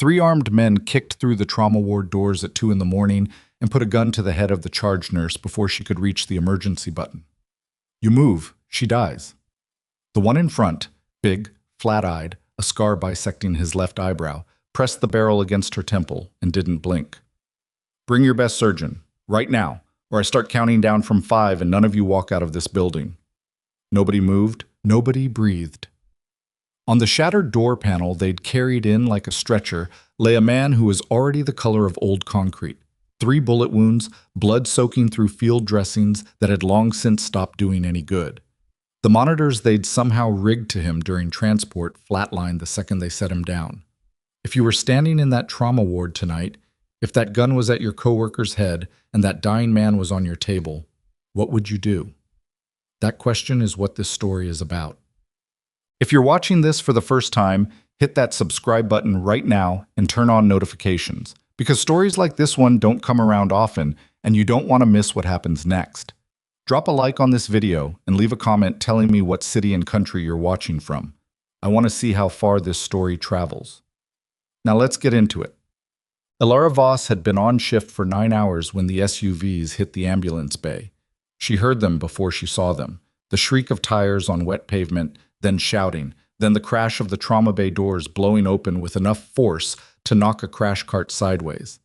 Three armed men kicked through the trauma ward doors at 2 in the morning and put a gun to the head of the charge nurse before she could reach the emergency button. You move, she dies. The one in front, big, flat-eyed, a scar bisecting his left eyebrow, pressed the barrel against her temple and didn't blink. Bring your best surgeon, right now, or I start counting down from 5 and none of you walk out of this building. Nobody moved, nobody breathed. On the shattered door panel they'd carried in like a stretcher lay a man who was already the color of old concrete. 3 bullet wounds, blood soaking through field dressings that had long since stopped doing any good. The monitors they'd somehow rigged to him during transport flatlined the second they set him down. If you were standing in that trauma ward tonight, if that gun was at your coworker's head and that dying man was on your table, what would you do? That question is what this story is about. If you're watching this for the first time, hit that subscribe button right now and turn on notifications, because stories like this one don't come around often and you don't want to miss what happens next. Drop a like on this video and leave a comment telling me what city and country you're watching from. I want to see how far this story travels. Now let's get into it. Elara Voss had been on shift for 9 hours when the SUVs hit the ambulance bay. She heard them before she saw them, the shriek of tires on wet pavement, then shouting, then the crash of the trauma bay doors blowing open with enough force to knock a crash cart sideways.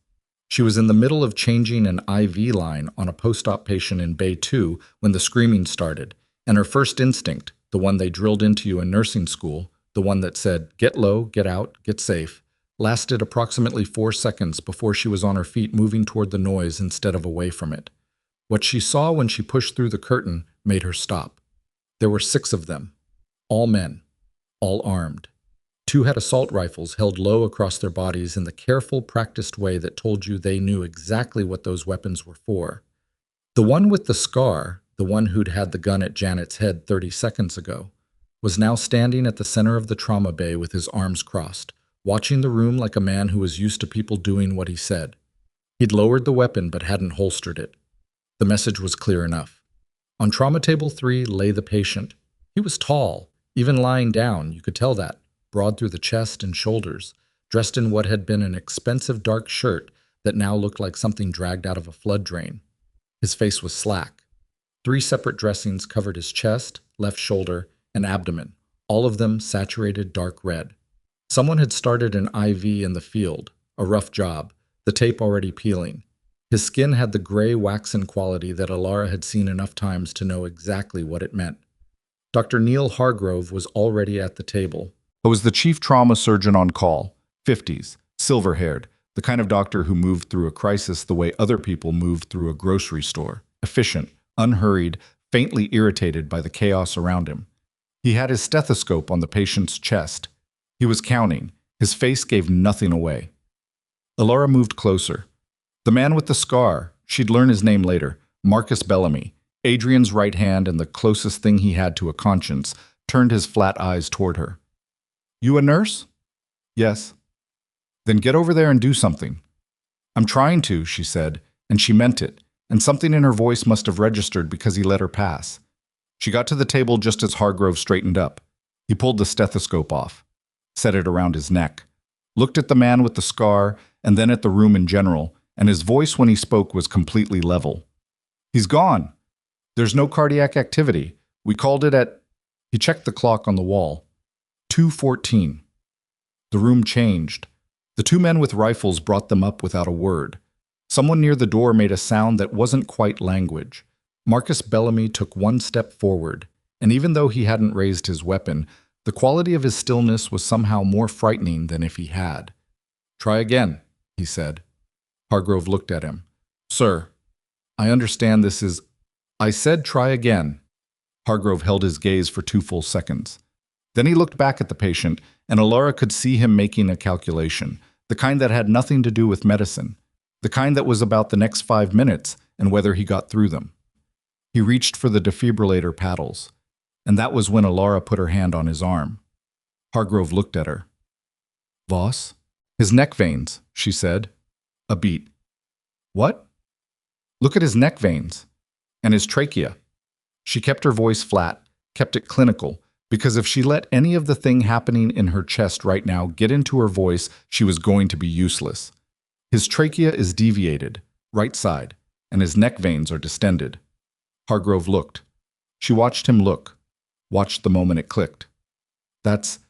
She was in the middle of changing an IV line on a post-op patient in Bay 2 when the screaming started, and her first instinct, the one they drilled into you in nursing school, the one that said, "Get low, get out, get safe," lasted approximately 4 seconds before she was on her feet moving toward the noise instead of away from it. What she saw when she pushed through the curtain made her stop. There were 6 of them. All men, all armed. 2 had assault rifles held low across their bodies in the careful, practiced way that told you they knew exactly what those weapons were for. The one with the scar, the one who'd had the gun at Janet's head 30 seconds ago, was now standing at the center of the trauma bay with his arms crossed, watching the room like a man who was used to people doing what he said. He'd lowered the weapon but hadn't holstered it. The message was clear enough. On trauma table 3 lay the patient. He was tall. Even lying down, you could tell that, broad through the chest and shoulders, dressed in what had been an expensive dark shirt that now looked like something dragged out of a flood drain. His face was slack. 3 separate dressings covered his chest, left shoulder, and abdomen, all of them saturated dark red. Someone had started an IV in the field, a rough job, the tape already peeling. His skin had the gray waxen quality that Elara had seen enough times to know exactly what it meant. Dr. Neil Hargrove was already at the table. He was the chief trauma surgeon on call, 50s, silver-haired, the kind of doctor who moved through a crisis the way other people moved through a grocery store, efficient, unhurried, faintly irritated by the chaos around him. He had his stethoscope on the patient's chest. He was counting. His face gave nothing away. Elara moved closer. The man with the scar, she'd learn his name later, Marcus Bellamy, Adrian's right hand and the closest thing he had to a conscience, turned his flat eyes toward her. "You a nurse?" "Yes." "Then get over there and do something." "I'm trying to," she said, and she meant it, and something in her voice must have registered because he let her pass. She got to the table just as Hargrove straightened up. He pulled the stethoscope off, set it around his neck, looked at the man with the scar and then at the room in general, and his voice when he spoke was completely level. "He's gone. There's no cardiac activity. We called it at..." He checked the clock on the wall. 2:14. The room changed. The 2 men with rifles brought them up without a word. Someone near the door made a sound that wasn't quite language. Marcus Bellamy took 1 step forward, and even though he hadn't raised his weapon, the quality of his stillness was somehow more frightening than if he had. "Try again," he said. Hargrove looked at him. "Sir, I understand this is..." "I said try again." Hargrove held his gaze for 2 full seconds. Then he looked back at the patient, and Elara could see him making a calculation, the kind that had nothing to do with medicine, the kind that was about the next 5 minutes and whether he got through them. He reached for the defibrillator paddles, and that was when Elara put her hand on his arm. Hargrove looked at her. "Voss?" "His neck veins," she said. A beat. "What?" "Look at his neck veins. And his trachea." She kept her voice flat, kept it clinical, Because if she let any of the thing happening in her chest right now get into her voice, she was going to be useless. His trachea is deviated, right side, and his neck veins are distended. Hargrove looked. She watched him look, watched the moment it clicked. That's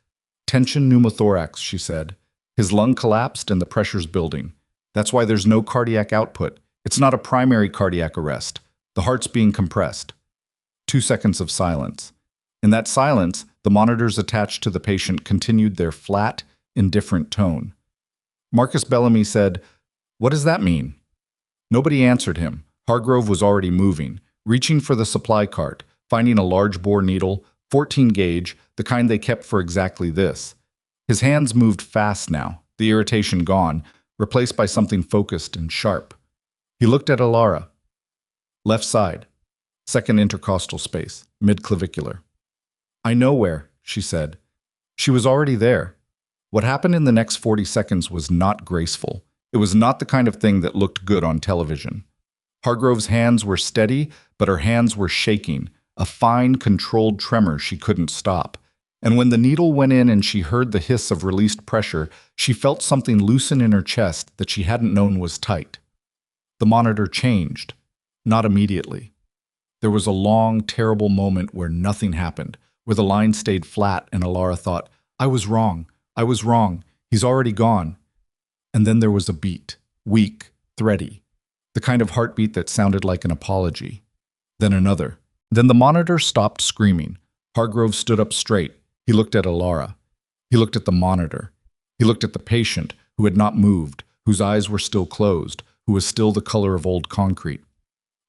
tension pneumothorax, she said. His lung collapsed and the pressure's building. That's why there's no cardiac output. It's not a primary cardiac arrest. The heart's being compressed. 2 seconds of silence. In that silence, the monitors attached to the patient continued their flat, indifferent tone. Marcus Bellamy said, "What does that mean?" Nobody answered him. Hargrove was already moving, reaching for the supply cart, finding a large bore needle, 14 gauge, the kind they kept for exactly this. His hands moved fast now, the irritation gone, replaced by something focused and sharp. He looked at Elara. Left side, second intercostal space, mid-clavicular. "I know where," she said. She was already there. What happened in the next 40 seconds was not graceful. It was not the kind of thing that looked good on television. Hargrove's hands were steady, but her hands were shaking, a fine, controlled tremor she couldn't stop. And when the needle went in and she heard the hiss of released pressure, she felt something loosen in her chest that she hadn't known was tight. The monitor changed, not immediately. There was a long, terrible moment where nothing happened, where the line stayed flat and Elara thought, I was wrong, he's already gone. And then there was a beat, weak, thready, the kind of heartbeat that sounded like an apology. Then another. Then the monitor stopped screaming. Hargrove stood up straight. He looked at Elara. He looked at the monitor. He looked at the patient, who had not moved, whose eyes were still closed, who was still the color of old concrete.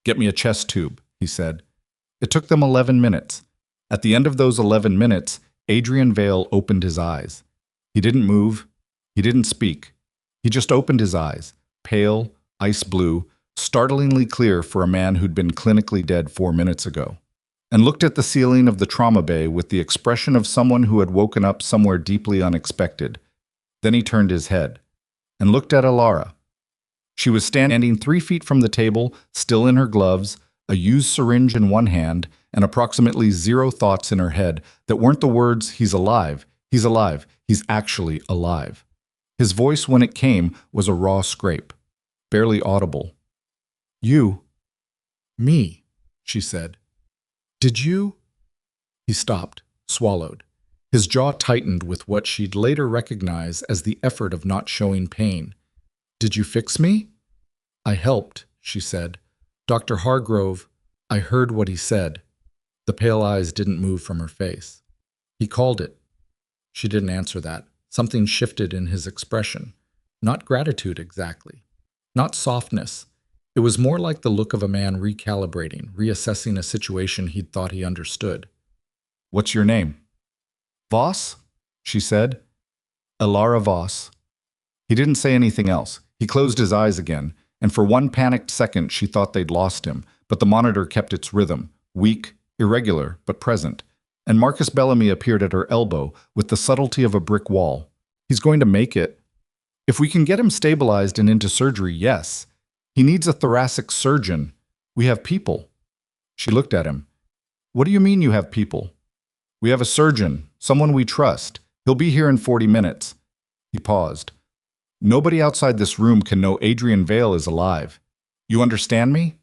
"Get me a chest tube," he said. It took them 11 minutes. At the end of those 11 minutes, Adrian Vale opened his eyes. He didn't move. He didn't speak. He just opened his eyes, pale, ice blue, startlingly clear for a man who'd been clinically dead 4 minutes ago, and looked at the ceiling of the trauma bay with the expression of someone who had woken up somewhere deeply unexpected. Then he turned his head and looked at Elara. She was standing 3 feet from the table, still in her gloves, a used syringe in one hand, and approximately 0 thoughts in her head that weren't the words, he's alive, he's actually alive. His voice, when it came, was a raw scrape, barely audible. "You? Me?" she said. "Did you?" He stopped, swallowed. His jaw tightened with what she'd later recognize as the effort of not showing pain. "Did you fix me?" "I helped," she said. "Dr. Hargrove, I heard what he said." The pale eyes didn't move from her face. "He called it." She didn't answer that. Something shifted in his expression. Not gratitude exactly. Not softness. It was more like the look of a man recalibrating, reassessing a situation he'd thought he understood. "What's your name?" "Voss," she said. "Elara Voss." He didn't say anything else. He closed his eyes again, and for one panicked second she thought they'd lost him, but the monitor kept its rhythm, weak, irregular, but present. And Marcus Bellamy appeared at her elbow with the subtlety of a brick wall. "He's going to make it. If we can get him stabilized and into surgery, yes. He needs a thoracic surgeon. We have people." She looked at him. "What do you mean you have people?" "We have a surgeon, someone we trust. He'll be here in 40 minutes. He paused. "Nobody outside this room can know Adrian Vale is alive. You understand me?"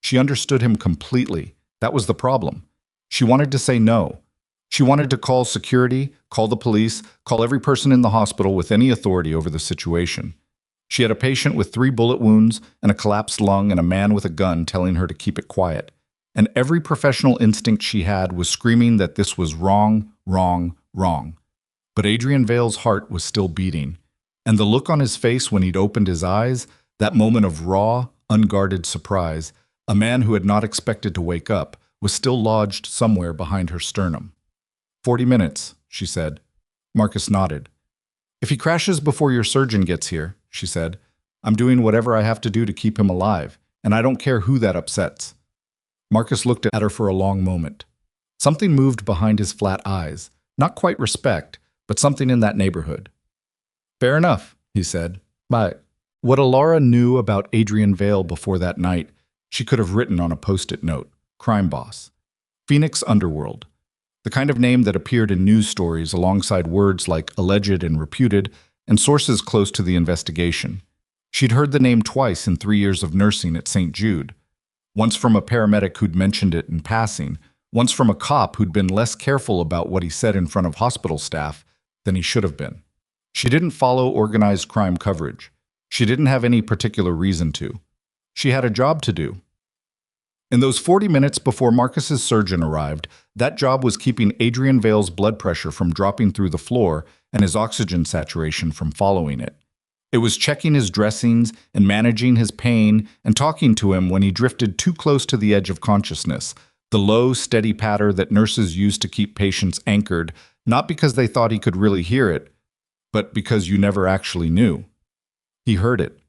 She understood him completely. That was the problem. She wanted to say no. She wanted to call security, call the police, call every person in the hospital with any authority over the situation. She had a patient with 3 bullet wounds and a collapsed lung and a man with a gun telling her to keep it quiet. And every professional instinct she had was screaming that this was wrong, wrong, wrong. But Adrian Vale's heart was still beating. And the look on his face when he'd opened his eyes, that moment of raw, unguarded surprise, a man who had not expected to wake up, was still lodged somewhere behind her sternum. 40 minutes, she said. Marcus nodded. "If he crashes before your surgeon gets here," she said, "I'm doing whatever I have to do to keep him alive, and I don't care who that upsets." Marcus looked at her for a long moment. Something moved behind his flat eyes, not quite respect, but something in that neighborhood. "Fair enough," he said. But what Elara knew about Adrian Vale before that night, she could have written on a post-it note. Crime boss. Phoenix underworld. The kind of name that appeared in news stories alongside words like alleged and reputed and sources close to the investigation. She'd heard the name twice in 3 years of nursing at St. Jude. Once from a paramedic who'd mentioned it in passing, once from a cop who'd been less careful about what he said in front of hospital staff than he should have been. She didn't follow organized crime coverage. She didn't have any particular reason to. She had a job to do. In those 40 minutes before Marcus's surgeon arrived, that job was keeping Adrian Vale's blood pressure from dropping through the floor and his oxygen saturation from following it. It was checking his dressings and managing his pain and talking to him when he drifted too close to the edge of consciousness, the low, steady patter that nurses use to keep patients anchored, not because they thought he could really hear it, but because you never actually knew. He heard it.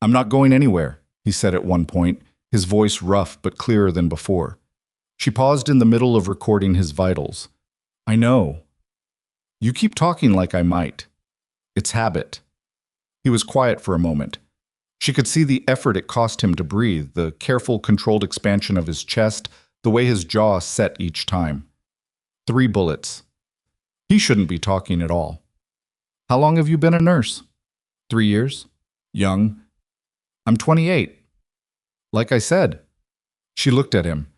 "I'm not going anywhere," he said at one point, his voice rough but clearer than before. She paused in the middle of recording his vitals. "I know. You keep talking like I might. It's habit." He was quiet for a moment. She could see the effort it cost him to breathe, the careful, controlled expansion of his chest, the way his jaw set each time. 3 bullets. He shouldn't be talking at all. "How long have you been a nurse?" 3 years. "Young." "I'm 28. "Like I said." She looked at him.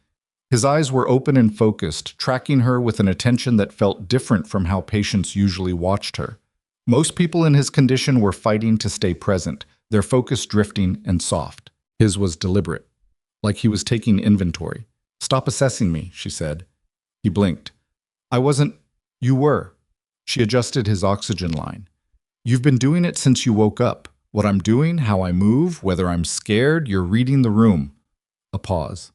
His eyes were open and focused, tracking her with an attention that felt different from how patients usually watched her. Most people in his condition were fighting to stay present, their focus drifting and soft. His was deliberate, like he was taking inventory. "Stop assessing me," she said. He blinked. "I wasn't." "You were." She adjusted his oxygen line. "You've been doing it since you woke up. What I'm doing, how I move, whether I'm scared, you're reading the room." A pause.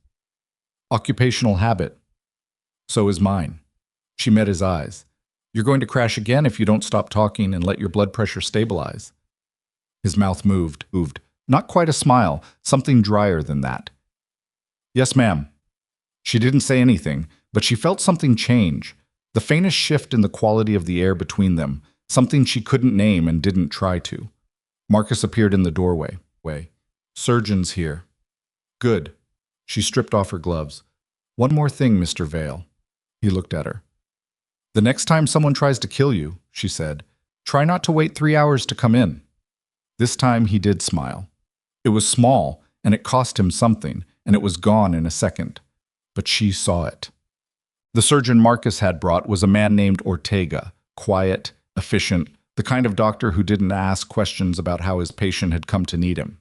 "Occupational habit." "So is mine." She met his eyes. "You're going to crash again if you don't stop talking and let your blood pressure stabilize." His mouth moved. Not quite a smile, something drier than that. "Yes, ma'am." She didn't say anything, but she felt something change, the faintest shift in the quality of the air between them, something she couldn't name and didn't try to. Marcus appeared in the doorway. "Surgeon's here." "Good." She stripped off her gloves. "One more thing, Mr. Vale." He looked at her. "The next time someone tries to kill you," she said, "try not to wait 3 hours to come in." This time he did smile. It was small, and it cost him something, and it was gone in a second. But she saw it. The surgeon Marcus had brought was a man named Ortega, quiet, efficient, the kind of doctor who didn't ask questions about how his patient had come to need him.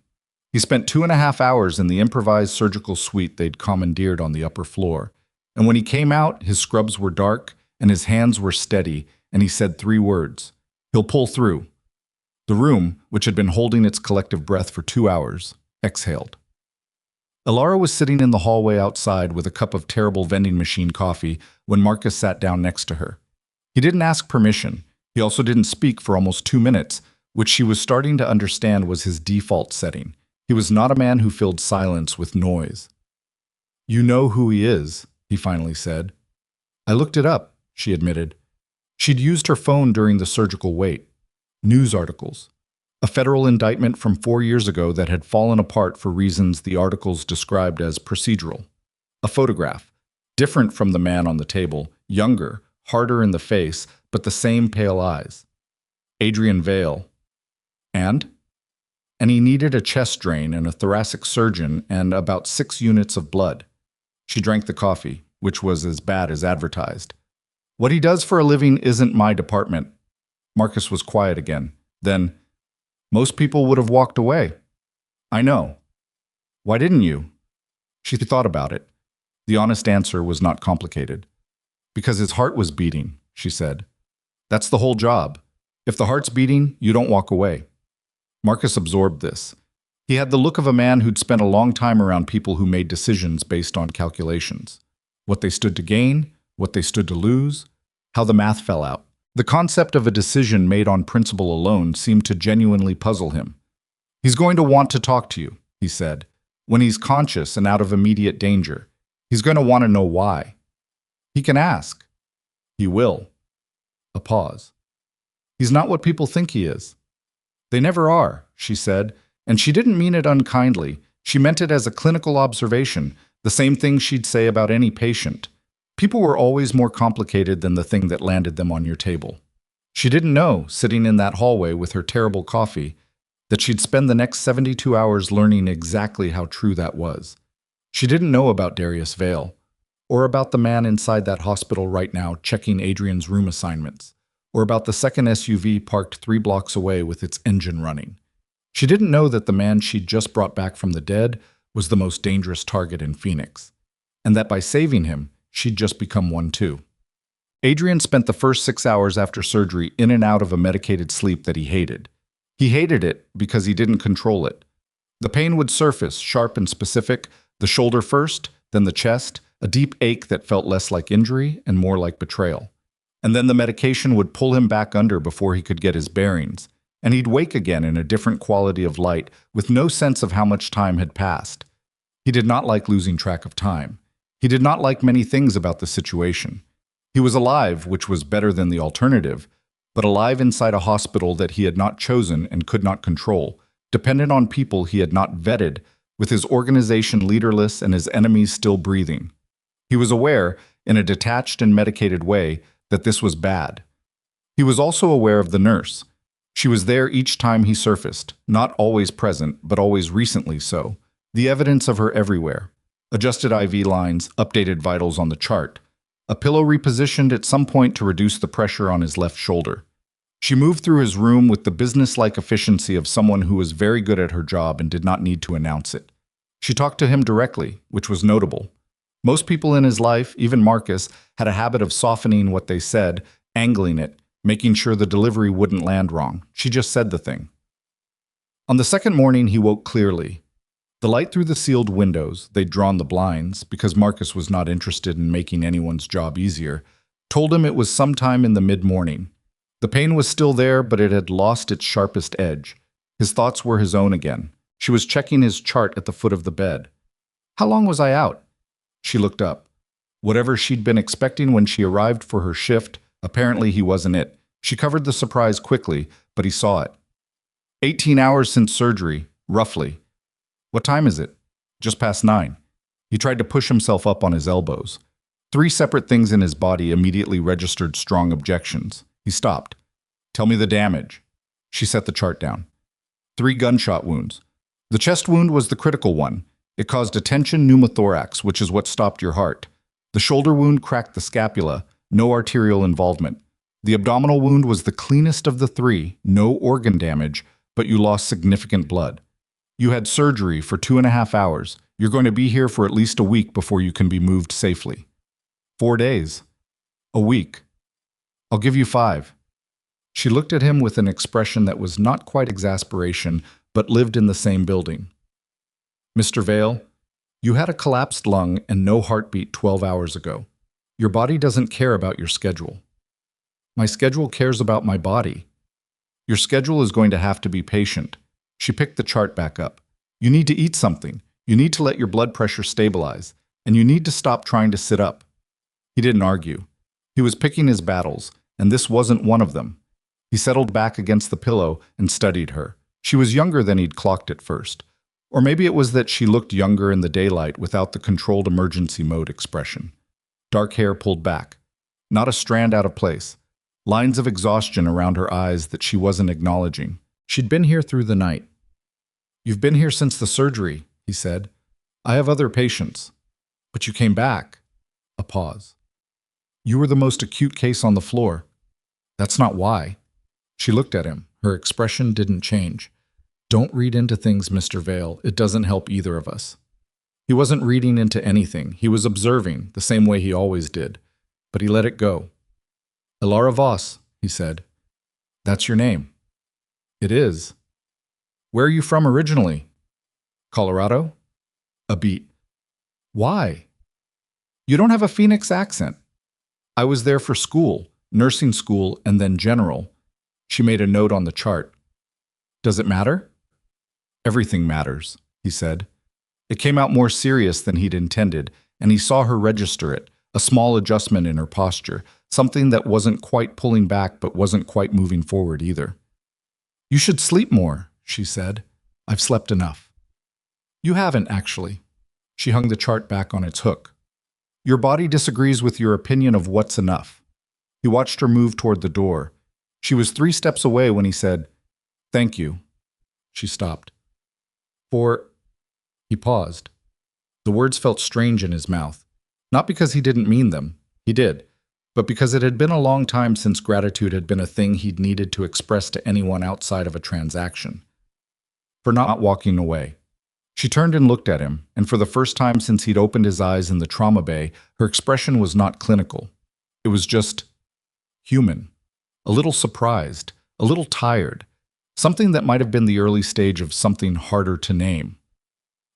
He spent 2.5 hours in the improvised surgical suite they'd commandeered on the upper floor, and when he came out, his scrubs were dark, and his hands were steady, and he said 3 words. "He'll pull through." The room, which had been holding its collective breath for 2 hours, exhaled. Elara was sitting in the hallway outside with a cup of terrible vending machine coffee when Marcus sat down next to her. He didn't ask permission. He also didn't speak for almost 2 minutes, which she was starting to understand was his default setting. He was not a man who filled silence with noise. "You know who he is," he finally said. "I looked it up," she admitted. She'd used her phone during the surgical wait. News articles. A federal indictment from 4 years ago that had fallen apart for reasons the articles described as procedural. A photograph, different from the man on the table, younger, harder in the face, but the same pale eyes. Adrian Vale. And he needed a chest drain and a thoracic surgeon and about 6 units of blood. She drank the coffee, which was as bad as advertised. "What he does for a living isn't my department." Marcus was quiet again. Then, "Most people would have walked away." "I know." "Why didn't you?" She thought about it. The honest answer was not complicated. "Because his heart was beating," she said. "That's the whole job. If the heart's beating, you don't walk away." Marcus absorbed this. He had the look of a man who'd spent a long time around people who made decisions based on calculations. What they stood to gain, what they stood to lose, how the math fell out. The concept of a decision made on principle alone seemed to genuinely puzzle him. "He's going to want to talk to you," he said. "When he's conscious and out of immediate danger. He's going to want to know why. He can ask. He will." A pause. "He's not what people think he is." "They never are," she said, and she didn't mean it unkindly. She meant it as a clinical observation, the same thing she'd say about any patient. People were always more complicated than the thing that landed them on your table. She didn't know, sitting in that hallway with her terrible coffee, that she'd spend the next 72 hours learning exactly how true that was. She didn't know about Darius Vale, or about the man inside that hospital right now checking Adrian's room assignments, or about the second SUV parked 3 blocks away with its engine running. She didn't know that the man she'd just brought back from the dead was the most dangerous target in Phoenix, and that by saving him, she'd just become one too. Adrian spent the first 6 hours after surgery in and out of a medicated sleep that he hated. He hated it because he didn't control it. The pain would surface, sharp and specific, the shoulder first, then the chest, a deep ache that felt less like injury and more like betrayal. And then the medication would pull him back under before he could get his bearings, and he'd wake again in a different quality of light with no sense of how much time had passed. He did not like losing track of time. He did not like many things about the situation. He was alive, which was better than the alternative, but alive inside a hospital that he had not chosen and could not control, dependent on people he had not vetted, with his organization leaderless and his enemies still breathing. He was aware, in a detached and medicated way, that this was bad. He was also aware of the nurse. She was there each time he surfaced, not always present, but always recently so. The evidence of her everywhere. Adjusted IV lines, updated vitals on the chart. A pillow repositioned at some point to reduce the pressure on his left shoulder. She moved through his room with the business-like efficiency of someone who was very good at her job and did not need to announce it. She talked to him directly, which was notable. Most people in his life, even Marcus, had a habit of softening what they said, angling it, making sure the delivery wouldn't land wrong. She just said the thing. On the second morning, he woke clearly. The light through the sealed windows, they'd drawn the blinds, because Marcus was not interested in making anyone's job easier, told him it was sometime in the mid-morning. The pain was still there, but it had lost its sharpest edge. His thoughts were his own again. She was checking his chart at the foot of the bed. How long was I out? She looked up. Whatever she'd been expecting when she arrived for her shift, apparently he wasn't it. She covered the surprise quickly, but he saw it. 18 hours since surgery, roughly. What time is it? Just past 9. He tried to push himself up on his elbows. 3 separate things in his body immediately registered strong objections. He stopped. Tell me the damage. She set the chart down. 3 gunshot wounds. The chest wound was the critical one. It caused a tension pneumothorax, which is what stopped your heart. The shoulder wound cracked the scapula, no arterial involvement. The abdominal wound was the cleanest of the 3, no organ damage, but you lost significant blood. You had surgery for 2.5 hours. You're going to be here for at least a week before you can be moved safely. 4 days. A week. I'll give you 5. She looked at him with an expression that was not quite exasperation, but lived in the same building. Mr. Vale, you had a collapsed lung and no heartbeat 12 hours ago. Your body doesn't care about your schedule. My schedule cares about my body. Your schedule is going to have to be patient. She picked the chart back up. You need to eat something. You need to let your blood pressure stabilize. And you need to stop trying to sit up. He didn't argue. He was picking his battles, and this wasn't one of them. He settled back against the pillow and studied her. She was younger than he'd clocked at first. Or maybe it was that she looked younger in the daylight without the controlled emergency mode expression. Dark hair pulled back. Not a strand out of place. Lines of exhaustion around her eyes that she wasn't acknowledging. She'd been here through the night. You've been here since the surgery, he said. I have other patients. But you came back. A pause. You were the most acute case on the floor. That's not why. She looked at him. Her expression didn't change. Don't read into things, Mr. Vale. It doesn't help either of us. He wasn't reading into anything. He was observing, the same way he always did. But he let it go. Elara Voss, he said. That's your name. It is. Where are you from originally? Colorado? A beat. Why? You don't have a Phoenix accent. I was there for school, nursing school, and then general. She made a note on the chart. Does it matter? Everything matters, he said. It came out more serious than he'd intended, and he saw her register it, a small adjustment in her posture, something that wasn't quite pulling back but wasn't quite moving forward either. You should sleep more, she said. I've slept enough. You haven't, actually. She hung the chart back on its hook. Your body disagrees with your opinion of what's enough. He watched her move toward the door. She was 3 steps away when he said, "Thank you." She stopped. "For—" He paused. The words felt strange in his mouth. Not because he didn't mean them. He did. But because it had been a long time since gratitude had been a thing he'd needed to express to anyone outside of a transaction. For not walking away. She turned and looked at him, and for the first time since he'd opened his eyes in the trauma bay, her expression was not clinical. It was just human. A little surprised, a little tired, something that might have been the early stage of something harder to name.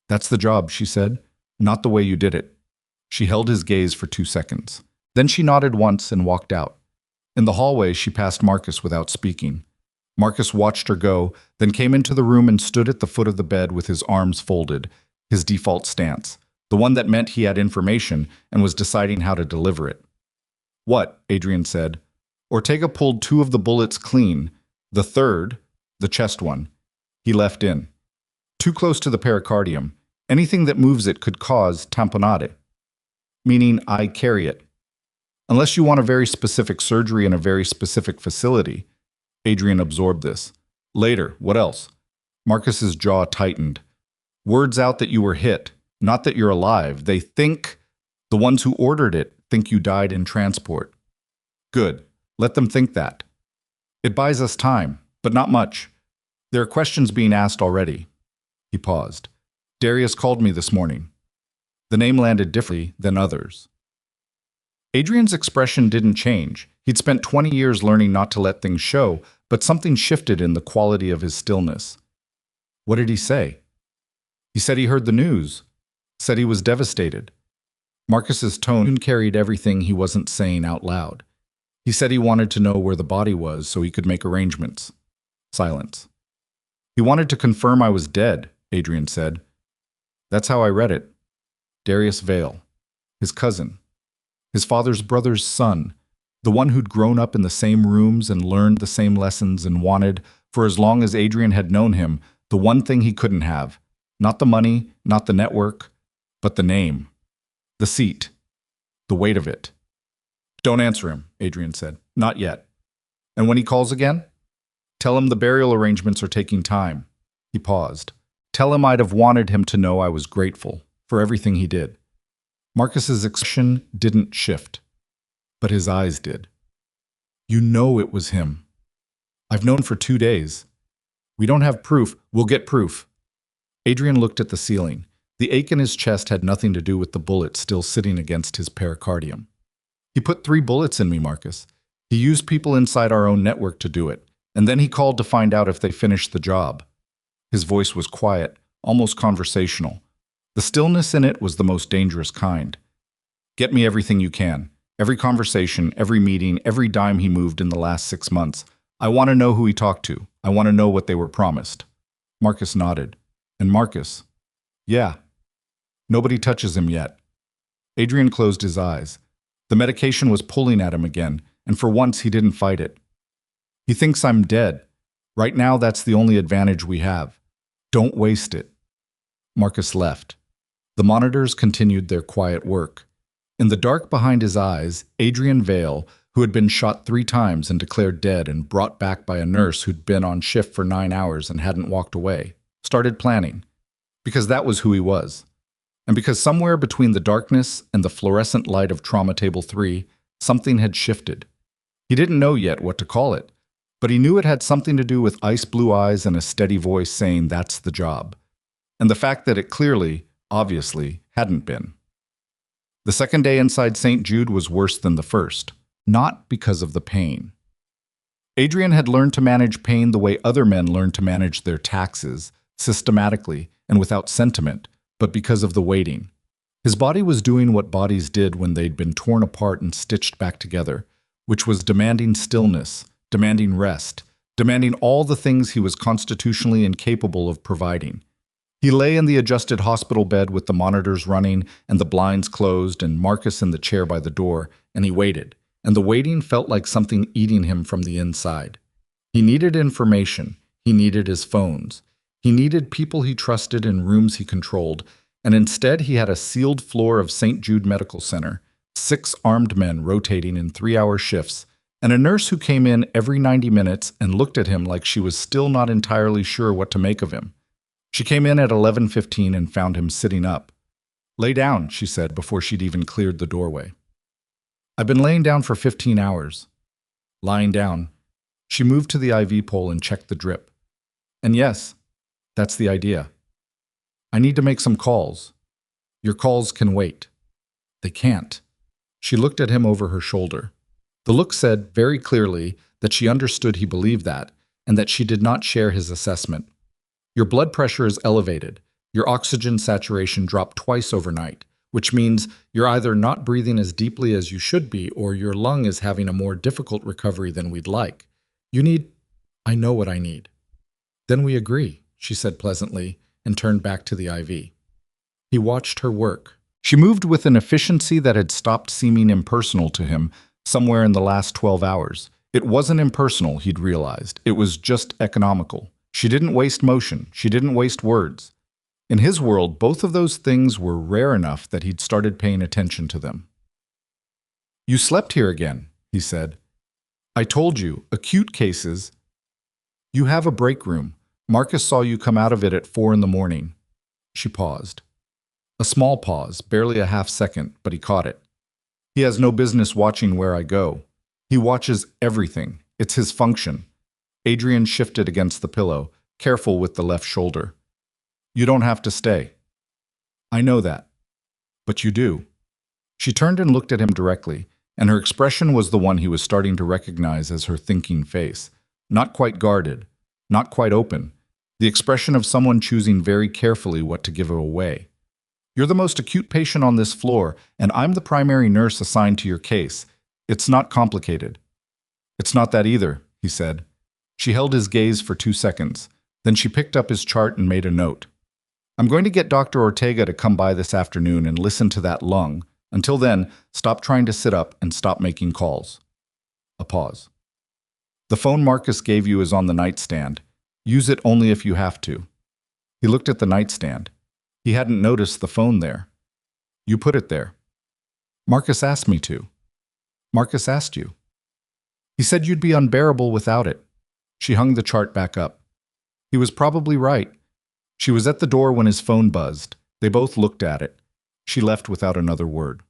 "That's the job," she said, "not the way you did it." She held his gaze for 2 seconds. Then she nodded once and walked out. In the hallway, she passed Marcus without speaking. Marcus watched her go, then came into the room and stood at the foot of the bed with his arms folded, his default stance, the one that meant he had information and was deciding how to deliver it. "What?" Adrian said. Ortega pulled 2 of the bullets clean. The third, the chest one, he left in. Too close to the pericardium. Anything that moves it could cause tamponade, meaning I carry it. Unless you want a very specific surgery in a very specific facility. Adrian absorbed this. Later, what else? Marcus's jaw tightened. Words out that you were hit, not that you're alive. They think, the ones who ordered it, think you died in transport. Good. Let them think that. It buys us time, but not much. There are questions being asked already. He paused. Darius called me this morning. The name landed differently than others. Adrian's expression didn't change. He'd spent 20 years learning not to let things show, but something shifted in the quality of his stillness. What did he say? He said he heard the news. Said he was devastated. Marcus's tone carried everything he wasn't saying out loud. He said he wanted to know where the body was so he could make arrangements. Silence. He wanted to confirm I was dead, Adrian said. That's how I read it. Darius Vale, his cousin, his father's brother's son, the one who'd grown up in the same rooms and learned the same lessons and wanted, for as long as Adrian had known him, the one thing he couldn't have. Not the money, not the network, but the name, the seat, the weight of it. Don't answer him, Adrian said. Not yet. And when he calls again? Tell him the burial arrangements are taking time. He paused. Tell him I'd have wanted him to know I was grateful for everything he did. Marcus's expression didn't shift, but his eyes did. You know it was him. I've known for 2 days. We don't have proof. We'll get proof. Adrian looked at the ceiling. The ache in his chest had nothing to do with the bullet still sitting against his pericardium. He put 3 bullets in me, Marcus. He used people inside our own network to do it, and then he called to find out if they finished the job. His voice was quiet, almost conversational. The stillness in it was the most dangerous kind. Get me everything you can. Every conversation, every meeting, every dime he moved in the last 6 months. I want to know who he talked to. I want to know what they were promised. Marcus nodded. And Marcus? Yeah. Nobody touches him yet. Adrian closed his eyes. The medication was pulling at him again, and for once he didn't fight it. He thinks I'm dead. Right now, that's the only advantage we have. Don't waste it. Marcus left. The monitors continued their quiet work. In the dark behind his eyes, Adrian Vale, who had been shot 3 times and declared dead and brought back by a nurse who'd been on shift for 9 hours and hadn't walked away, started planning. Because that was who he was. And because somewhere between the darkness and the fluorescent light of Trauma Table 3, something had shifted. He didn't know yet what to call it, but he knew it had something to do with ice blue eyes and a steady voice saying that's the job. And the fact that it clearly, obviously, hadn't been. The second day inside St. Jude was worse than the first, not because of the pain. Adrian had learned to manage pain the way other men learn to manage their taxes, systematically and without sentiment, but because of the waiting. His body was doing what bodies did when they'd been torn apart and stitched back together, which was demanding stillness, demanding rest, demanding all the things he was constitutionally incapable of providing. He lay in the adjusted hospital bed with the monitors running and the blinds closed and Marcus in the chair by the door, and he waited, and the waiting felt like something eating him from the inside. He needed information. He needed his phones. He needed people he trusted in rooms he controlled, and instead he had a sealed floor of St. Jude Medical Center, 6 armed men rotating in 3-hour shifts, and a nurse who came in every 90 minutes and looked at him like she was still not entirely sure what to make of him. She came in at 11:15 and found him sitting up. "Lay down," she said before she'd even cleared the doorway. "I've been laying down for 15 hours. Lying down. She moved to the IV pole and checked the drip. "And yes, that's the idea. I need to make some calls. Your calls can wait." "They can't." She looked at him over her shoulder. The look said very clearly that she understood he believed that, and that she did not share his assessment. "Your blood pressure is elevated. Your oxygen saturation dropped twice overnight, which means you're either not breathing as deeply as you should be or your lung is having a more difficult recovery than we'd like. You need—" "I know what I need." "Then we agree," she said pleasantly, and turned back to the IV. He watched her work. She moved with an efficiency that had stopped seeming impersonal to him somewhere in the last 12 hours. It wasn't impersonal, he'd realized. It was just economical. She didn't waste motion. She didn't waste words. In his world, both of those things were rare enough that he'd started paying attention to them. "You slept here again," he said. "I told you, acute cases. You have a break room. Marcus saw you come out of it at 4 in the morning." She paused. A small pause, barely a half second, but he caught it. "He has no business watching where I go. He watches everything. It's his function." Adrian shifted against the pillow, careful with the left shoulder. "You don't have to stay." "I know that. But you do." She turned and looked at him directly, and her expression was the one he was starting to recognize as her thinking face. Not quite guarded, not quite open. The expression of someone choosing very carefully what to give away. "You're the most acute patient on this floor, and I'm the primary nurse assigned to your case. It's not complicated." "It's not that either," he said. She held his gaze for 2 seconds. Then she picked up his chart and made a note. "I'm going to get Dr. Ortega to come by this afternoon and listen to that lung. Until then, stop trying to sit up and stop making calls." A pause. "The phone Marcus gave you is on the nightstand. Use it only if you have to." He looked at the nightstand. He hadn't noticed the phone there. "You put it there." "Marcus asked me to." "Marcus asked you." "He said you'd be unbearable without it." She hung the chart back up. He was probably right. She was at the door when his phone buzzed. They both looked at it. She left without another word.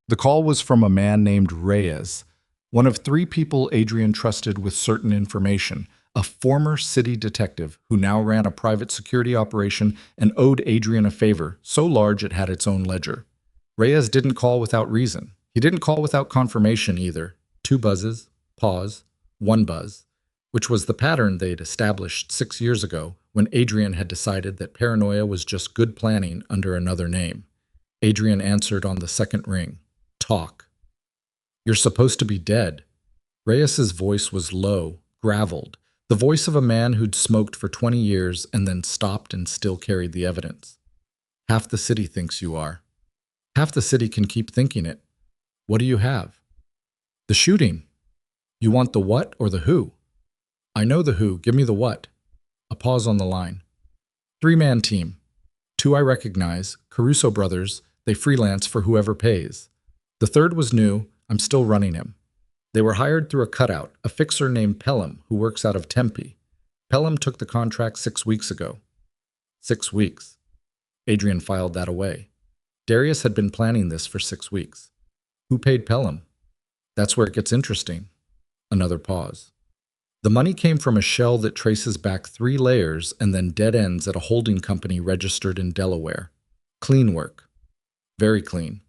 The call was from a man named Reyes, one of 3 people Adrian trusted with certain information, a former city detective who now ran a private security operation and owed Adrian a favor so large it had its own ledger. Reyes didn't call without reason. He didn't call without confirmation either. 2 buzzes, pause, 1 buzz, which was the pattern they'd established 6 years ago when Adrian had decided that paranoia was just good planning under another name. Adrian answered on the second ring. "Talk." "You're supposed to be dead." Reyes's voice was low, graveled, the voice of a man who'd smoked for 20 years and then stopped and still carried the evidence. "Half the city thinks you are. Half the city can keep thinking it. What do you have?" "The shooting." "You want the what or the who?" "I know the who. Give me the what." A pause on the line. 3-man team. 2 I recognize, Caruso brothers. They freelance for whoever pays. The third was new. I'm still running him. They were hired through a cutout, a fixer named Pelham, who works out of Tempe. Pelham took the contract 6 weeks ago. 6 weeks. Adrian filed that away. Darius had been planning this for 6 weeks. Who paid Pelham? That's where it gets interesting. Another pause. The money came from a shell that traces back 3 layers and then dead ends at a holding company registered in Delaware. Clean work. Very clean.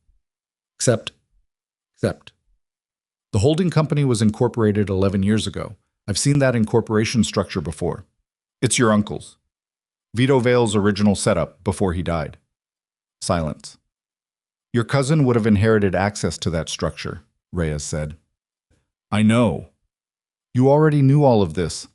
Except. The holding company was incorporated 11 years ago. I've seen that incorporation structure before. It's your uncle's. Vito Vale's original setup before he died. Silence. Your cousin would have inherited access to that structure, Reyes said. I know. You already knew all of this.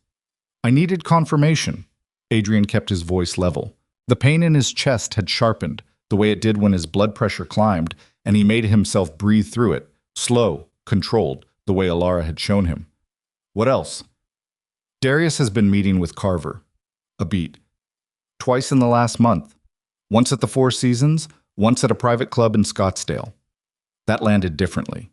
I needed confirmation. Adrian kept his voice level. The pain in his chest had sharpened, the way it did when his blood pressure climbed, and he made himself breathe through it, slow, controlled, the way Elara had shown him. What else? Darius has been meeting with Carver. A beat. twice in the last month. Once at the Four Seasons, once at a private club in Scottsdale. That landed differently.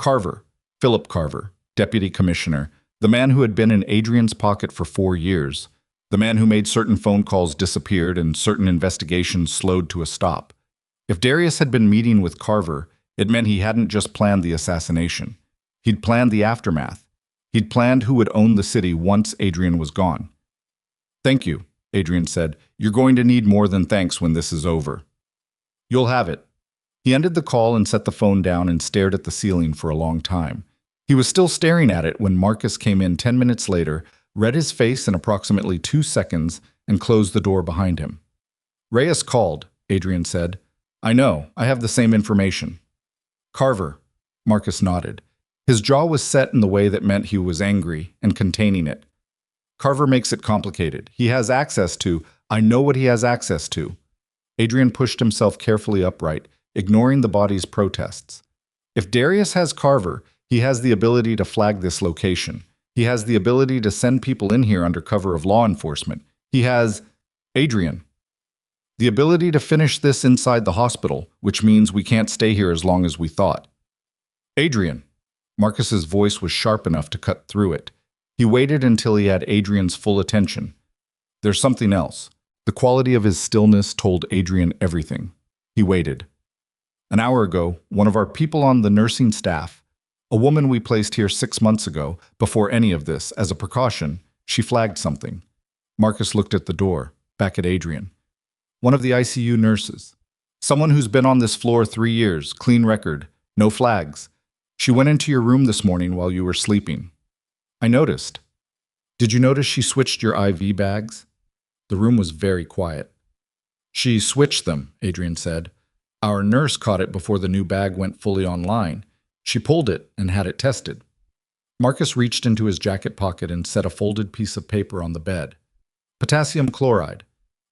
Carver, Philip Carver, deputy commissioner, the man who had been in Adrian's pocket for 4 years, the man who made certain phone calls disappeared and certain investigations slowed to a stop. If Darius had been meeting with Carver, it meant he hadn't just planned the assassination. He'd planned the aftermath. He'd planned who would own the city once Adrian was gone. "Thank you," Adrian said. "You're going to need more than thanks when this is over." "You'll have it." He ended the call and set the phone down and stared at the ceiling for a long time. He was still staring at it when Marcus came in 10 minutes later, read his face in approximately 2 seconds, and closed the door behind him. "Reyes called," Adrian said. "I know, I have the same information." "Carver," Marcus nodded. His jaw was set in the way that meant he was angry and containing it. "Carver makes it complicated. He has access to— I know what he has access to." Adrian pushed himself carefully upright, ignoring the body's protests. "If Darius has Carver, he has the ability to flag this location. He has the ability to send people in here under cover of law enforcement. He has— Adrian. The ability to finish this inside the hospital, which means we can't stay here as long as we thought." "Adrian." Marcus's voice was sharp enough to cut through it. He waited until he had Adrian's full attention. There's something else. The quality of his stillness told Adrian everything. He waited. "An hour ago, one of our people on the nursing staff, a woman we placed here 6 months ago, before any of this, as a precaution, she flagged something." Marcus looked at the door, back at Adrian. "One of the ICU nurses. Someone who's been on this floor 3 years, clean record, no flags. She went into your room this morning while you were sleeping." "I noticed." "Did you notice she switched your IV bags?" The room was very quiet. "She switched them," Adrian said. "Our nurse caught it before the new bag went fully online. She pulled it and had it tested." Marcus reached into his jacket pocket and set a folded piece of paper on the bed. "Potassium chloride.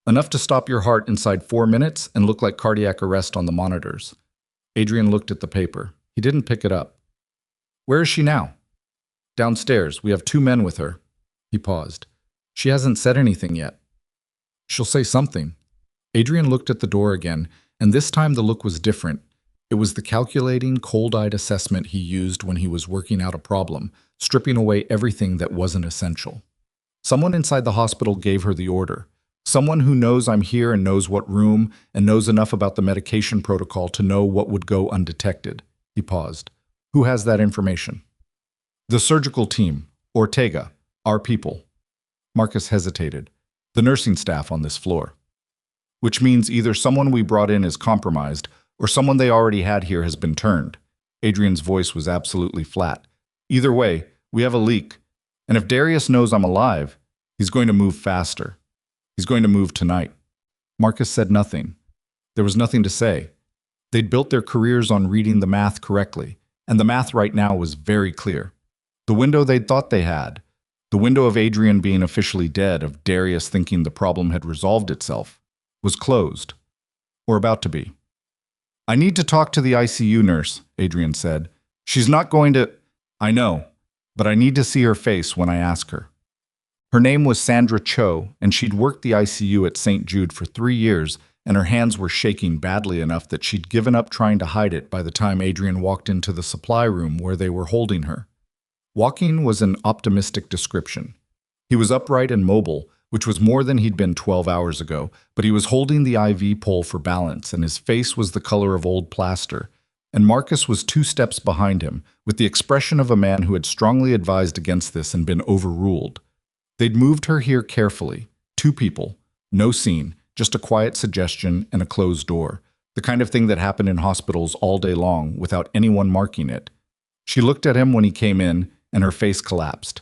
Enough to stop your heart inside 4 minutes and look like cardiac arrest on the monitors." Adrian looked at the paper. He didn't pick it up. "Where is she now?" "Downstairs. We have 2 men with her." He paused. "She hasn't said anything yet." "She'll say something." Adrian looked at the door again, and this time the look was different. It was the calculating, cold-eyed assessment he used when he was working out a problem, stripping away everything that wasn't essential. Someone inside the hospital gave her the order. Someone who knows I'm here and knows what room and knows enough about the medication protocol to know what would go undetected. He paused. "Who has that information?" "The surgical team. Ortega. Our people." Marcus hesitated. "The nursing staff on this floor." "Which means either someone we brought in is compromised, or someone they already had here has been turned." Adrian's voice was absolutely flat. "Either way, we have a leak. And if Darius knows I'm alive, he's going to move faster. He's going to move tonight." Marcus said nothing. There was nothing to say. They'd built their careers on reading the math correctly, and the math right now was very clear. The window they'd thought they had, the window of Adrian being officially dead, of Darius thinking the problem had resolved itself, was closed, or about to be. "I need to talk to the ICU nurse," Adrian said. "She's not going to—" "I know, but I need to see her face when I ask her." Her name was Sandra Cho, and she'd worked the ICU at St. Jude for 3 years, and her hands were shaking badly enough that she'd given up trying to hide it by the time Adrian walked into the supply room where they were holding her. Walking was an optimistic description. He was upright and mobile, which was more than he'd been 12 hours ago, but he was holding the IV pole for balance, and his face was the color of old plaster, and Marcus was 2 steps behind him, with the expression of a man who had strongly advised against this and been overruled. They'd moved her here carefully. 2 people. No scene, just a quiet suggestion and a closed door. The kind of thing that happened in hospitals all day long without anyone marking it. She looked at him when he came in, and her face collapsed.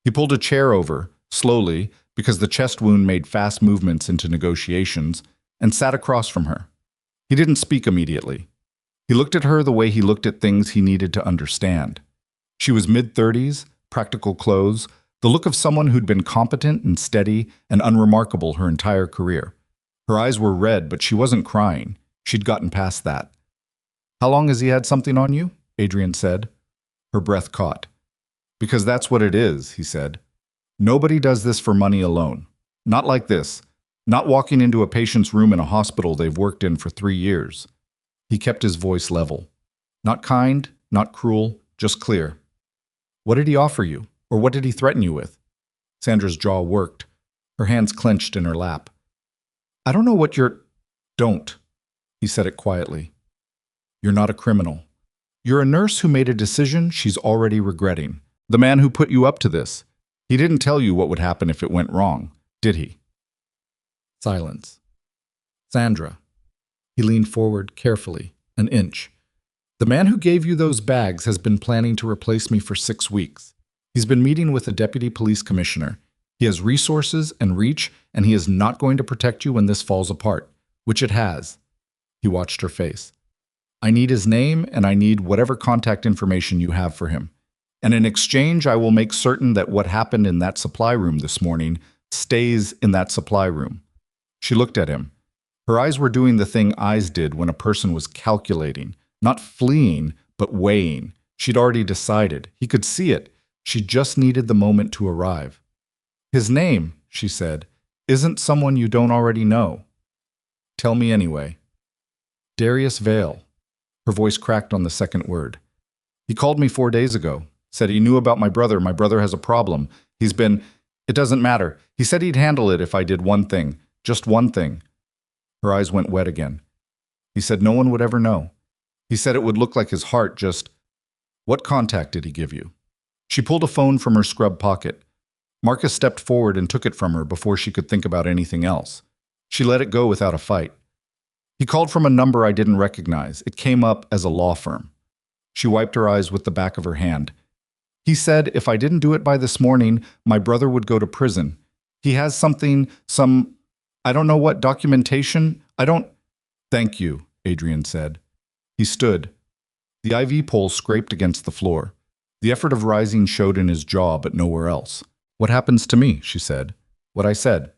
He pulled a chair over, slowly, because the chest wound made fast movements into negotiations, and sat across from her. He didn't speak immediately. He looked at her the way he looked at things he needed to understand. She was mid-30s, practical clothes, the look of someone who'd been competent and steady and unremarkable her entire career. Her eyes were red, but she wasn't crying. She'd gotten past that. "How long has he had something on you?" Adrian said. Her breath caught. "Because that's what it is," he said. "Nobody does this for money alone. Not like this. Not walking into a patient's room in a hospital they've worked in for 3 years. He kept his voice level. Not kind, not cruel, just clear. What did he offer you? Or what did he threaten you with? Sandra's jaw worked, her hands clenched in her lap. I don't know what you're... Don't. He said it quietly. You're not a criminal. You're a nurse who made a decision she's already regretting. The man who put you up to this. He didn't tell you what would happen if it went wrong, did he? Silence. Sandra. He leaned forward carefully, an inch. The man who gave you those bags has been planning to replace me for 6 weeks. He's been meeting with a deputy police commissioner. He has resources and reach, and he is not going to protect you when this falls apart, which it has. He watched her face. I need his name, and I need whatever contact information you have for him. And in exchange, I will make certain that what happened in that supply room this morning stays in that supply room. She looked at him. Her eyes were doing the thing eyes did when a person was calculating, not fleeing, but weighing. She'd already decided. He could see it. She just needed the moment to arrive. His name, she said, isn't someone you don't already know. Tell me anyway. Darius Vale. Her voice cracked on the second word. He called me 4 days ago. Said he knew about my brother. My brother has a problem. He's been... It doesn't matter. He said he'd handle it if I did one thing. Just one thing. Her eyes went wet again. He said no one would ever know. He said it would look like his heart just... What contact did he give you? She pulled a phone from her scrub pocket. Marcus stepped forward and took it from her before she could think about anything else. She let it go without a fight. He called from a number I didn't recognize. It came up as a law firm. She wiped her eyes with the back of her hand. He said if I didn't do it by this morning, my brother would go to prison. He has some, I don't know what, documentation. Thank you, Adrian said. He stood. The IV pole scraped against the floor. The effort of rising showed in his jaw, but nowhere else. What happens to me, she said. What I said.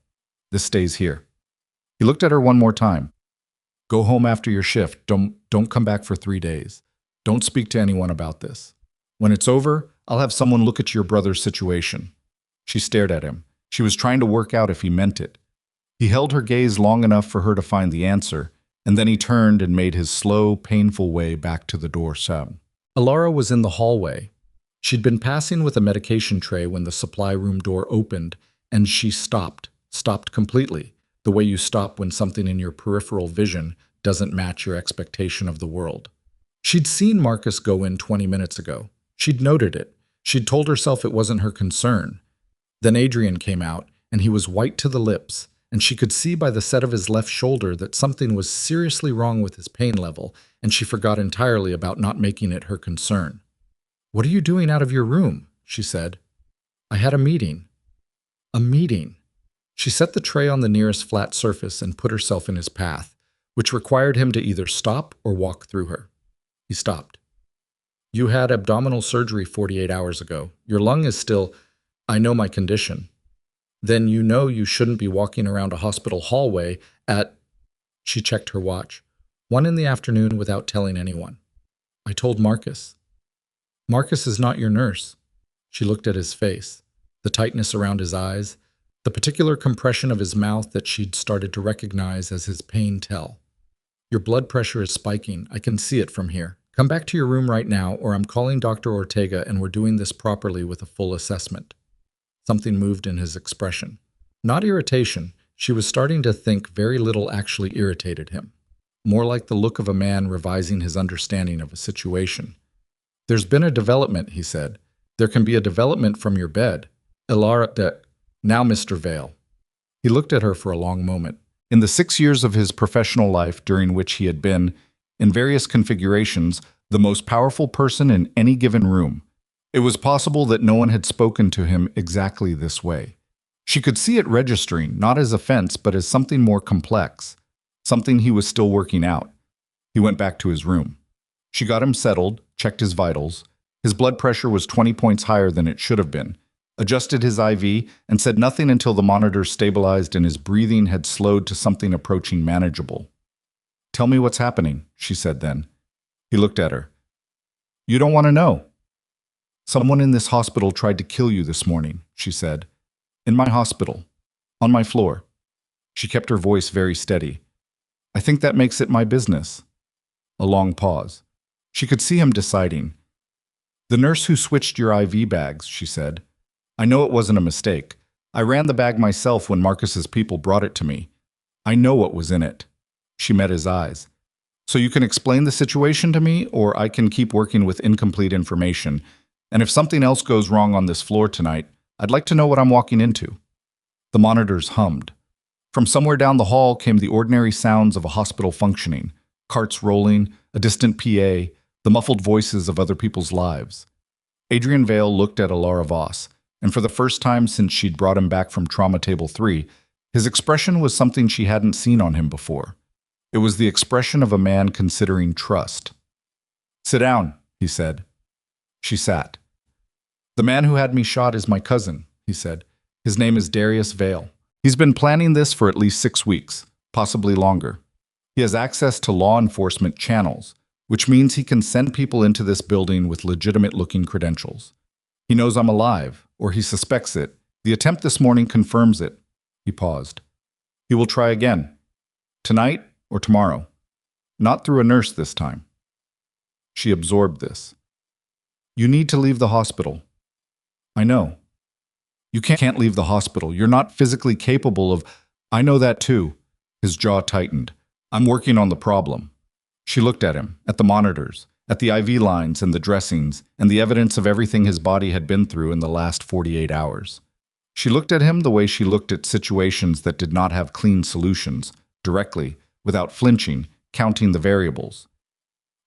This stays here. He looked at her one more time. Go home after your shift. Don't come back for 3 days. Don't speak to anyone about this. When it's over, I'll have someone look at your brother's situation. She stared at him. She was trying to work out if he meant it. He held her gaze long enough for her to find the answer, and then he turned and made his slow, painful way back to the door. Elara was in the hallway. She'd been passing with a medication tray when the supply room door opened, and she stopped completely, the way you stop when something in your peripheral vision doesn't match your expectation of the world. She'd seen Marcus go in 20 minutes ago. She'd noted it. She'd told herself it wasn't her concern. Then Adrian came out, and he was white to the lips, and she could see by the set of his left shoulder that something was seriously wrong with his pain level, and she forgot entirely about not making it her concern. What are you doing out of your room? She said. I had a meeting. A meeting. She set the tray on the nearest flat surface and put herself in his path, which required him to either stop or walk through her. He stopped. You had abdominal surgery 48 hours ago. Your lung is still... I know my condition. Then you know you shouldn't be walking around a hospital hallway at... She checked her watch. 1 in the afternoon without telling anyone. I told Marcus. Marcus is not your nurse. She looked at his face, the tightness around his eyes, the particular compression of his mouth that she'd started to recognize as his pain tell. Your blood pressure is spiking. I can see it from here. Come back to your room right now, or I'm calling Dr. Ortega and we're doing this properly with a full assessment. Something moved in his expression. Not irritation. She was starting to think very little actually irritated him. More like the look of a man revising his understanding of a situation. There's been a development, he said. There can be a development from your bed. Elara, now Mr. Vale. He looked at her for a long moment. In the 6 years of his professional life during which he had been, in various configurations, the most powerful person in any given room, it was possible that no one had spoken to him exactly this way. She could see it registering, not as offense, but as something more complex, something he was still working out. He went back to his room. She got him settled, checked his vitals. His blood pressure was 20 points higher than it should have been, adjusted his IV, and said nothing until the monitor stabilized and his breathing had slowed to something approaching manageable. Tell me what's happening, she said then. He looked at her. You don't want to know. Someone in this hospital tried to kill you this morning, she said. In my hospital. On my floor. She kept her voice very steady. I think that makes it my business. A long pause. She could see him deciding. The nurse who switched your IV bags, she said. I know it wasn't a mistake. I ran the bag myself when Marcus's people brought it to me. I know what was in it. She met his eyes. So you can explain the situation to me, or I can keep working with incomplete information. And if something else goes wrong on this floor tonight, I'd like to know what I'm walking into. The monitors hummed. From somewhere down the hall came the ordinary sounds of a hospital functioning, carts rolling, a distant PA, the muffled voices of other people's lives. Adrian Vale looked at Elara Voss, and for the first time since she'd brought him back from Trauma Table 3, his expression was something she hadn't seen on him before. It was the expression of a man considering trust. Sit down, he said. She sat. The man who had me shot is my cousin, he said. His name is Darius Vale. He's been planning this for at least 6 weeks, possibly longer. He has access to law enforcement channels, which means he can send people into this building with legitimate-looking credentials. He knows I'm alive, or he suspects it. The attempt this morning confirms it. He paused. He will try again. Tonight or tomorrow. Not through a nurse this time. She absorbed this. You need to leave the hospital. I know. You can't leave the hospital. You're not physically capable of... I know that too. His jaw tightened. I'm working on the problem. She looked at him, at the monitors, at the IV lines and the dressings, and the evidence of everything his body had been through in the last 48 hours. She looked at him the way she looked at situations that did not have clean solutions, directly, without flinching, counting the variables.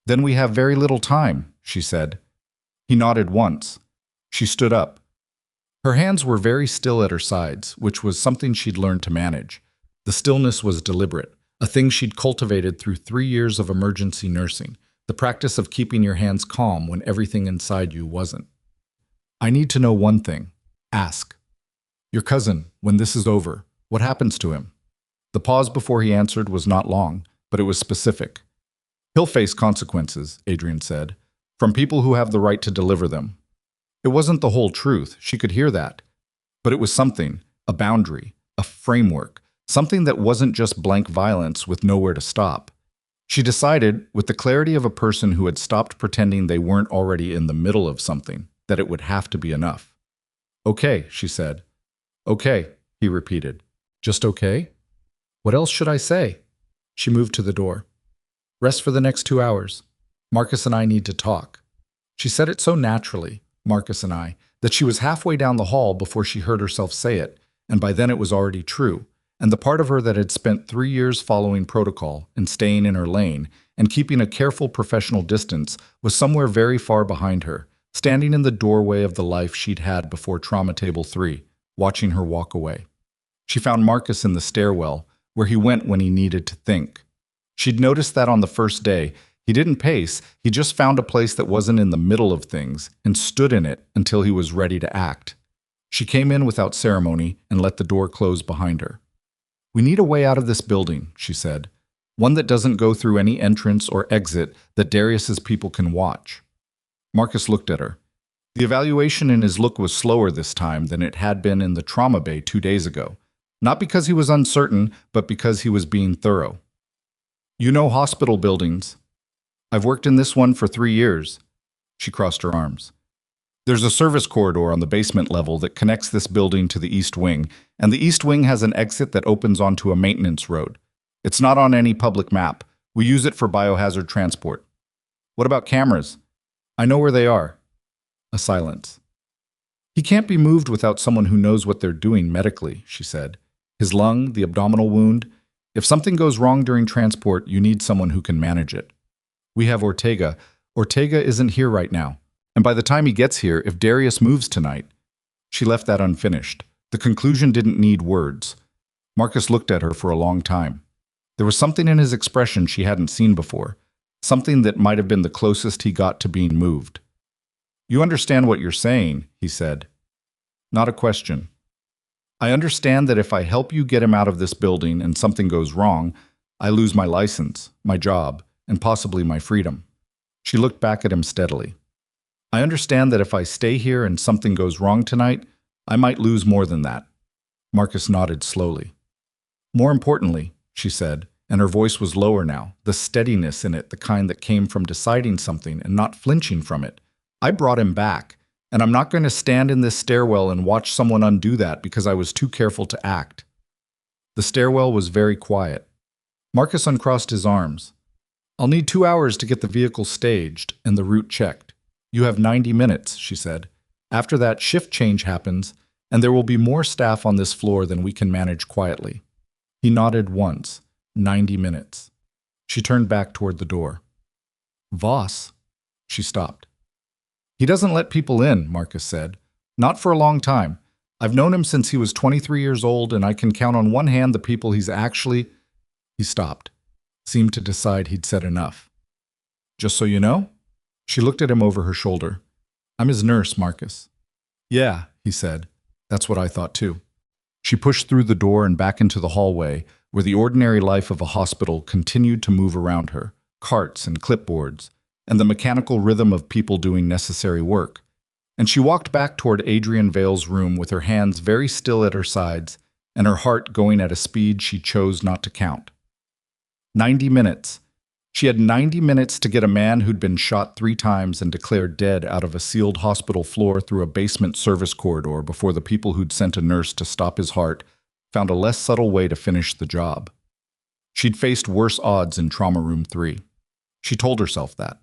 Then we have very little time, she said. He nodded once. She stood up. Her hands were very still at her sides, which was something she'd learned to manage. The stillness was deliberate, a thing she'd cultivated through 3 years of emergency nursing, the practice of keeping your hands calm when everything inside you wasn't. I need to know one thing. Ask. Your cousin, when this is over, what happens to him? The pause before he answered was not long, but it was specific. He'll face consequences, Adrian said, from people who have the right to deliver them. It wasn't the whole truth, she could hear that. But it was something, a boundary, a framework, something that wasn't just blank violence with nowhere to stop. She decided, with the clarity of a person who had stopped pretending they weren't already in the middle of something, that it would have to be enough. Okay, she said. Okay, he repeated. Just okay? What else should I say? She moved to the door. Rest for the next 2 hours. Marcus and I need to talk. She said it so naturally, Marcus and I, that she was halfway down the hall before she heard herself say it, and by then it was already true, and the part of her that had spent 3 years following protocol and staying in her lane and keeping a careful professional distance was somewhere very far behind her, standing in the doorway of the life she'd had before Trauma Table 3, watching her walk away. She found Marcus in the stairwell, where he went when he needed to think. She'd noticed that on the first day, he didn't pace, he just found a place that wasn't in the middle of things and stood in it until he was ready to act. She came in without ceremony and let the door close behind her. We need a way out of this building, she said, one that doesn't go through any entrance or exit that Darius's people can watch. Marcus looked at her. The evaluation in his look was slower this time than it had been in the trauma bay 2 days ago, not because he was uncertain, but because he was being thorough. You know hospital buildings. I've worked in this one for 3 years. She crossed her arms. There's a service corridor on the basement level that connects this building to the East Wing, and the East Wing has an exit that opens onto a maintenance road. It's not on any public map. We use it for biohazard transport. What about cameras? I know where they are. A silence. He can't be moved without someone who knows what they're doing medically, she said. His lung, the abdominal wound. If something goes wrong during transport, you need someone who can manage it. We have Ortega. Ortega isn't here right now. And by the time he gets here, if Darius moves tonight... She left that unfinished. The conclusion didn't need words. Marcus looked at her for a long time. There was something in his expression she hadn't seen before, something that might have been the closest he got to being moved. You understand what you're saying, he said. Not a question. I understand that if I help you get him out of this building and something goes wrong, I lose my license, my job, and possibly my freedom. She looked back at him steadily. I understand that if I stay here and something goes wrong tonight, I might lose more than that. Marcus nodded slowly. More importantly, she said, and her voice was lower now, the steadiness in it, the kind that came from deciding something and not flinching from it. I brought him back, and I'm not going to stand in this stairwell and watch someone undo that because I was too careful to act. The stairwell was very quiet. Marcus uncrossed his arms. I'll need 2 hours to get the vehicle staged and the route checked. You have 90 minutes, she said. After that, shift change happens, and there will be more staff on this floor than we can manage quietly. He nodded once. 90 minutes. She turned back toward the door. Voss? She stopped. He doesn't let people in, Marcus said. Not for a long time. I've known him since he was 23 years old, and I can count on one hand the people he's actually... He stopped. Seemed to decide he'd said enough. Just so you know? She looked at him over her shoulder. I'm his nurse, Marcus. Yeah, he said. That's what I thought too. She pushed through the door and back into the hallway, where the ordinary life of a hospital continued to move around her, carts and clipboards, and the mechanical rhythm of people doing necessary work. And she walked back toward Adrian Vale's room with her hands very still at her sides and her heart going at a speed she chose not to count. 90 minutes. She had 90 minutes to get a man who'd been shot 3 times and declared dead out of a sealed hospital floor through a basement service corridor before the people who'd sent a nurse to stop his heart found a less subtle way to finish the job. She'd faced worse odds in Trauma Room 3. She told herself that.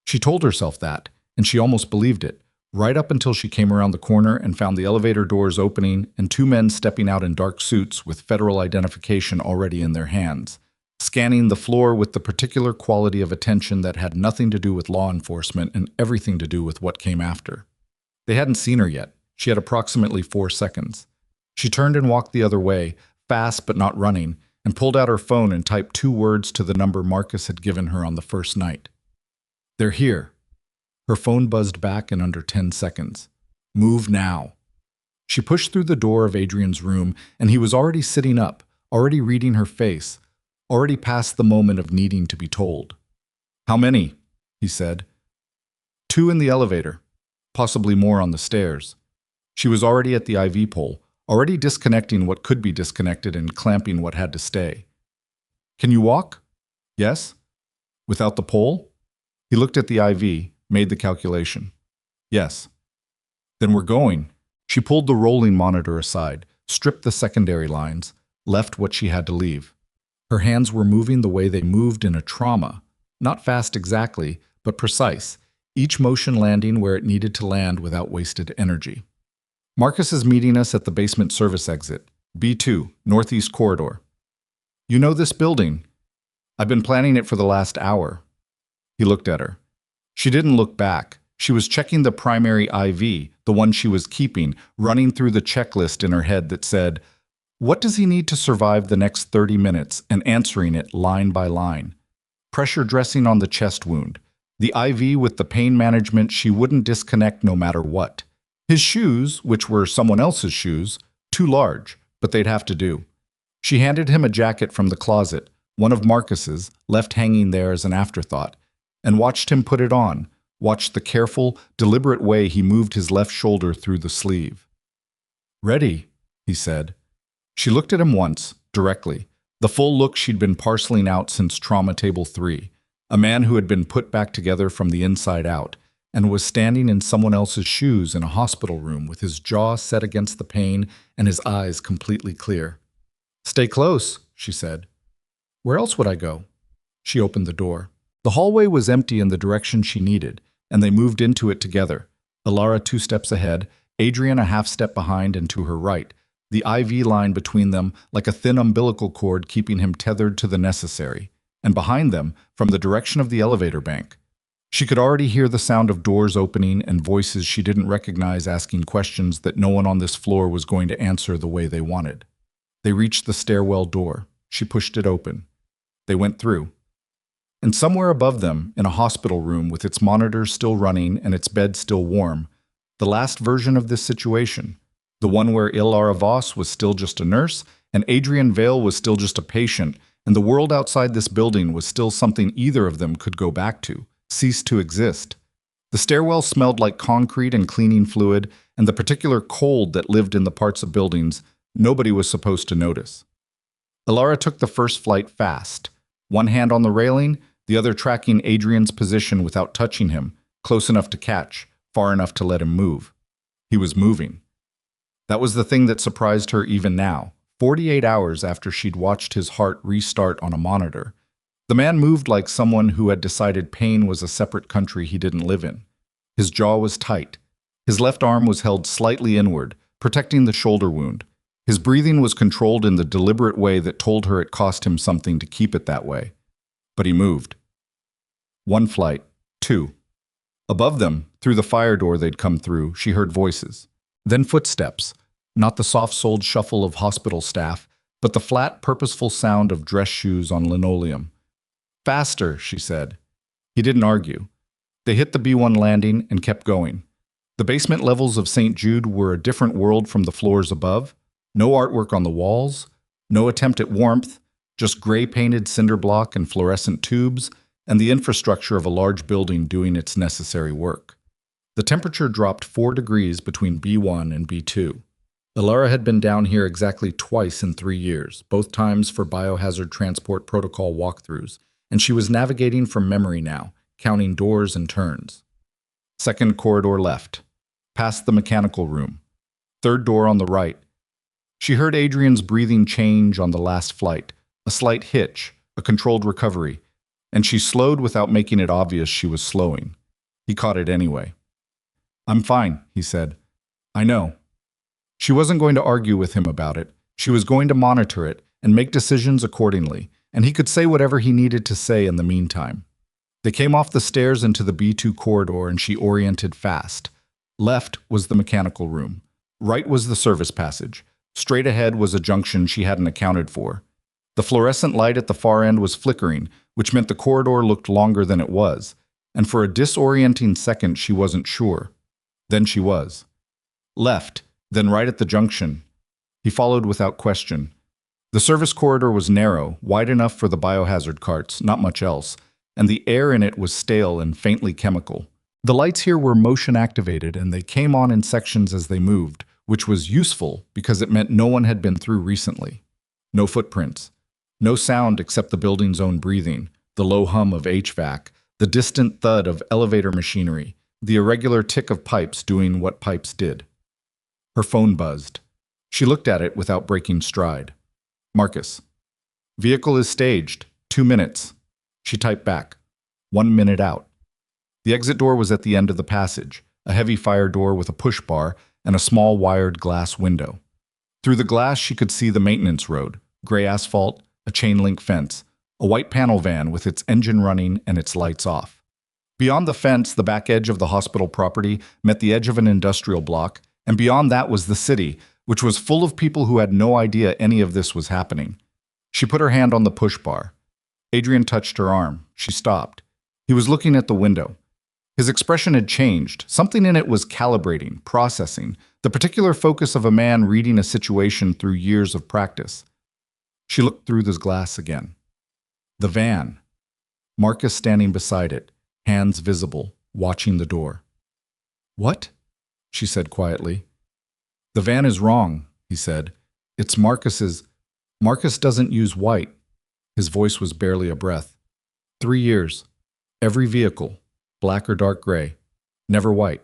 She told herself that, and she almost believed it, right up until she came around the corner and found the elevator doors opening and 2 men stepping out in dark suits with federal identification already in their hands, scanning the floor with the particular quality of attention that had nothing to do with law enforcement and everything to do with what came after. They hadn't seen her yet. She had approximately 4 seconds. She turned and walked the other way, fast but not running, and pulled out her phone and typed 2 words to the number Marcus had given her on the first night. They're here. Her phone buzzed back in under 10 seconds. Move now. She pushed through the door of Adrian's room, and he was already sitting up, already reading her face, already past the moment of needing to be told. How many? He said. 2 in the elevator, possibly more on the stairs. She was already at the IV pole, already disconnecting what could be disconnected and clamping what had to stay. Can you walk? Yes. Without the pole? He looked at the IV, made the calculation. Yes. Then we're going. She pulled the rolling monitor aside, stripped the secondary lines, left what she had to leave. Her hands were moving the way they moved in a trauma, not fast exactly, but precise, each motion landing where it needed to land without wasted energy. Marcus is meeting us at the basement service exit, B2, Northeast Corridor. You know this building? I've been planning it for the last hour. He looked at her. She didn't look back. She was checking the primary IV, the one she was keeping, running through the checklist in her head that said, what does he need to survive the next 30 minutes, and answering it line by line. Pressure dressing on the chest wound. The IV with the pain management she wouldn't disconnect no matter what. His shoes, which were someone else's shoes, too large, but they'd have to do. She handed him a jacket from the closet, one of Marcus's, left hanging there as an afterthought, and watched him put it on, watched the careful, deliberate way he moved his left shoulder through the sleeve. Ready, he said. She looked at him once, directly, the full look she'd been parceling out since Trauma Table 3, a man who had been put back together from the inside out, and was standing in someone else's shoes in a hospital room with his jaw set against the pain and his eyes completely clear. Stay close, she said. Where else would I go? She opened the door. The hallway was empty in the direction she needed, and they moved into it together. Elara 2 steps ahead, Adrian a half step behind and to her right, the IV line between them like a thin umbilical cord keeping him tethered to the necessary, and behind them, from the direction of the elevator bank. She could already hear the sound of doors opening and voices she didn't recognize asking questions that no one on this floor was going to answer the way they wanted. They reached the stairwell door. She pushed it open. They went through. And somewhere above them, in a hospital room with its monitors still running and its bed still warm, the last version of this situation, the one where Elara Voss was still just a nurse and Adrian Vale was still just a patient, and the world outside this building was still something either of them could go back to, cease to exist. The stairwell smelled like concrete and cleaning fluid, and the particular cold that lived in the parts of buildings nobody was supposed to notice. Elara took the first flight fast, one hand on the railing, the other tracking Adrian's position without touching him, close enough to catch, far enough to let him move. He was moving. That was the thing that surprised her even now, 48 hours after she'd watched his heart restart on a monitor. The man moved like someone who had decided pain was a separate country he didn't live in. His jaw was tight. His left arm was held slightly inward, protecting the shoulder wound. His breathing was controlled in the deliberate way that told her it cost him something to keep it that way. But he moved. One flight, two. Above them, through the fire door they'd come through, she heard voices. Then footsteps, not the soft-soled shuffle of hospital staff, but the flat, purposeful sound of dress shoes on linoleum. Faster, she said. He didn't argue. They hit the B-1 landing and kept going. The basement levels of St. Jude were a different world from the floors above. No artwork on the walls, no attempt at warmth, just gray-painted cinder block and fluorescent tubes, and the infrastructure of a large building doing its necessary work. The temperature dropped 4 degrees between B1 and B2. Elara had been down here exactly twice in 3 years, both times for biohazard transport protocol walkthroughs, and she was navigating from memory now, counting doors and turns. Second corridor left, past the mechanical room. Third door on the right. She heard Adrian's breathing change on the last flight, a slight hitch, a controlled recovery, and she slowed without making it obvious she was slowing. He caught it anyway. "I'm fine," he said. "I know." She wasn't going to argue with him about it. She was going to monitor it and make decisions accordingly, and he could say whatever he needed to say in the meantime. They came off the stairs into the B2 corridor and she oriented fast. Left was the mechanical room. Right was the service passage. Straight ahead was a junction she hadn't accounted for. The fluorescent light at the far end was flickering, which meant the corridor looked longer than it was, and for a disorienting second she wasn't sure. Then she was. Left, then right at the junction. He followed without question. The service corridor was narrow, wide enough for the biohazard carts, not much else, and the air in it was stale and faintly chemical. The lights here were motion-activated, and they came on in sections as they moved, which was useful because it meant no one had been through recently. No footprints. No sound except the building's own breathing, the low hum of HVAC, the distant thud of elevator machinery, the irregular tick of pipes doing what pipes did. Her phone buzzed. She looked at it without breaking stride. Marcus. "Vehicle is staged. 2 minutes." She typed back. 1 minute out. The exit door was at the end of the passage, a heavy fire door with a push bar and a small wired glass window. Through the glass she could see the maintenance road, gray asphalt, a chain-link fence, a white panel van with its engine running and its lights off. Beyond the fence, the back edge of the hospital property met the edge of an industrial block, and beyond that was the city, which was full of people who had no idea any of this was happening. She put her hand on the push bar. Adrian touched her arm. She stopped. He was looking at the window. His expression had changed. Something in it was calibrating, processing, the particular focus of a man reading a situation through years of practice. She looked through the glass again. The van. Marcus standing beside it, hands visible, watching the door. "What?" she said quietly. "The van is wrong," he said. "It's Marcus's. Marcus doesn't use white." His voice was barely a breath. 3 years. Every vehicle. Black or dark gray. Never white.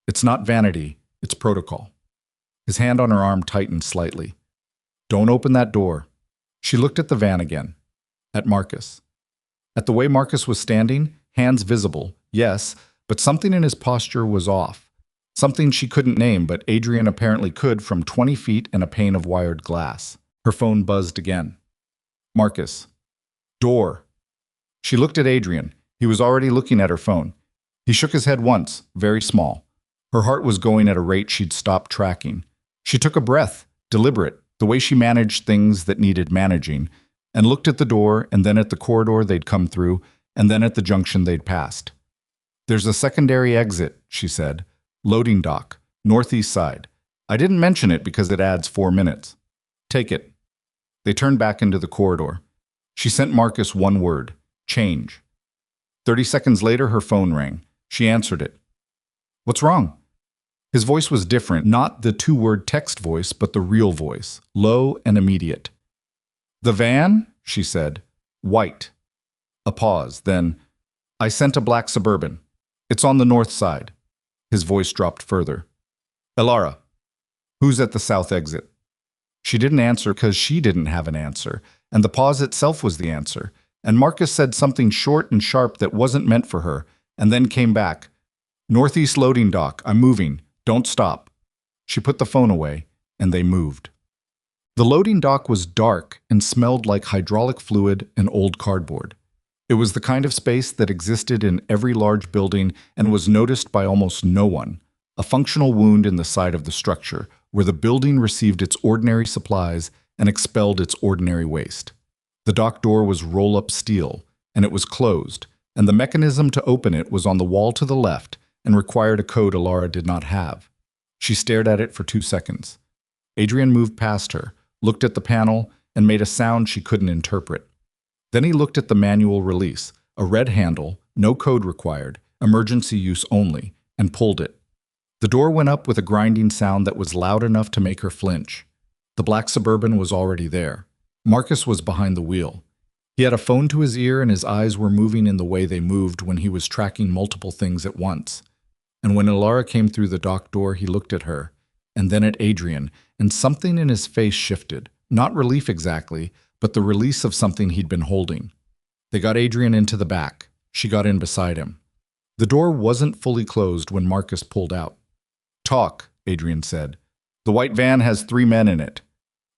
It's not vanity, it's protocol. His hand on her arm tightened slightly. "Don't open that door." She looked at the van again. At Marcus. At the way Marcus was standing, hands visible, yes, but something in his posture was off. Something she couldn't name, but Adrian apparently could from 20 feet and a pane of wired glass. Her phone buzzed again. Marcus. "Door." She looked at Adrian. He was already looking at her phone. He shook his head once, very small. Her heart was going at a rate she'd stopped tracking. She took a breath, deliberate, the way she managed things that needed managing, and looked at the door and then at the corridor they'd come through and then at the junction they'd passed. "There's a secondary exit," she said. "Loading dock, northeast side. I didn't mention it because it adds 4 minutes. Take it." They turned back into the corridor. She sent Marcus one word, change. 30 seconds later, her phone rang. She answered it. "What's wrong?" His voice was different, not the 2-word text voice, but the real voice, low and immediate. The van? She said. White. A pause, then, I sent a black Suburban. It's on the north side. His voice dropped further. Elara, who's at the south exit? She didn't answer because she didn't have an answer, and the pause itself was the answer. And Marcus said something short and sharp that wasn't meant for her, and then came back. Northeast loading dock, I'm moving. Don't stop. She put the phone away, and they moved. The loading dock was dark and smelled like hydraulic fluid and old cardboard. It was the kind of space that existed in every large building and was noticed by almost no one, a functional wound in the side of the structure, where the building received its ordinary supplies and expelled its ordinary waste. The dock door was roll-up steel, and it was closed, and the mechanism to open it was on the wall to the left and required a code Elara did not have. She stared at it for 2 seconds. Adrian moved past her, looked at the panel, and made a sound she couldn't interpret. Then he looked at the manual release, a red handle, no code required, emergency use only, and pulled it. The door went up with a grinding sound that was loud enough to make her flinch. The black Suburban was already there. Marcus was behind the wheel. He had a phone to his ear and his eyes were moving in the way they moved when he was tracking multiple things at once. And when Elara came through the dock door, he looked at her, and then at Adrian, and something in his face shifted. Not relief exactly, but the release of something he'd been holding. They got Adrian into the back. She got in beside him. The door wasn't fully closed when Marcus pulled out. Talk, Adrian said. The white van has 3 men in it.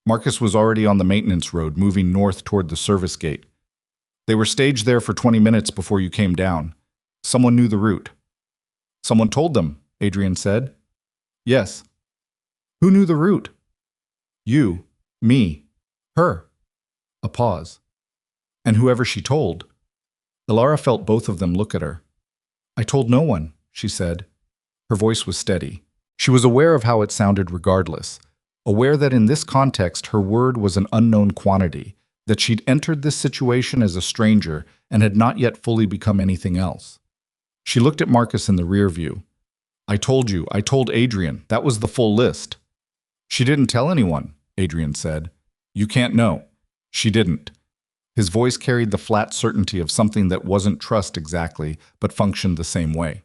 Marcus was already on the maintenance road, moving north toward the service gate. They were staged there for 20 minutes before you came down. Someone knew the route. Someone told them, Adrian said. Yes. Who knew the route? You, me, her. A pause. And whoever she told. Elara felt both of them look at her. I told no one, she said. Her voice was steady. She was aware of how it sounded regardless, aware that in this context her word was an unknown quantity, that she'd entered this situation as a stranger and had not yet fully become anything else. She looked at Marcus in the rear view. I told you, I told Adrian, that was the full list. She didn't tell anyone, Adrian said. You can't know. She didn't. His voice carried the flat certainty of something that wasn't trust exactly, but functioned the same way.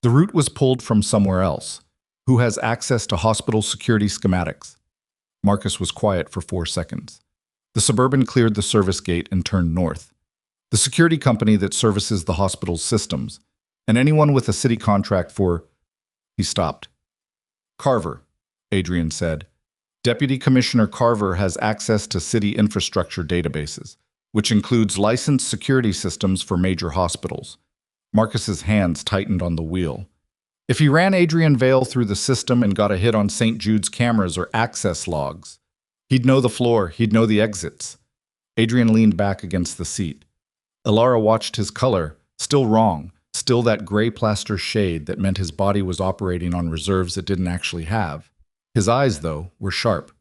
The route was pulled from somewhere else. Who has access to hospital security schematics? Marcus was quiet for 4 seconds. The Suburban cleared the service gate and turned north. The security company that services the hospital's systems, and anyone with a city contract for... He stopped. Carver, Adrian said. Deputy Commissioner Carver has access to city infrastructure databases, which includes licensed security systems for major hospitals. Marcus's hands tightened on the wheel. If he ran Adrian Vale through the system and got a hit on St. Jude's cameras or access logs, he'd know the floor, he'd know the exits. Adrian leaned back against the seat. Elara watched his color, still wrong, still that gray plaster shade that meant his body was operating on reserves it didn't actually have. His eyes, though, were sharp.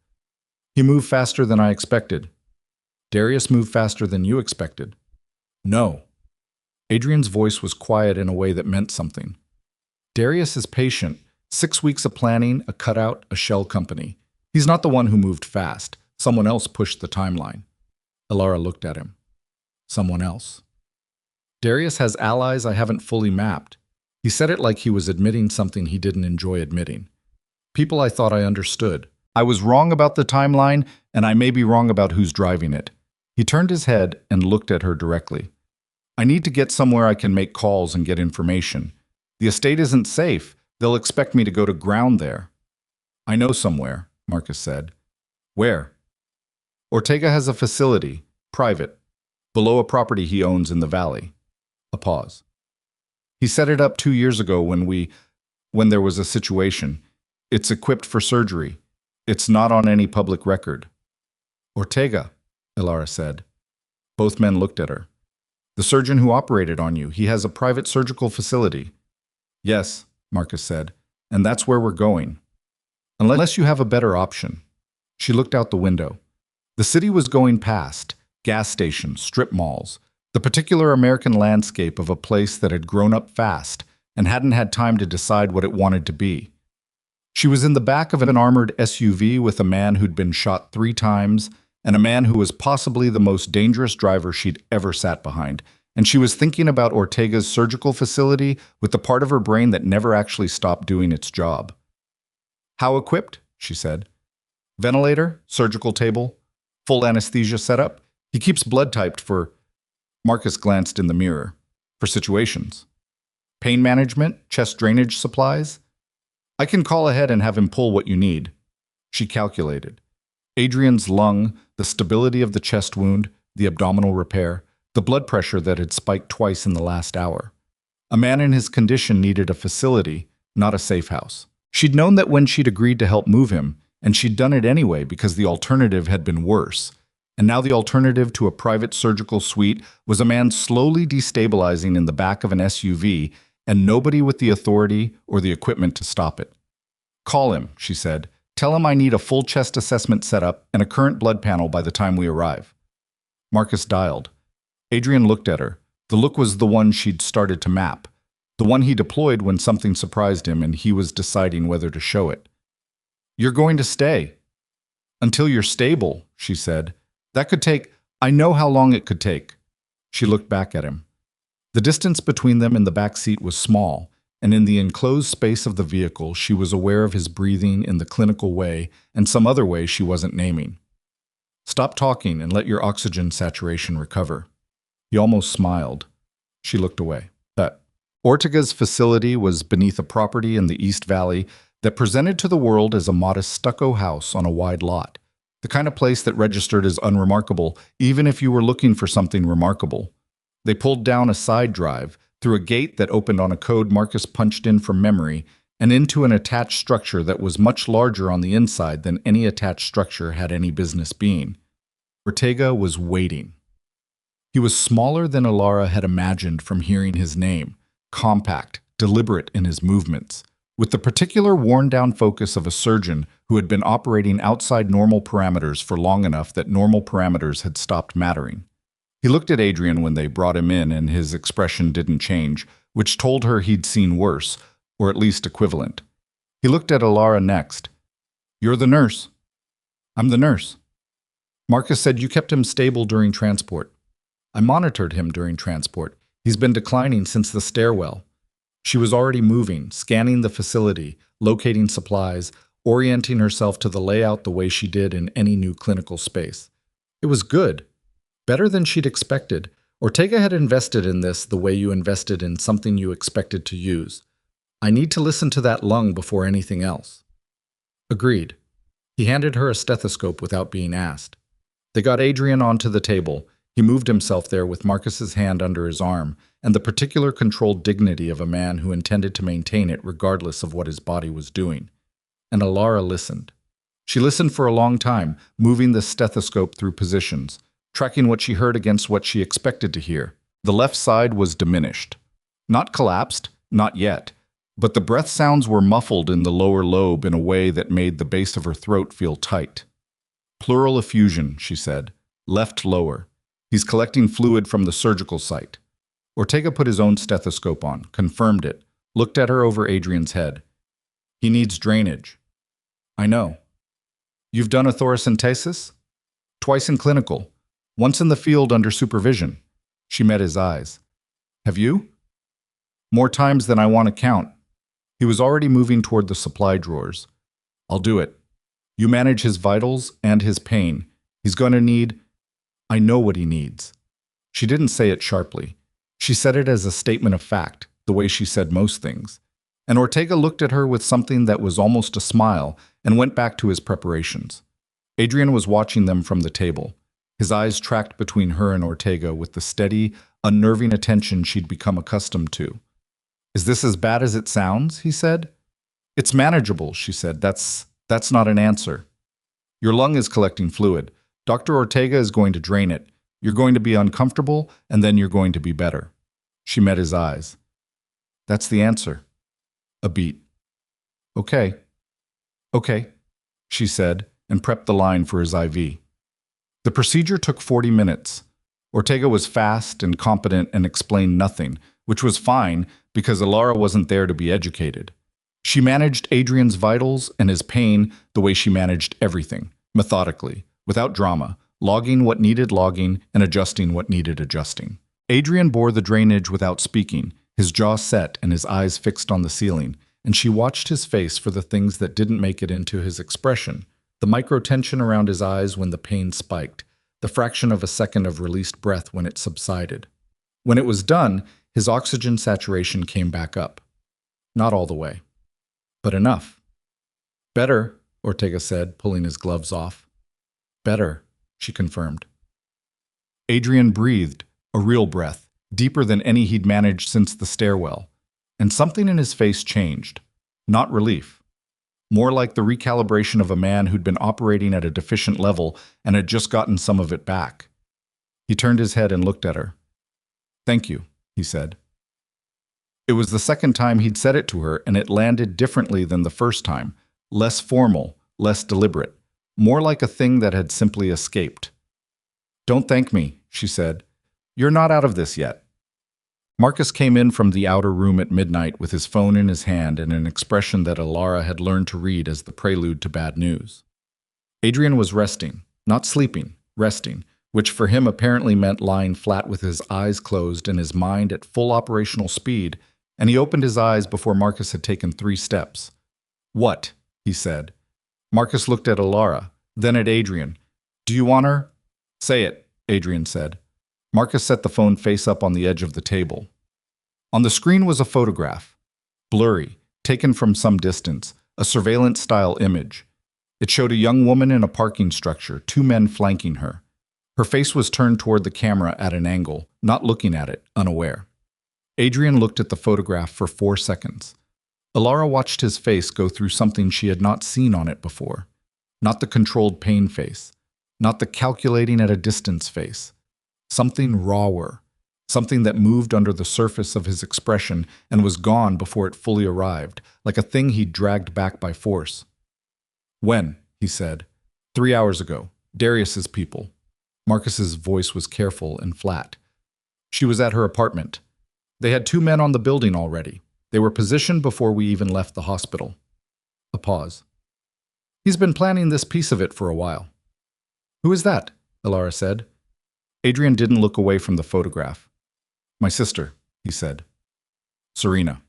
He moved faster than I expected. Darius moved faster than you expected. No. Adrian's voice was quiet in a way that meant something. Darius is patient. 6 weeks of planning, a cutout, a shell company. He's not the one who moved fast. Someone else pushed the timeline. Elara looked at him. Someone else. Darius has allies I haven't fully mapped. He said it like he was admitting something he didn't enjoy admitting. People I thought I understood. I was wrong about the timeline, and I may be wrong about who's driving it. He turned his head and looked at her directly. I need to get somewhere I can make calls and get information. The estate isn't safe. They'll expect me to go to ground there. I know somewhere, Marcus said. Where? Ortega has a facility, private, below a property he owns in the valley. A pause. He set it up 2 years ago when there was a situation. It's equipped for surgery. It's not on any public record. Ortega, Elara said. Both men looked at her. The surgeon who operated on you, he has a private surgical facility. Yes, Marcus said, and that's where we're going. Unless you have a better option. She looked out the window. The city was going past, gas stations, strip malls, the particular American landscape of a place that had grown up fast and hadn't had time to decide what it wanted to be. She was in the back of an armored SUV with a man who'd been shot 3 times and a man who was possibly the most dangerous driver she'd ever sat behind. And she was thinking about Ortega's surgical facility with the part of her brain that never actually stopped doing its job. "How equipped?" she said. "Ventilator, surgical table, full anesthesia setup. He keeps blood typed for—" Marcus glanced in the mirror. "For situations. Pain management, chest drainage supplies. I can call ahead and have him pull what you need." She calculated. Adrian's lung, the stability of the chest wound, the abdominal repair, the blood pressure that had spiked twice in the last hour. A man in his condition needed a facility, not a safe house. She'd known that when she'd agreed to help move him, and she'd done it anyway because the alternative had been worse. And now the alternative to a private surgical suite was a man slowly destabilizing in the back of an SUV, and nobody with the authority or the equipment to stop it. "Call him," she said. "Tell him I need a full chest assessment setup and a current blood panel by the time we arrive." Marcus dialed. Adrian looked at her. The look was the one she'd started to map, the one he deployed when something surprised him and he was deciding whether to show it. "You're going to stay." "Until you're stable," she said. "That could take— I know how long it could take." She looked back at him. The distance between them in the back seat was small, and in the enclosed space of the vehicle she was aware of his breathing in the clinical way and some other way she wasn't naming. "Stop talking and let your oxygen saturation recover." He almost smiled. She looked away. Ortega's facility was beneath a property in the East Valley that presented to the world as a modest stucco house on a wide lot, the kind of place that registered as unremarkable even if you were looking for something remarkable. They pulled down a side drive, through a gate that opened on a code Marcus punched in from memory, and into an attached structure that was much larger on the inside than any attached structure had any business being. Ortega was waiting. He was smaller than Elara had imagined from hearing his name, compact, deliberate in his movements, with the particular worn-down focus of a surgeon who had been operating outside normal parameters for long enough that normal parameters had stopped mattering. He looked at Adrian when they brought him in, and his expression didn't change, which told her he'd seen worse, or at least equivalent. He looked at Elara next. "You're the nurse." "I'm the nurse." "Marcus said you kept him stable during transport." "I monitored him during transport. He's been declining since the stairwell." She was already moving, scanning the facility, locating supplies, orienting herself to the layout the way she did in any new clinical space. It was good. Better than she'd expected. Ortega had invested in this the way you invested in something you expected to use. "I need to listen to that lung before anything else." Agreed. He handed her a stethoscope without being asked. They got Adrian onto the table. He moved himself there with Marcus's hand under his arm and the particular controlled dignity of a man who intended to maintain it regardless of what his body was doing. And Elara listened. She listened for a long time, moving the stethoscope through positions, tracking what she heard against what she expected to hear. The left side was diminished. Not collapsed, not yet, but the breath sounds were muffled in the lower lobe in a way that made the base of her throat feel tight. "Pleural effusion," she said. "Left lower. He's collecting fluid from the surgical site." Ortega put his own stethoscope on, confirmed it, looked at her over Adrian's head. "He needs drainage." "I know." "You've done a thoracentesis?" "Twice in clinical. Once in the field under supervision." She met his eyes. "Have you?" "More times than I want to count." He was already moving toward the supply drawers. "I'll do it. You manage his vitals and his pain. He's going to need— I know what he needs." She didn't say it sharply. She said it as a statement of fact, the way she said most things. And Ortega looked at her with something that was almost a smile and went back to his preparations. Adrian was watching them from the table. His eyes tracked between her and Ortega with the steady, unnerving attention she'd become accustomed to. "Is this as bad as it sounds?" he said. "It's manageable," she said. That's not an answer. "Your lung is collecting fluid. Dr. Ortega is going to drain it. You're going to be uncomfortable, and then you're going to be better." She met his eyes. "That's the answer." A beat. Okay, she said, and prepped the line for his IV. The procedure took 40 minutes. Ortega was fast and competent and explained nothing, which was fine because Elara wasn't there to be educated. She managed Adrian's vitals and his pain the way she managed everything, methodically, without drama, logging what needed logging and adjusting what needed adjusting. Adrian bore the drainage without speaking, his jaw set and his eyes fixed on the ceiling, and she watched his face for the things that didn't make it into his expression. The micro-tension around his eyes when the pain spiked, the fraction of a second of released breath when it subsided. When it was done, his oxygen saturation came back up. Not all the way, but enough. Better, Ortega said, pulling his gloves off. Better, she confirmed. Adrian breathed, a real breath, deeper than any he'd managed since the stairwell, and something in his face changed. Not relief. More like the recalibration of a man who'd been operating at a deficient level and had just gotten some of it back. He turned his head and looked at her. "Thank you," he said. It was the second time he'd said it to her, and it landed differently than the first time. Less formal, less deliberate, more like a thing that had simply escaped. "Don't thank me," she said. "You're not out of this yet." Marcus came in from the outer room at midnight with his phone in his hand and an expression that Elara had learned to read as the prelude to bad news. Adrian was resting, not sleeping, resting, which for him apparently meant lying flat with his eyes closed and his mind at full operational speed, and he opened his eyes before Marcus had taken 3 steps. "What?" he said. Marcus looked at Elara, then at Adrian. "Do you want her?" "Say it," Adrian said. Marcus set the phone face up on the edge of the table. On the screen was a photograph, blurry, taken from some distance, a surveillance-style image. It showed a young woman in a parking structure, 2 men flanking her. Her face was turned toward the camera at an angle, not looking at it, unaware. Adrian looked at the photograph for 4 seconds. Elara watched his face go through something she had not seen on it before. Not the controlled pain face, not the calculating at a distance face. Something rawer, something that moved under the surface of his expression and was gone before it fully arrived, like a thing he'd dragged back by force. "When?" he said. 3 hours ago. Darius's people." Marcus's voice was careful and flat. "She was at her apartment. They had 2 men on the building already. They were positioned before we even left the hospital." A pause. "He's been planning this piece of it for a while." "Who is that?" Elara said. Adrian didn't look away from the photograph. "My sister," he said. "Serena."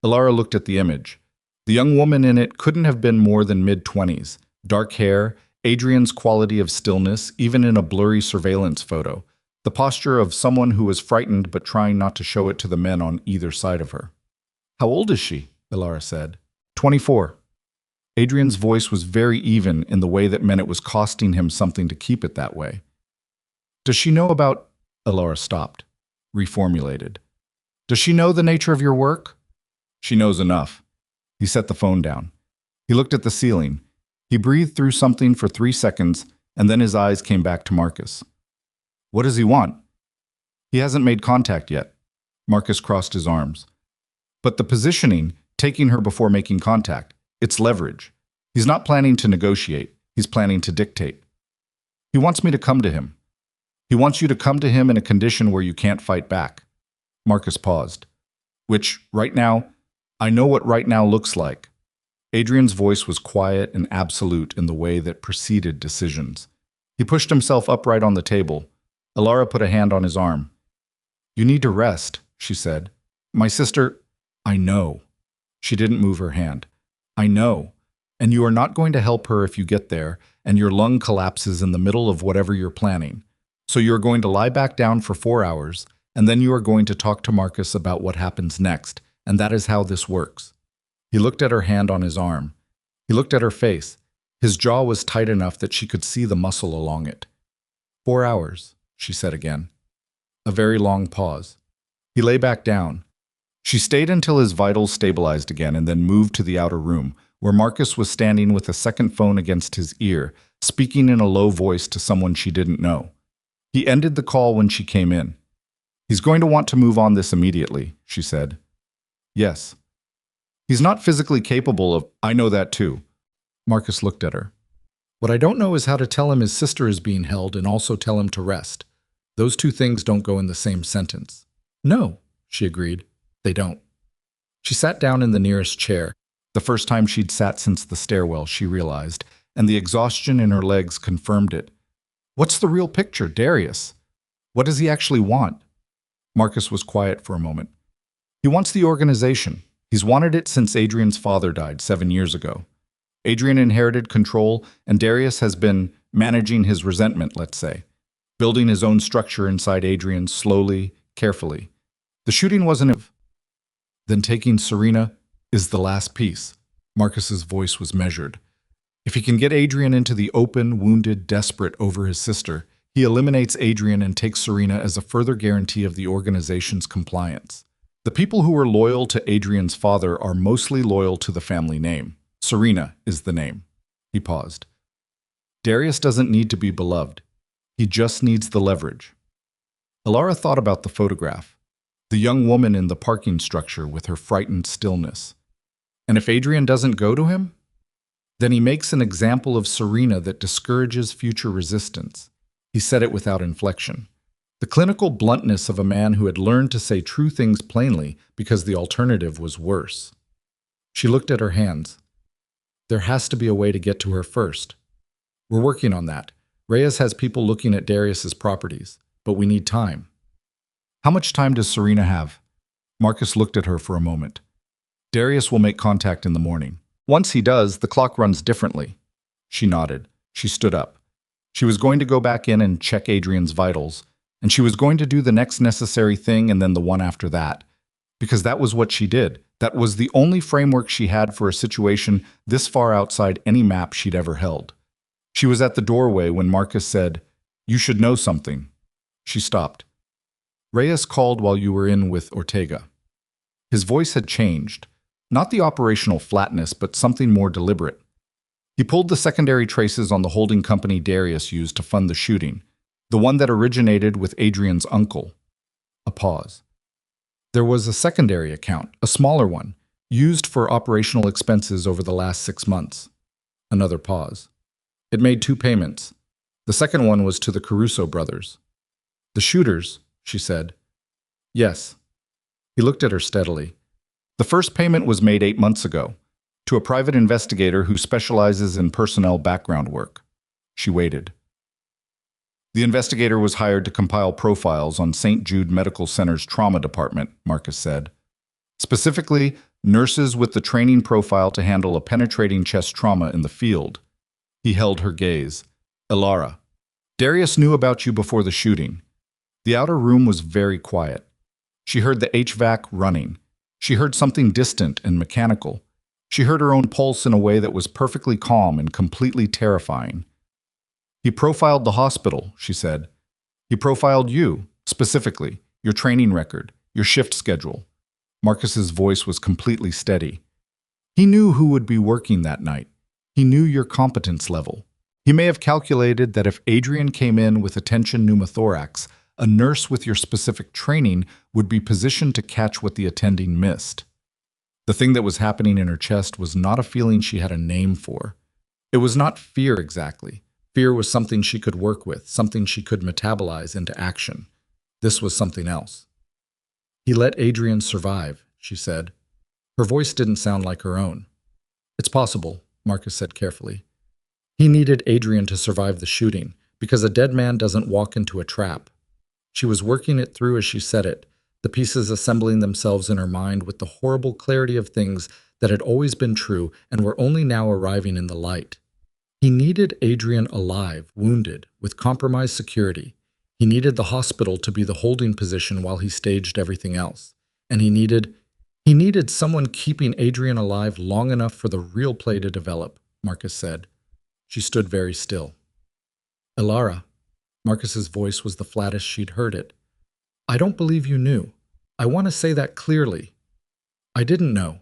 Elara looked at the image. The young woman in it couldn't have been more than mid-20s. Dark hair, Adrian's quality of stillness, even in a blurry surveillance photo. The posture of someone who was frightened but trying not to show it to the men on either side of her. "How old is she?" Elara said. 24. Adrian's voice was very even in the way that meant it was costing him something to keep it that way. "Does she know about—" Elara stopped, reformulated. "Does she know the nature of your work?" "She knows enough." He set the phone down. He looked at the ceiling. He breathed through something for 3 seconds, and then his eyes came back to Marcus. "What does he want?" "He hasn't made contact yet." Marcus crossed his arms. "But the positioning, taking her before making contact, it's leverage. He's not planning to negotiate. He's planning to dictate. He wants me to come to him. He wants you to come to him in a condition where you can't fight back." Marcus paused. "Which, right now, I know what right now looks like." Adrian's voice was quiet and absolute in the way that preceded decisions. He pushed himself upright on the table. Elara put a hand on his arm. "You need to rest," she said. "My sister—" "I know." She didn't move her hand. "I know. And you are not going to help her if you get there, and your lung collapses in the middle of whatever you're planning. So you are going to lie back down for 4 hours, and then you are going to talk to Marcus about what happens next, and that is how this works." He looked at her hand on his arm. He looked at her face. His jaw was tight enough that she could see the muscle along it. 4 hours, she said again. A very long pause. He lay back down. She stayed until his vitals stabilized again and then moved to the outer room, where Marcus was standing with a second phone against his ear, speaking in a low voice to someone she didn't know. He ended the call when she came in. "He's going to want to move on this immediately," she said. "Yes." "He's not physically capable of—" "I know that too." Marcus looked at her. "What I don't know is how to tell him his sister is being held and also tell him to rest. Those 2 things don't go in the same sentence." "No," she agreed. "They don't." She sat down in the nearest chair, the first time she'd sat since the stairwell, she realized, and the exhaustion in her legs confirmed it. What's the real picture, Darius? What does he actually want? Marcus was quiet for a moment. He wants the organization. He's wanted it since Adrian's father died 7 years ago. Adrian inherited control, and Darius has been managing his resentment, let's say, building his own structure inside Adrian slowly, carefully. The shooting wasn't then taking Serena is the last piece. Marcus's voice was measured. If he can get Adrian into the open, wounded, desperate over his sister, he eliminates Adrian and takes Serena as a further guarantee of the organization's compliance. The people who are loyal to Adrian's father are mostly loyal to the family name. Serena is the name. He paused. Darius doesn't need to be beloved. He just needs the leverage. Elara thought about the photograph, the young woman in the parking structure with her frightened stillness. And if Adrian doesn't go to him, then he makes an example of Serena that discourages future resistance. He said it without inflection. The clinical bluntness of a man who had learned to say true things plainly because the alternative was worse. She looked at her hands. There has to be a way to get to her first. We're working on that. Reyes has people looking at Darius's properties, but we need time. How much time does Serena have? Marcus looked at her for a moment. Darius will make contact in the morning. Once he does, the clock runs differently. She nodded. She stood up. She was going to go back in and check Adrian's vitals, and she was going to do the next necessary thing and then the one after that, because that was what she did. That was the only framework she had for a situation this far outside any map she'd ever held. She was at the doorway when Marcus said, "You should know something." She stopped. "Reyes called while you were in with Ortega." His voice had changed. Not the operational flatness, but something more deliberate. He pulled the secondary traces on the holding company Darius used to fund the shooting, the one that originated with Adrian's uncle. A pause. There was a secondary account, a smaller one, used for operational expenses over the last 6 months. Another pause. It made 2 payments. The second one was to the Caruso brothers. "The shooters," she said. "Yes." He looked at her steadily. "The first payment was made 8 months ago, to a private investigator who specializes in personnel background work." She waited. "The investigator was hired to compile profiles on St. Jude Medical Center's trauma department," Marcus said. "Specifically, nurses with the training profile to handle a penetrating chest trauma in the field." He held her gaze. "Elara, Darius knew about you before the shooting." The outer room was very quiet. She heard the HVAC running. She heard something distant and mechanical. She heard her own pulse in a way that was perfectly calm and completely terrifying. "He profiled the hospital," she said. "He profiled you, specifically, your training record, your shift schedule." Marcus's voice was completely steady. "He knew who would be working that night. He knew your competence level. He may have calculated that if Adrian came in with a tension pneumothorax, a nurse with your specific training would be positioned to catch what the attending missed." The thing that was happening in her chest was not a feeling she had a name for. It was not fear exactly. Fear was something she could work with, something she could metabolize into action. This was something else. "He let Adrian survive," she said. Her voice didn't sound like her own. "It's possible," Marcus said carefully. "He needed Adrian to survive the shooting, because a dead man doesn't walk into a trap." She was working it through as she said it, the pieces assembling themselves in her mind with the horrible clarity of things that had always been true and were only now arriving in the light. He needed Adrian alive, wounded, with compromised security. He needed the hospital to be the holding position while he staged everything else. And he needed someone keeping Adrian alive long enough for the real play to develop, Marcus said. She stood very still. "Elara," Marcus's voice was the flattest she'd heard it. "I don't believe you knew. I want to say that clearly. I didn't know."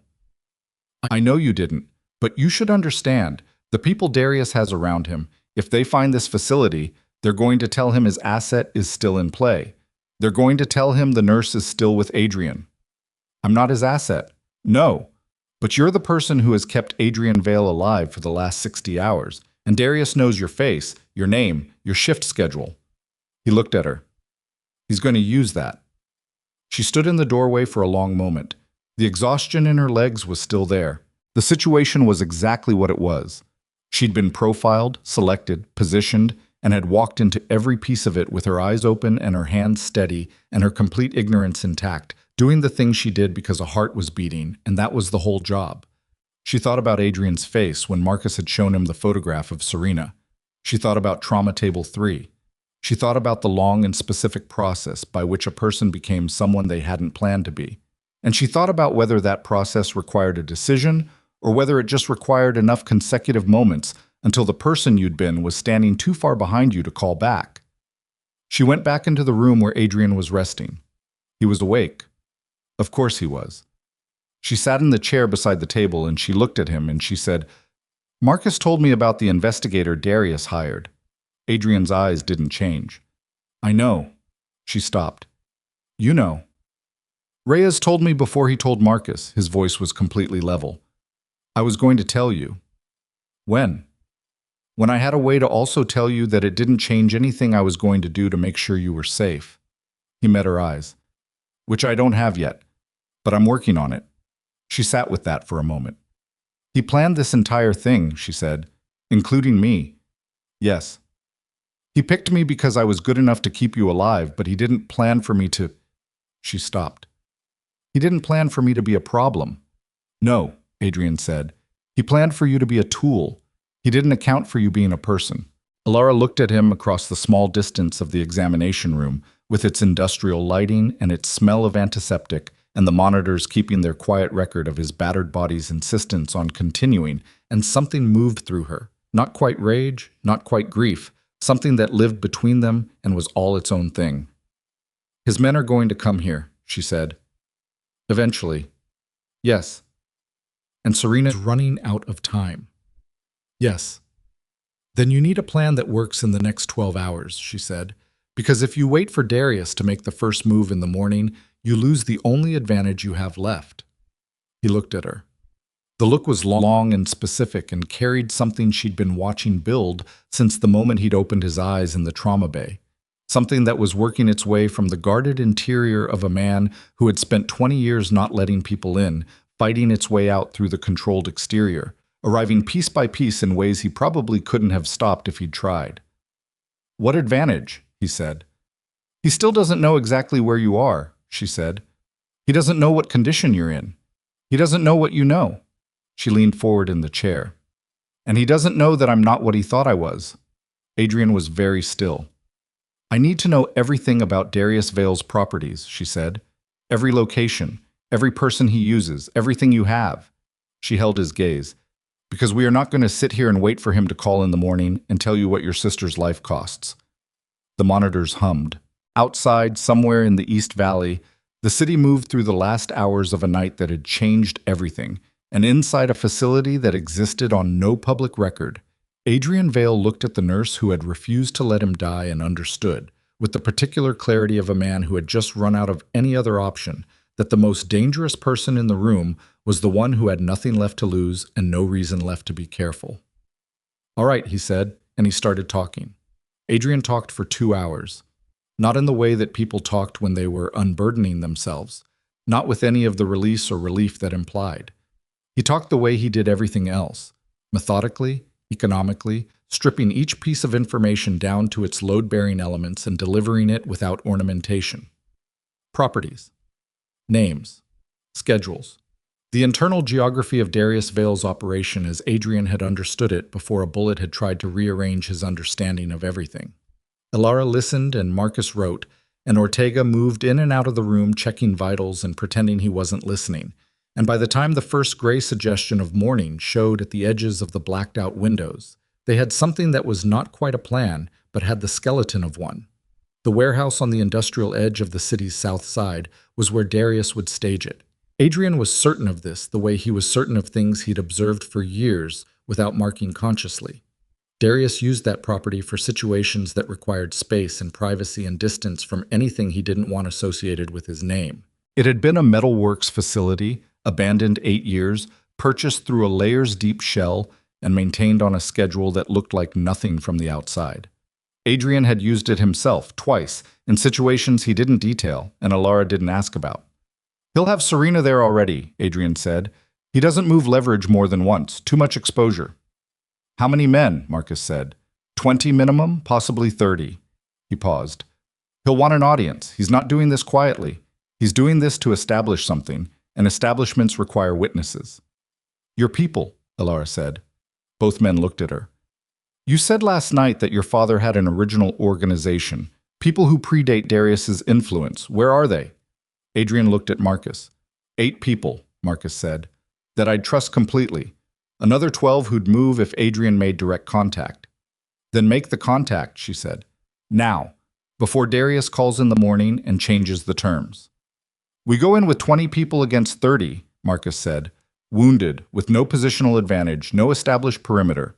"I know you didn't, but you should understand, the people Darius has around him, if they find this facility, they're going to tell him his asset is still in play. They're going to tell him the nurse is still with Adrian." "I'm not his asset." "No, but you're the person who has kept Adrian Vale alive for the last 60 hours, and Darius knows your face, your name, your shift schedule." He looked at her. "He's going to use that." She stood in the doorway for a long moment. The exhaustion in her legs was still there. The situation was exactly what it was. She'd been profiled, selected, positioned, and had walked into every piece of it with her eyes open and her hands steady and her complete ignorance intact, doing the thing she did because a heart was beating, and that was the whole job. She thought about Adrian's face when Marcus had shown him the photograph of Serena. She thought about Trauma Table 3. She thought about the long and specific process by which a person became someone they hadn't planned to be. And she thought about whether that process required a decision or whether it just required enough consecutive moments until the person you'd been was standing too far behind you to call back. She went back into the room where Adrian was resting. He was awake. Of course he was. She sat in the chair beside the table and she looked at him and she said, "Marcus told me about the investigator Darius hired." Adrian's eyes didn't change. "I know." She stopped. "You know." "Reyes told me before he told Marcus." His voice was completely level. "I was going to tell you." "When?" "When I had a way to also tell you that it didn't change anything I was going to do to make sure you were safe." He met her eyes. "Which I don't have yet, but I'm working on it." She sat with that for a moment. "He planned this entire thing," she said, "including me." "Yes." "He picked me because I was good enough to keep you alive, but he didn't plan for me to—" She stopped. "He didn't plan for me to be a problem." "No," Adrian said. "He planned for you to be a tool. He didn't account for you being a person." Elara looked at him across the small distance of the examination room, with its industrial lighting and its smell of antiseptic, and the monitors keeping their quiet record of his battered body's insistence on continuing, and something moved through her. Not quite rage, not quite grief, something that lived between them and was all its own thing. "His men are going to come here," she said. "Eventually." "Yes." "And Serena's running out of time." "Yes." "Then you need a plan that works in the next 12 hours, she said. "Because if you wait for Darius to make the first move in the morning, you lose the only advantage you have left." He looked at her. The look was long and specific and carried something she'd been watching build since the moment he'd opened his eyes in the trauma bay. Something that was working its way from the guarded interior of a man who had spent 20 years not letting people in, fighting its way out through the controlled exterior, arriving piece by piece in ways he probably couldn't have stopped if he'd tried. "What advantage?" he said. "He still doesn't know exactly where you are," she said. "He doesn't know what condition you're in. He doesn't know what you know." She leaned forward in the chair. "And he doesn't know that I'm not what he thought I was." Adrian was very still. "I need to know everything about Darius Vale's properties," she said. "Every location, every person he uses, everything you have." She held his gaze. "Because we are not going to sit here and wait for him to call in the morning and tell you what your sister's life costs." The monitors hummed. Outside, somewhere in the East Valley, the city moved through the last hours of a night that had changed everything, and inside a facility that existed on no public record, Adrian Vale looked at the nurse who had refused to let him die and understood, with the particular clarity of a man who had just run out of any other option, that the most dangerous person in the room was the one who had nothing left to lose and no reason left to be careful. "All right," he said, and he started talking. Adrian talked for 2 hours. Not in the way that people talked when they were unburdening themselves, not with any of the release or relief that implied. He talked the way he did everything else, methodically, economically, stripping each piece of information down to its load-bearing elements and delivering it without ornamentation. Properties. Names. Schedules. The internal geography of Darius Vale's operation as Adrian had understood it before a bullet had tried to rearrange his understanding of everything. Elara listened and Marcus wrote, and Ortega moved in and out of the room checking vitals and pretending he wasn't listening. And by the time the first gray suggestion of morning showed at the edges of the blacked-out windows, they had something that was not quite a plan, but had the skeleton of one. The warehouse on the industrial edge of the city's south side was where Darius would stage it. Adrian was certain of this the way he was certain of things he'd observed for years without marking consciously. Darius used that property for situations that required space and privacy and distance from anything he didn't want associated with his name. It had been a metalworks facility, abandoned 8 years, purchased through a layers-deep shell, and maintained on a schedule that looked like nothing from the outside. Adrian had used it himself, twice, in situations he didn't detail and Elara didn't ask about. "He'll have Serena there already," Adrian said. "He doesn't move leverage more than once, too much exposure." "How many men?" Marcus said. 20 minimum, possibly 30. He paused. He'll want an audience. He's not doing this quietly. He's doing this to establish something, and establishments require witnesses. Your people, Elara said. Both men looked at her. You said last night that your father had an original organization, people who predate Darius's influence. Where are they? Adrian looked at Marcus. 8 people, Marcus said, that I'd trust completely. Another 12 who'd move if Adrian made direct contact. Then make the contact, she said. Now, before Darius calls in the morning and changes the terms. We go in with 20 people against 30, Marcus said. Wounded, with no positional advantage, no established perimeter.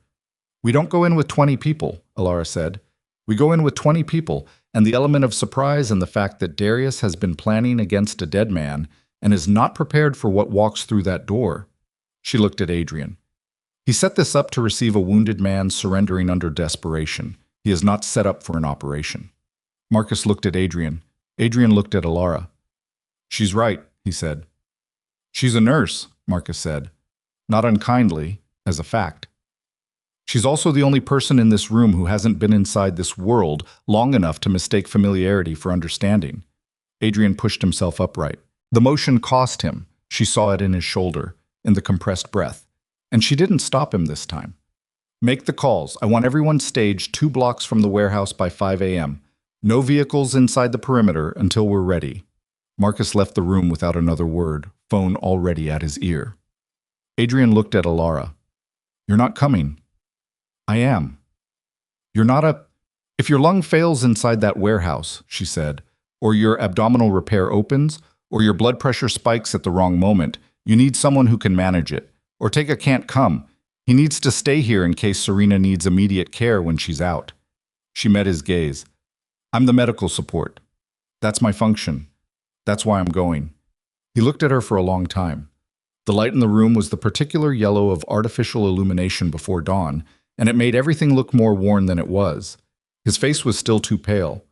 We don't go in with 20 people, Elara said. We go in with 20 people, and the element of surprise and the fact that Darius has been planning against a dead man and is not prepared for what walks through that door. She looked at Adrian. He set this up to receive a wounded man surrendering under desperation. He is not set up for an operation. Marcus looked at Adrian. Adrian looked at Elara. She's right, he said. She's a nurse, Marcus said. Not unkindly, as a fact. She's also the only person in this room who hasn't been inside this world long enough to mistake familiarity for understanding. Adrian pushed himself upright. The motion cost him. She saw it in his shoulder, in the compressed breath. And she didn't stop him this time. Make the calls. I want everyone staged 2 blocks from the warehouse by 5 a.m. No vehicles inside the perimeter until we're ready. Marcus left the room without another word, phone already at his ear. Adrian looked at Elara. You're not coming. I am. You're not a... If your lung fails inside that warehouse, she said, or your abdominal repair opens, or your blood pressure spikes at the wrong moment, you need someone who can manage it. Ortega can't come. He needs to stay here in case Serena needs immediate care when she's out. She met his gaze. I'm the medical support. That's my function. That's why I'm going. He looked at her for a long time. The light in the room was the particular yellow of artificial illumination before dawn, and it made everything look more worn than it was. His face was still too pale.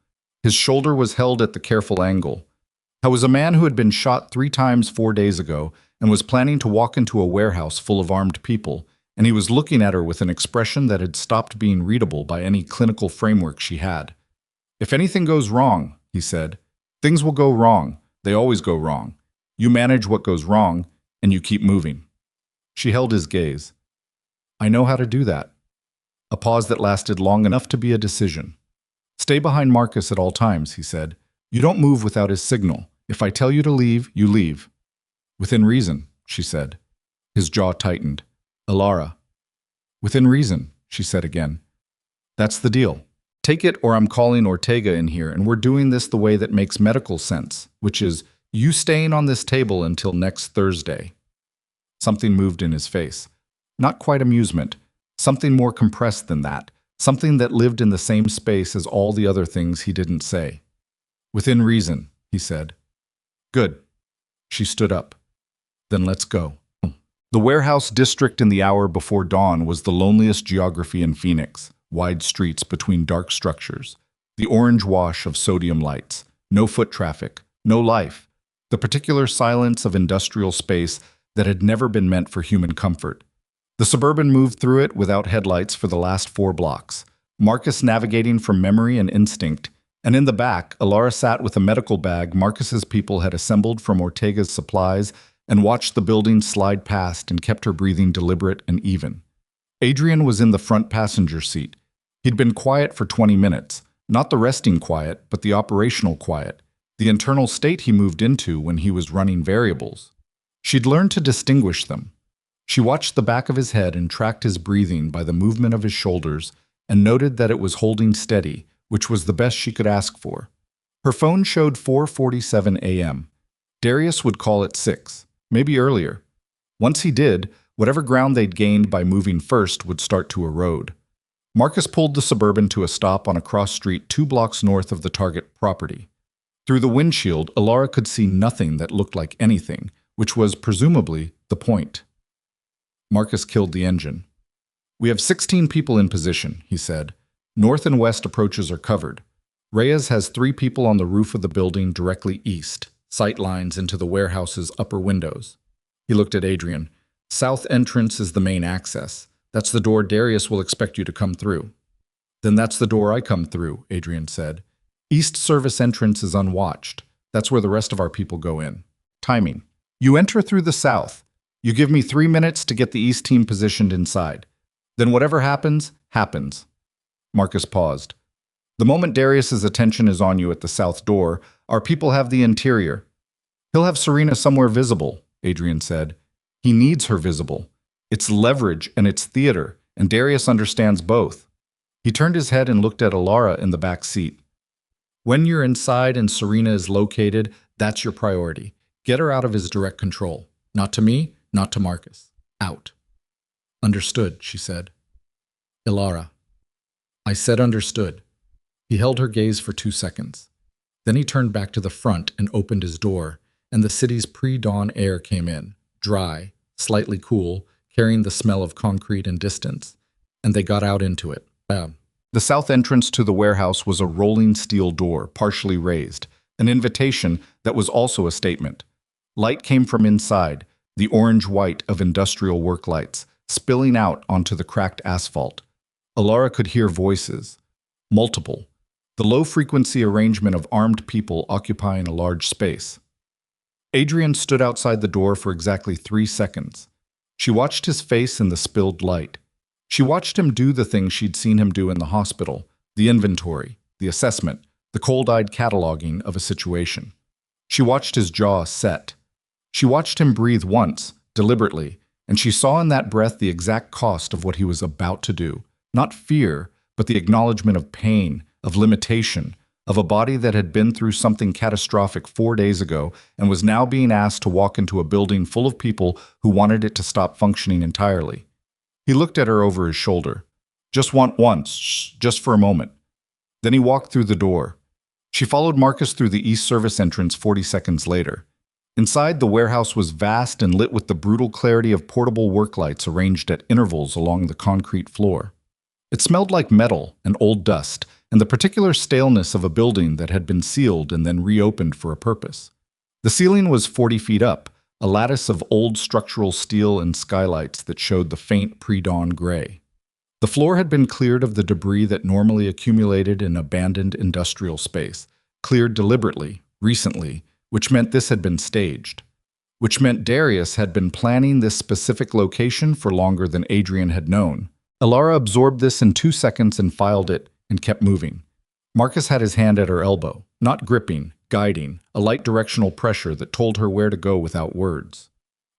His shoulder was held at the careful angle. How was a man who had been shot 3 times 4 days ago and was planning to walk into a warehouse full of armed people, and he was looking at her with an expression that had stopped being readable by any clinical framework she had. If anything goes wrong, he said, things will go wrong. They always go wrong. You manage what goes wrong, and you keep moving. She held his gaze. I know how to do that. A pause that lasted long enough to be a decision. Stay behind Marcus at all times, he said. You don't move without his signal. If I tell you to leave, you leave. Within reason, she said. His jaw tightened. Elara. Within reason, she said again. That's the deal. Take it or I'm calling Ortega in here, and we're doing this the way that makes medical sense, which is you staying on this table until next Thursday. Something moved in his face. Not quite amusement. Something more compressed than that. Something that lived in the same space as all the other things he didn't say. Within reason, he said. Good. She stood up. Then let's go. The warehouse district in the hour before dawn was the loneliest geography in Phoenix. Wide streets between dark structures. The orange wash of sodium lights. No foot traffic. No life. The particular silence of industrial space that had never been meant for human comfort. The Suburban moved through it without headlights for the last 4 blocks. Marcus navigating from memory and instinct. And in the back, Elara sat with a medical bag Marcus's people had assembled from Ortega's supplies and watched the building slide past and kept her breathing deliberate and even. Adrian was in the front passenger seat. He'd been quiet for 20 minutes, not the resting quiet, but the operational quiet, the internal state he moved into when he was running variables. She'd learned to distinguish them. She watched the back of his head and tracked his breathing by the movement of his shoulders and noted that it was holding steady, which was the best she could ask for. Her phone showed 4:47 a.m. Darius would call at 6, maybe earlier. Once he did, whatever ground they'd gained by moving first would start to erode. Marcus pulled the Suburban to a stop on a cross street 2 blocks north of the target property. Through the windshield, Elara could see nothing that looked like anything, which was presumably the point. Marcus killed the engine. We have 16 people in position, he said. North and west approaches are covered. Reyes has 3 people on the roof of the building directly east, sight lines into the warehouse's upper windows. He looked at Adrian. South entrance is the main access. That's the door Darius will expect you to come through. Then that's the door I come through, Adrian said. East service entrance is unwatched. That's where the rest of our people go in. Timing. You enter through the south. You give me 3 minutes to get the east team positioned inside. Then whatever happens, happens. Marcus paused. The moment Darius's attention is on you at the south door, our people have the interior. He'll have Serena somewhere visible, Adrian said. He needs her visible. It's leverage and it's theater, and Darius understands both. He turned his head and looked at Elara in the back seat. When you're inside and Serena is located, that's your priority. Get her out of his direct control. Not to me, not to Marcus. Out. Understood, she said. Elara. I said understood. He held her gaze for 2 seconds. Then he turned back to the front and opened his door, and the city's pre-dawn air came in, dry, slightly cool, carrying the smell of concrete and distance, and they got out into it. The south entrance to the warehouse was a rolling steel door, partially raised, an invitation that was also a statement. Light came from inside, the orange-white of industrial work lights, spilling out onto the cracked asphalt. Elara could hear voices. Multiple. The low-frequency arrangement of armed people occupying a large space. Adrian stood outside the door for exactly 3 seconds. She watched his face in the spilled light. She watched him do the things she'd seen him do in the hospital, the inventory, the assessment, the cold-eyed cataloging of a situation. She watched his jaw set. She watched him breathe once, deliberately, and she saw in that breath the exact cost of what he was about to do. Not fear, but the acknowledgement of pain, of limitation, of a body that had been through something catastrophic 4 days ago and was now being asked to walk into a building full of people who wanted it to stop functioning entirely. He looked at her over his shoulder. Just once, just for a moment. Then he walked through the door. She followed Marcus through the east service entrance 40 seconds later. Inside, the warehouse was vast and lit with the brutal clarity of portable work lights arranged at intervals along the concrete floor. It smelled like metal and old dust, and the particular staleness of a building that had been sealed and then reopened for a purpose. The ceiling was 40 feet up, a lattice of old structural steel and skylights that showed the faint pre-dawn gray. The floor had been cleared of the debris that normally accumulated in abandoned industrial space, cleared deliberately, recently, which meant this had been staged. Which meant Darius had been planning this specific location for longer than Adrian had known. Elara absorbed this in 2 seconds and filed it, and kept moving. Marcus had his hand at her elbow, not gripping, guiding, a light directional pressure that told her where to go without words.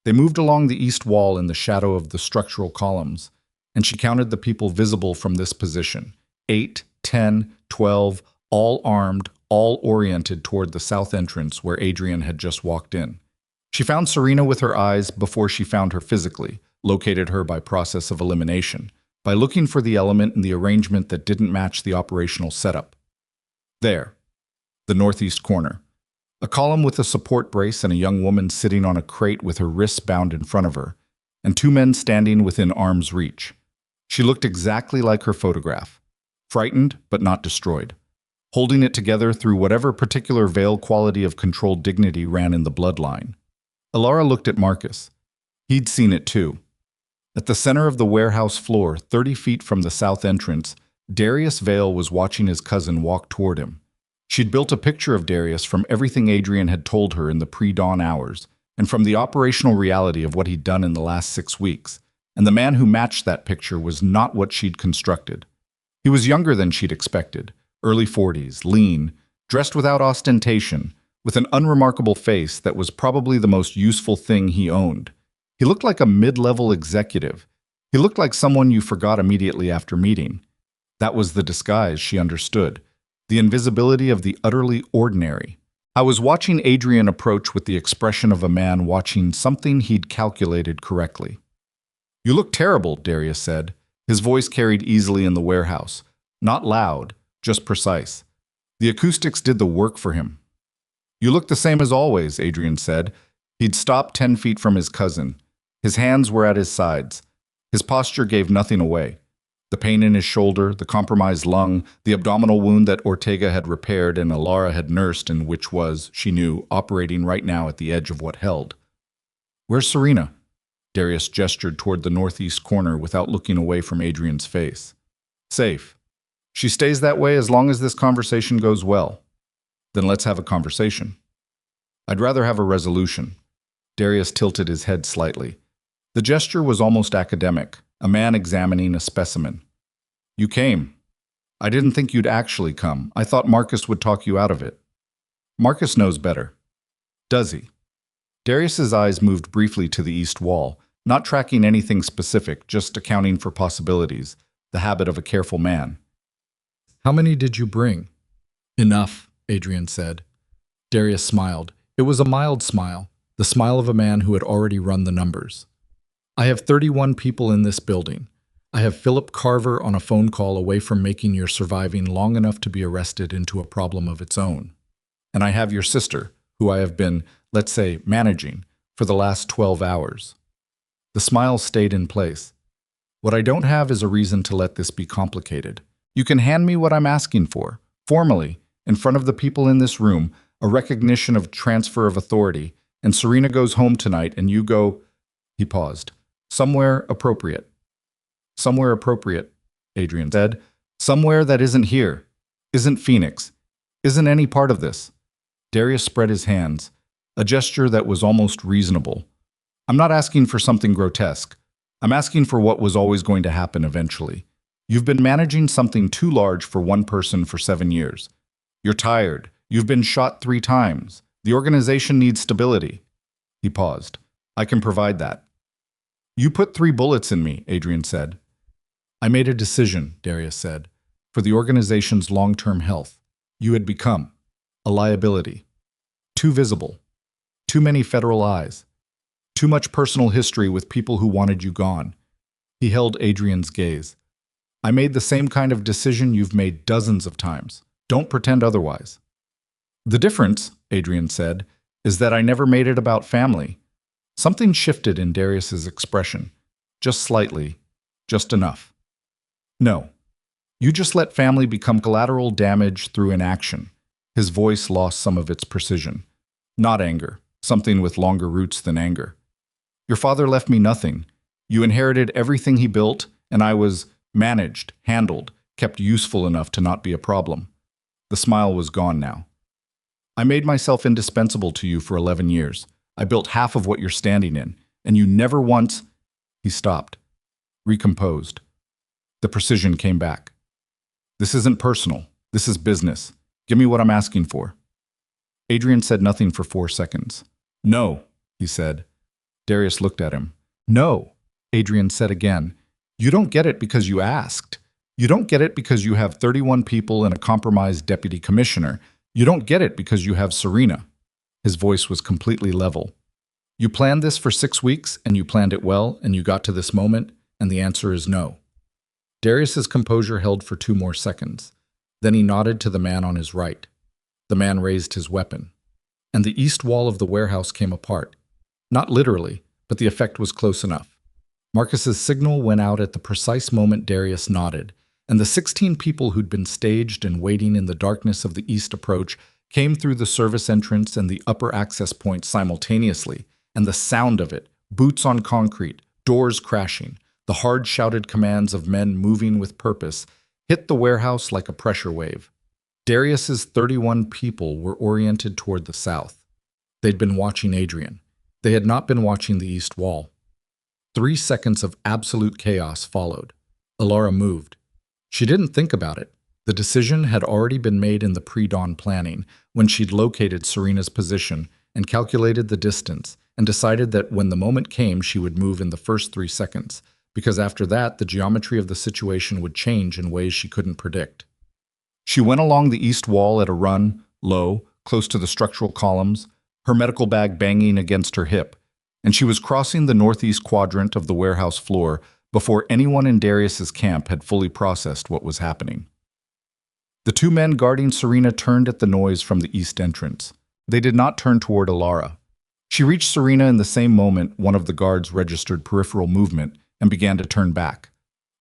They moved along the east wall in the shadow of the structural columns, and she counted the people visible from this position. 8, 10, 12, all armed, all oriented toward the south entrance where Adrian had just walked in. She found Serena with her eyes before she found her physically, located her by process of elimination, by looking for the element in the arrangement that didn't match the operational setup. There, the northeast corner. A column with a support brace and a young woman sitting on a crate with her wrists bound in front of her, and 2 men standing within arm's reach. She looked exactly like her photograph, frightened but not destroyed, holding it together through whatever particular veil quality of controlled dignity ran in the bloodline. Elara looked at Marcus. He'd seen it too. At the center of the warehouse floor, 30 feet from the south entrance, Darius Vale was watching his cousin walk toward him. She'd built a picture of Darius from everything Adrian had told her in the pre-dawn hours, and from the operational reality of what he'd done in the last 6 weeks, and the man who matched that picture was not what she'd constructed. He was younger than she'd expected, early 40s, lean, dressed without ostentation, with an unremarkable face that was probably the most useful thing he owned. He looked like a mid-level executive. He looked like someone you forgot immediately after meeting. That was the disguise, she understood. The invisibility of the utterly ordinary. I was watching Adrian approach with the expression of a man watching something he'd calculated correctly. "You look terrible," Darius said. His voice carried easily in the warehouse. Not loud, just precise. The acoustics did the work for him. "You look the same as always," Adrian said. He'd stopped 10 feet from his cousin. His hands were at his sides. His posture gave nothing away. The pain in his shoulder, the compromised lung, the abdominal wound that Ortega had repaired and Elara had nursed and which was, she knew, operating right now at the edge of what held. "Where's Serena?" Darius gestured toward the northeast corner without looking away from Adrian's face. "Safe. She stays that way as long as this conversation goes well. Then let's have a conversation. I'd rather have a resolution. Darius tilted his head slightly. The gesture was almost academic, a man examining a specimen. You came. I didn't think you'd actually come. I thought Marcus would talk you out of it. Marcus knows better. Does he? Darius's eyes moved briefly to the east wall, not tracking anything specific, just accounting for possibilities, the habit of a careful man. How many did you bring? Enough, Adrian said. Darius smiled. It was a mild smile, the smile of a man who had already run the numbers. I have 31 people in this building. I have Philip Carver on a phone call away from making your surviving long enough to be arrested into a problem of its own. And I have your sister, who I have been, let's say, managing for the last 12 hours. The smile stayed in place. What I don't have is a reason to let this be complicated. You can hand me what I'm asking for, formally, in front of the people in this room, a recognition of transfer of authority, and Serena goes home tonight and you go, he paused, somewhere appropriate. Somewhere appropriate, Adrian said. Somewhere that isn't here, isn't Phoenix, isn't any part of this. Darius spread his hands, a gesture that was almost reasonable. I'm not asking for something grotesque. I'm asking for what was always going to happen eventually. You've been managing something too large for one person for 7 years. You're tired. You've been shot 3 times. The organization needs stability. He paused. I can provide that. You put 3 bullets in me, Adrian said. I made a decision, Darius said, for the organization's long-term health. You had become a liability. Too visible. Too many federal eyes. Too much personal history with people who wanted you gone. He held Adrian's gaze. I made the same kind of decision you've made dozens of times. Don't pretend otherwise. The difference, Adrian said, is that I never made it about family. Something shifted in Darius's expression. Just slightly. Just enough. No. You just let family become collateral damage through inaction. His voice lost some of its precision. Not anger. Something with longer roots than anger. Your father left me nothing. You inherited everything he built, and I was managed, handled, kept useful enough to not be a problem. The smile was gone now. I made myself indispensable to you for 11 years. I built half of what you're standing in, and you never once... He stopped, recomposed. The precision came back. This isn't personal. This is business. Give me what I'm asking for. Adrian said nothing for 4 seconds. No, he said. Darius looked at him. No, Adrian said again. You don't get it because you asked. You don't get it because you have 31 people and a compromised deputy commissioner. You don't get it because you have Serena. His voice was completely level. You planned this for 6 weeks, and you planned it well, and you got to this moment, and the answer is no. Darius's composure held for 2 more seconds. Then he nodded to the man on his right. The man raised his weapon, and the east wall of the warehouse came apart. Not literally, but the effect was close enough. Marcus's signal went out at the precise moment Darius nodded, and the 16 people who'd been staged and waiting in the darkness of the east approach came through the service entrance and the upper access point simultaneously, and the sound of it, boots on concrete, doors crashing, the hard shouted commands of men moving with purpose, hit the warehouse like a pressure wave. Darius's 31 people were oriented toward the south. They'd been watching Adrian. They had not been watching the east wall. 3 seconds of absolute chaos followed. Elara moved. She didn't think about it. The decision had already been made in the pre-dawn planning, when she'd located Serena's position and calculated the distance, and decided that when the moment came she would move in the first 3 seconds, because after that the geometry of the situation would change in ways she couldn't predict. She went along the east wall at a run, low, close to the structural columns, her medical bag banging against her hip, and she was crossing the northeast quadrant of the warehouse floor before anyone in Darius's camp had fully processed what was happening. The 2 men guarding Serena turned at the noise from the east entrance. They did not turn toward Elara. She reached Serena in the same moment one of the guards registered peripheral movement and began to turn back.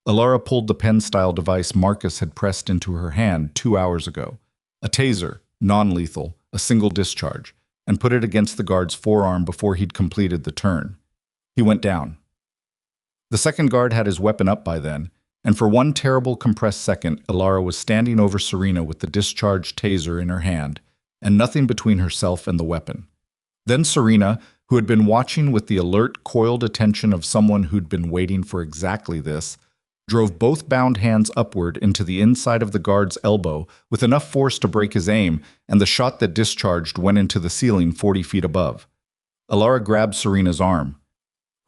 Elara pulled the pen-style device Marcus had pressed into her hand 2 hours ago, a taser, non-lethal, a single discharge, and put it against the guard's forearm before he'd completed the turn. He went down. The second guard had his weapon up by then, and for one terrible compressed second, Elara was standing over Serena with the discharged taser in her hand, and nothing between herself and the weapon. Then Serena, who had been watching with the alert, coiled attention of someone who'd been waiting for exactly this, drove both bound hands upward into the inside of the guard's elbow with enough force to break his aim, and the shot that discharged went into the ceiling 40 feet above. Elara grabbed Serena's arm.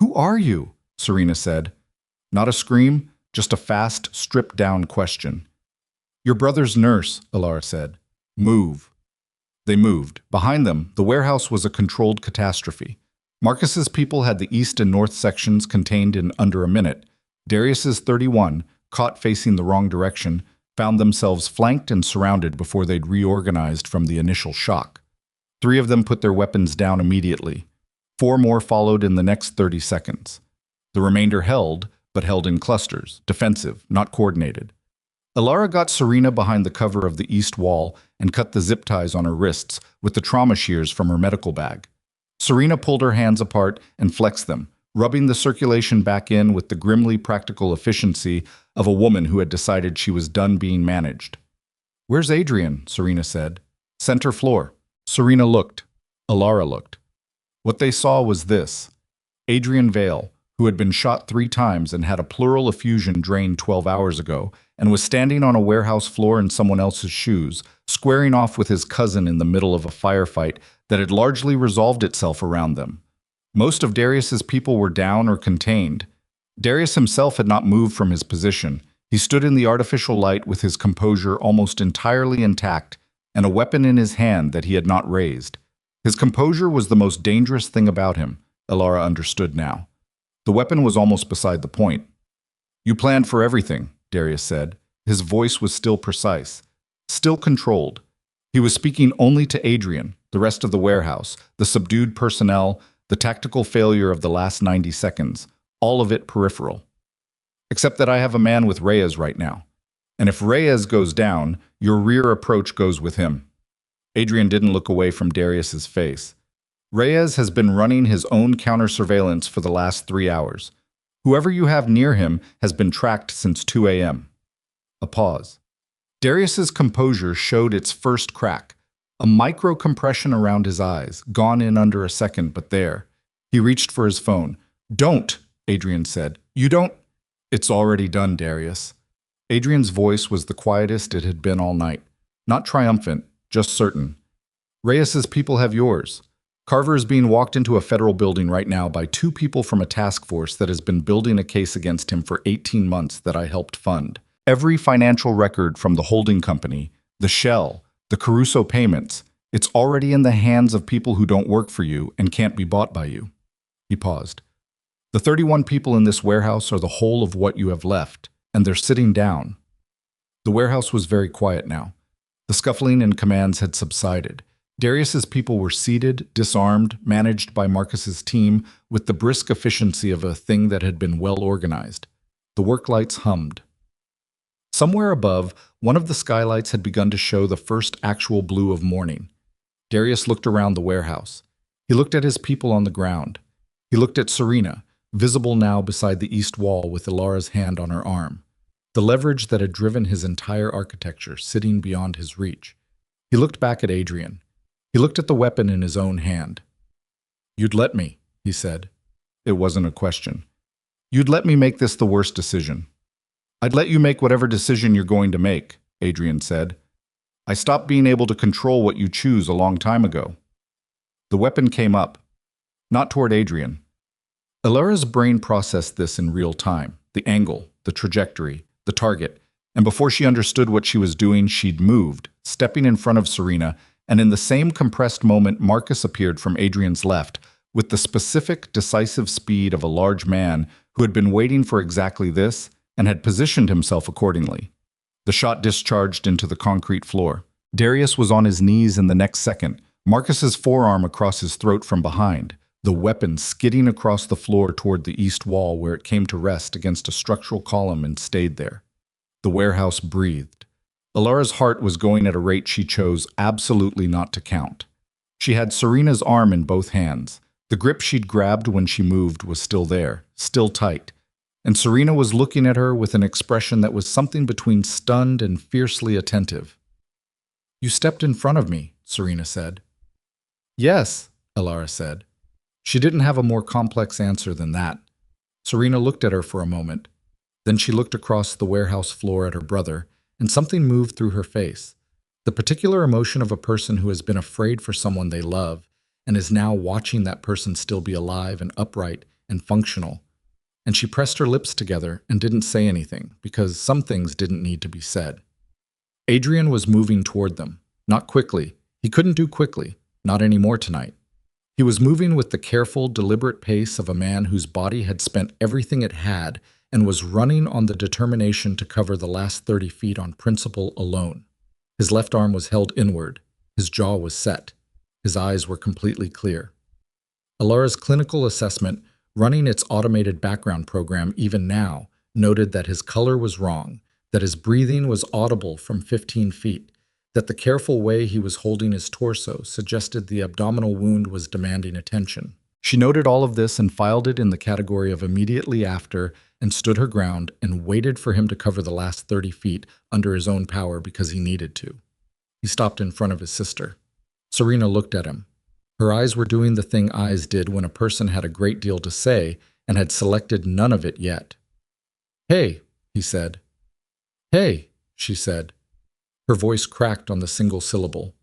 "Who are you?" Serena said. Not a scream, just a fast, stripped-down question. "Your brother's nurse," Elara said. "Move." They moved. Behind them, the warehouse was a controlled catastrophe. Marcus's people had the east and north sections contained in under a minute. Darius's 31, caught facing the wrong direction, found themselves flanked and surrounded before they'd reorganized from the initial shock. 3 of them put their weapons down immediately. 4 more followed in the next 30 seconds. The remainder held, but held in clusters, defensive, not coordinated. Elara got Serena behind the cover of the east wall and cut the zip ties on her wrists with the trauma shears from her medical bag. Serena pulled her hands apart and flexed them, rubbing the circulation back in with the grimly practical efficiency of a woman who had decided she was done being managed. "Where's Adrian?" Serena said. "Center floor." Serena looked. Elara looked. What they saw was this. Adrian Vale, who had been shot 3 times and had a pleural effusion drained 12 hours ago, and was standing on a warehouse floor in someone else's shoes, squaring off with his cousin in the middle of a firefight that had largely resolved itself around them. Most of Darius's people were down or contained. Darius himself had not moved from his position. He stood in the artificial light with his composure almost entirely intact and a weapon in his hand that he had not raised. His composure was the most dangerous thing about him, Elara understood now. The weapon was almost beside the point. "You planned for everything," Darius said. His voice was still precise, still controlled. He was speaking only to Adrian, the rest of the warehouse, the subdued personnel, the tactical failure of the last 90 seconds, all of it peripheral. "Except that I have a man with Reyes right now. And if Reyes goes down, your rear approach goes with him." Adrian didn't look away from Darius's face. "Reyes has been running his own counter-surveillance for the last 3 hours. Whoever you have near him has been tracked since 2 a.m. A pause. Darius's composure showed its first crack, a micro-compression around his eyes, gone in under a second, but there. He reached for his phone. "Don't," Adrian said. "You don't—" "It's already done, Darius." Adrian's voice was the quietest it had been all night. Not triumphant, just certain. "Reyes's people have yours. Carver is being walked into a federal building right now by 2 people from a task force that has been building a case against him for 18 months that I helped fund. Every financial record from the holding company, the shell, the Caruso payments, it's already in the hands of people who don't work for you and can't be bought by you." He paused. "The 31 people in this warehouse are the whole of what you have left, and they're sitting down." The warehouse was very quiet now. The scuffling and commands had subsided. Darius's people were seated, disarmed, managed by Marcus's team with the brisk efficiency of a thing that had been well organized. The work lights hummed. Somewhere above, one of the skylights had begun to show the first actual blue of morning. Darius looked around the warehouse. He looked at his people on the ground. He looked at Serena, visible now beside the east wall with Elara's hand on her arm. The leverage that had driven his entire architecture sitting beyond his reach. He looked back at Adrian. He looked at the weapon in his own hand. "You'd let me," he said. It wasn't a question. "You'd let me make this the worst decision." "I'd let you make whatever decision you're going to make," Adrian said. "I stopped being able to control what you choose a long time ago." The weapon came up. Not toward Adrian. Elara's brain processed this in real time. The angle, the trajectory, the target. And before she understood what she was doing, she'd moved, stepping in front of Serena, and in the same compressed moment Marcus appeared from Adrian's left, with the specific, decisive speed of a large man who had been waiting for exactly this and had positioned himself accordingly. The shot discharged into the concrete floor. Darius was on his knees in the next second, Marcus's forearm across his throat from behind, the weapon skidding across the floor toward the east wall where it came to rest against a structural column and stayed there. The warehouse breathed. Elara's heart was going at a rate she chose absolutely not to count. She had Serena's arm in both hands. The grip she'd grabbed when she moved was still there, still tight. and Serena was looking at her with an expression that was something between stunned and fiercely attentive. "You stepped in front of me," Serena said. "Yes," Elara said. She didn't have a more complex answer than that. Serena looked at her for a moment. Then she looked across the warehouse floor at her brother, and something moved through her face. The particular emotion of a person who has been afraid for someone they love and is now watching that person still be alive and upright and functional. And she pressed her lips together and didn't say anything, because some things didn't need to be said. Adrian was moving toward them. Not quickly. He couldn't do quickly. Not anymore tonight. He was moving with the careful, deliberate pace of a man whose body had spent everything it had and was running on the determination to cover the last 30 feet on principle alone. His left arm was held inward. His jaw was set. His eyes were completely clear. Elara's clinical assessment, running its automated background program even now, noted that his color was wrong, that his breathing was audible from 15 feet, that the careful way he was holding his torso suggested the abdominal wound was demanding attention. She noted all of this and filed it in the category of immediately after and stood her ground and waited for him to cover the last 30 feet under his own power because he needed to. He stopped in front of his sister. Serena looked at him. Her eyes were doing the thing eyes did when a person had a great deal to say and had selected none of it yet. "Hey," he said. "Hey," she said. Her voice cracked on the single syllable.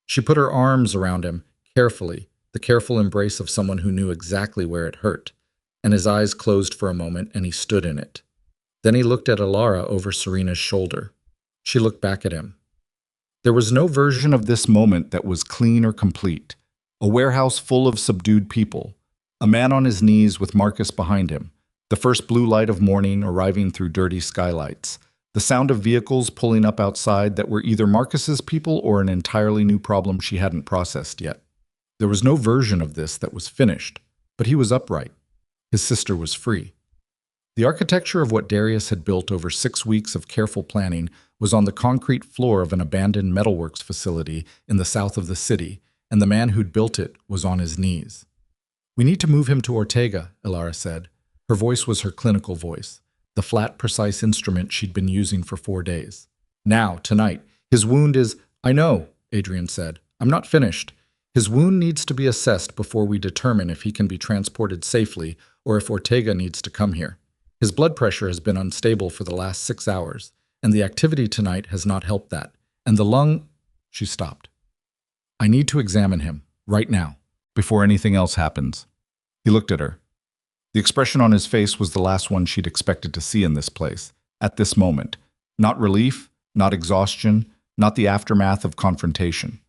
She put her arms around him, carefully, the careful embrace of someone who knew exactly where it hurt, and his eyes closed for a moment and he stood in it. Then he looked at Elara over Serena's shoulder. She looked back at him. There was no version of this moment that was clean or complete. A warehouse full of subdued people. A man on his knees with Marcus behind him. The first blue light of morning arriving through dirty skylights. The sound of vehicles pulling up outside that were either Marcus's people or an entirely new problem she hadn't processed yet. There was no version of this that was finished, but he was upright. His sister was free. The architecture of what Darius had built over 6 weeks of careful planning was on the concrete floor of an abandoned metalworks facility in the south of the city, and the man who'd built it was on his knees. "We need to move him to Ortega," Elara said. Her voice was her clinical voice, the flat, precise instrument she'd been using for 4 days. "Now, tonight. His wound is—" "I know," Adrian said. "I'm not finished. His wound needs to be assessed before we determine if he can be transported safely or if Ortega needs to come here. His blood pressure has been unstable for the last 6 hours, and the activity tonight has not helped that. And the lung—" She stopped. "I need to examine him, right now, before anything else happens." He looked at her. The expression on his face was the last one she'd expected to see in this place, at this moment. Not relief, not exhaustion, not the aftermath of confrontation.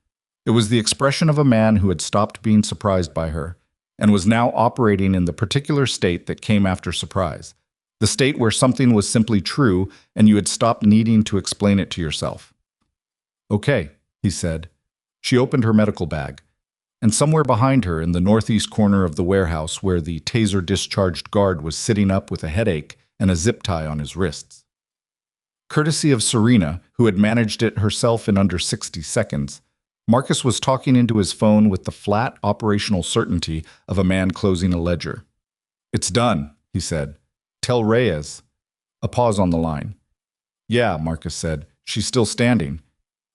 It was the expression of a man who had stopped being surprised by her and was now operating in the particular state that came after surprise. The state where something was simply true and you had stopped needing to explain it to yourself. "Okay," he said. She opened her medical bag. And somewhere behind her, in the northeast corner of the warehouse where the taser-discharged guard was sitting up with a headache and a zip tie on his wrists. Courtesy of Serena, who had managed it herself in under 60 seconds, Marcus was talking into his phone with the flat operational certainty of a man closing a ledger. "It's done," he said. "Tell Reyes." A pause on the line. "Yeah," Marcus said. "She's still standing."